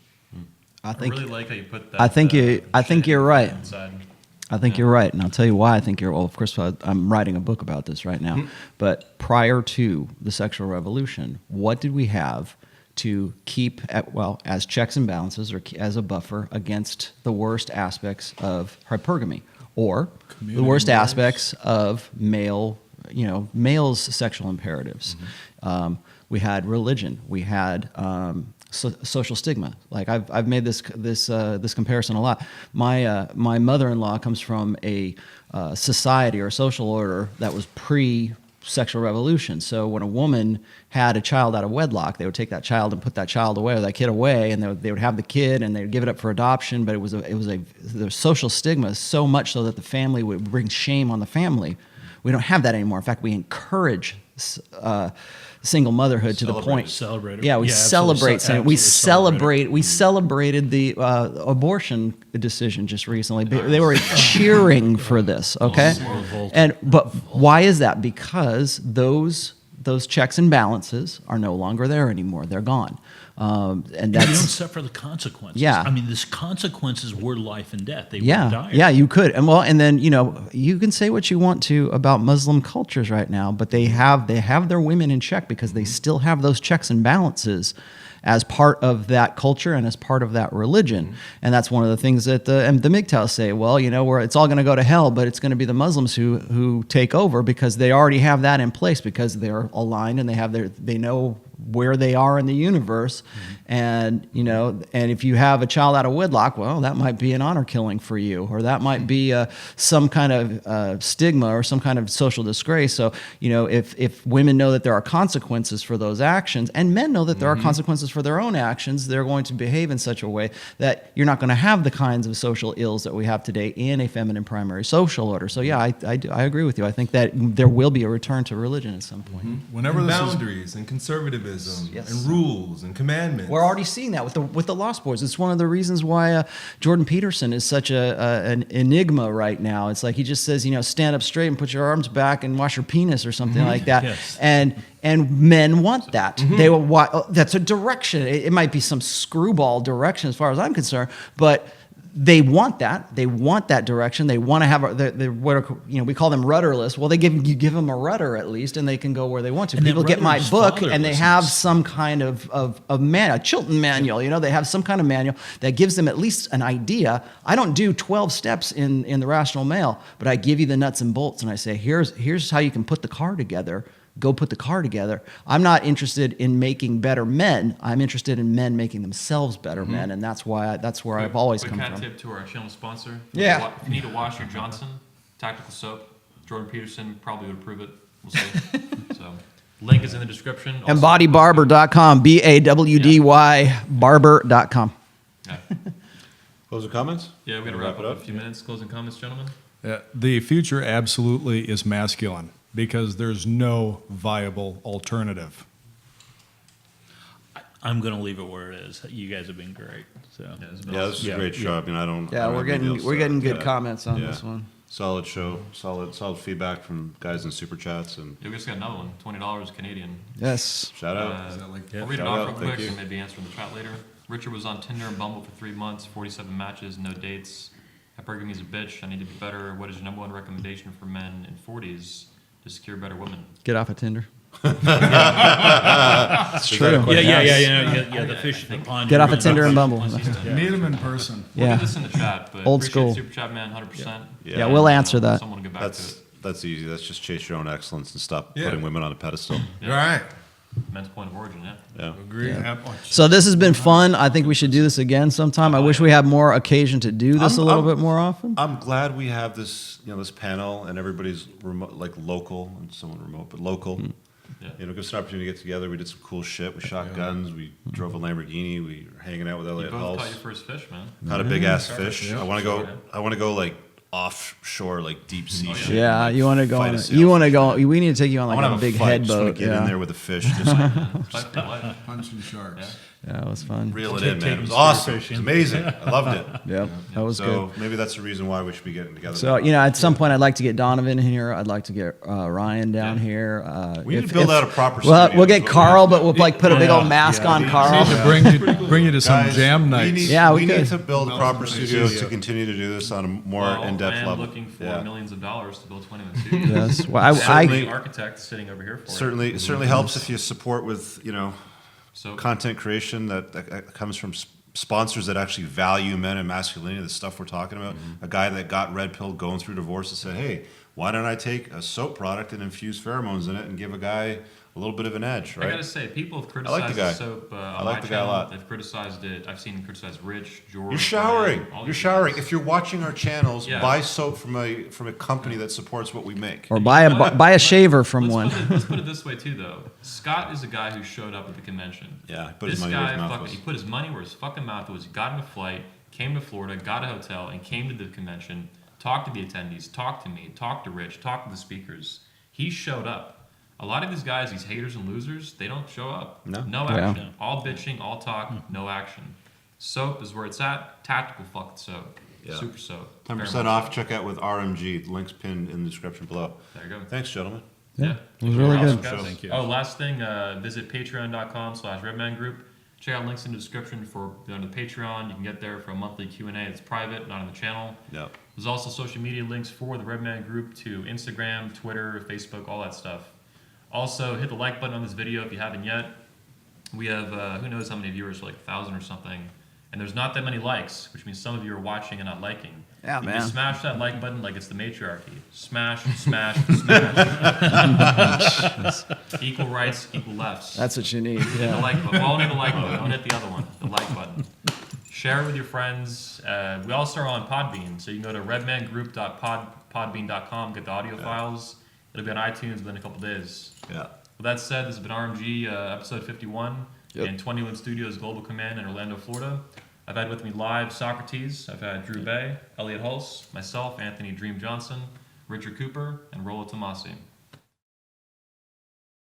I really like how you put that. I think you're right. Inside. I think you're right, and I'll tell you why I think you're. Well, of course, I'm writing a book about this right now. Mm-hmm. But prior to the sexual revolution, what did we have to keep as checks and balances, or as a buffer against the worst aspects of hypergamy, or the worst aspects of male's sexual imperatives? Mm-hmm. We had religion. We had social stigma. Like I've made this comparison a lot. My mother-in-law comes from a society or a social order that was pre-sexual revolution. So when a woman had a child out of wedlock, they would take that child and put that child away or that kid away, and they would have the kid and they would give it up for adoption. But the social stigma so much so that the family would bring shame on the family. We don't have that anymore. In fact, we encourage single motherhood to the point. Celebrate it. Yeah, we celebrate. We celebrated the abortion decision just recently. They were cheering for this. Okay, but why is that? Because those checks and balances are no longer there anymore. They're gone. And you don't that's suffer the consequences. Yeah. I mean, the consequences were life and death. They were dire. Yeah, you could. And then you can say what you want to about Muslim cultures right now, but they have their women in check because they still have those checks and balances as part of that culture and as part of that religion. And that's one of the things that the MGTOWs say, where it's all going to go to hell, but it's going to be the Muslims who take over because they already have that in place because they're aligned and they know where they are in the universe. And, you know, and if you have a child out of wedlock, well, that might be an honor killing for you, or that might be some kind of stigma or some kind of social disgrace. So, you know, if women know that there are consequences for those actions, and men know that there are consequences for their own actions, they're going to behave in such a way that you're not going to have the kinds of social ills that we have today in a feminine primary social order. So yeah, I agree with you. I think that there will be a return to religion at some point. Whenever And this is boundaries and conservatism Yes. and rules and commandments. We're already seeing that with the Lost Boys. It's one of the reasons why Jordan Peterson is such an enigma right now. It's like he just says, you know, stand up straight and put your arms back and wash your penis or something like that. Yes. And men want that. They will that's a direction. It might be some screwball direction as far as I'm concerned, but they want that. They want that direction. They want to have what are, you know, we call them rudderless. Well, you give them a rudder at least, and they can go where they want to. And that People get my rudder is book, and they have fatherlessness. some kind of man, a Chilton manual. You know, they have some kind of manual that gives them at least an idea. I don't do 12 steps in the Rational Male, but I give you the nuts and bolts, and I say, here's how you can put the car together. Go put the car together. I'm not interested in making better men. I'm interested in men making themselves better men, and that's where I've always come quick from. tip to our channel sponsor. Yeah. If you need to wash your Johnson tactical soap, Jordan Peterson probably would approve it. We'll see. So, link is in the description. And Also- bodybarber.com, BAWDY barber.com. Yeah. Closing comments? Yeah, we got to wrap up in a few minutes. Closing comments, gentlemen. the future absolutely is masculine because there's no viable alternative. I'm going to leave it where it is. You guys have been great. So Yeah, it's been Yeah, this is a great show. I mean, I don't. Yeah, I don't we're have any deals getting to- good yeah. comments on Yeah. this one. Solid show, solid feedback from guys in super chats, and Yeah, we just got another one. $20 Canadian. Yes. shout out. We'll read it Shout off out, real thank quick you. and maybe answer in the chat later. Richard was on Tinder and Bumble for 3 months, 47 matches, no dates. Hypergamy's a bitch. I need to be better. What is your number one recommendation for men in 40s to secure better women? Get off of Tinder. It's true. Yeah. The fish, the pond. Get off of Tinder and Bumble. Once he's done. Meet them in person. We'll Yeah. do this in the chat, but Old appreciate school. Super Chat Man, 100%. Yeah, we'll answer that. Someone will get back to it. That's easy. That's just chase your own excellence and stop Yeah. putting women on a pedestal. All right. Men's point of origin, yeah. Yeah. Agree. So this has been fun. I think we should do this again sometime. I wish we had more occasion to do this a little bit more often. I'm glad we have this, this panel, and everybody's remote, like local, and someone remote, but local. Yeah. Gives us an opportunity to get together. We did some cool shit. We shot guns. We drove a Lamborghini. We were hanging out with You Elliot both Hulse. caught your first fish, man. Caught a big ass fish. Yeah. I want to go like offshore, like deep sea shit. Yeah, like you want to go fight on a it. You want to sailfish. go. We need to take you on I like want to a have a big fight. Just head want boat. to get in there with a fish. Just like, Fight for your life. Punching sharks. Yeah, it was fun. reel it Take- in, take man. It them was awesome. It spearfishing. was amazing. I loved it. Yeah, that was good. So maybe that's the reason why we should be getting together. So at some point, I'd like to get Donovan here. I'd like to get Ryan down Yeah. here. We need to build out a proper Well, studio we'll is get what we Carl, need to but we'll like put a big old mask on Carl. Bring you to some Guys, jam nights. We need, Yeah, we we need could. to build a proper Studio. studio to continue to do this on a more Well, in-depth I am level. looking for Yeah. millions of dollars to build 21 studios. Yes. Well, I Certainly. The architect sitting over here for Certainly, it certainly helps if you support with So content creation that comes from sponsors that actually value men and masculinity, the stuff we're talking about. A guy that got red pilled going through divorce and said, hey, why don't I take a soap product and infuse pheromones in it and give a guy a little bit of an edge, I right? gotta say, people have I like criticized the guy. soap I on like my the guy a channel. lot. They've criticized it. I've seen them criticize Rich, George. You're showering. Ryan, all You're these showering. guys. If you're watching our channels, Yeah. buy soap from a company that supports what we make. or buy a shaver from one. Let's put it this way too, though. Scott is a guy who showed up at the convention. Yeah, he put This his money where guy, his mouth was. he put his money where his fucking mouth was. Got in a flight, came to Florida, got a hotel, and came to the convention. Talked to the attendees, talked to me, talked to Rich, talked to the speakers. He showed up. A lot of these guys, these haters and losers, they don't show up. No. No Yeah. action. All bitching, all talk, no action. Soap is where it's at. Tactical fucking soap. Yeah. Super soap. 10% off. Check out with RMG. Links pinned in the description below. There you go. Thanks, gentlemen. Yeah. It was really Awesome, good. guys. Thank you. Oh, last thing, visit patreon.com/redman group. Check out links in the description for the Patreon. You can get there for a monthly Q&A. It's private, not on the channel. Yeah. There's also social media links for the Redman group to Instagram, Twitter, Facebook, all that stuff. Also, hit the like button on this video if you haven't yet. We have, who knows how many viewers, like 1,000 or something. And there's not that many likes, which means some of you are watching and not liking. Yeah, You man. smash that like button like it's the matriarchy. Smash, smash, smash. Equal rights, equal lefts. That's what you need. Hit the Yeah. like button. Well, only the like button. Don't hit the other one. The like button. Share it with your friends. We also are on Podbean, so you can go to redmangroup.podbean.com, get the audio files. It'll be on iTunes within a couple days. Yeah. With that said, this has been RMG episode 51 Yep. in 21 Studios Global Command in Orlando, Florida. I've had with me live Socrates. I've had Drew Bay, Elliot Hulse, myself, Anthony Dream Johnson, Richard Cooper, and Rollo Tomasi.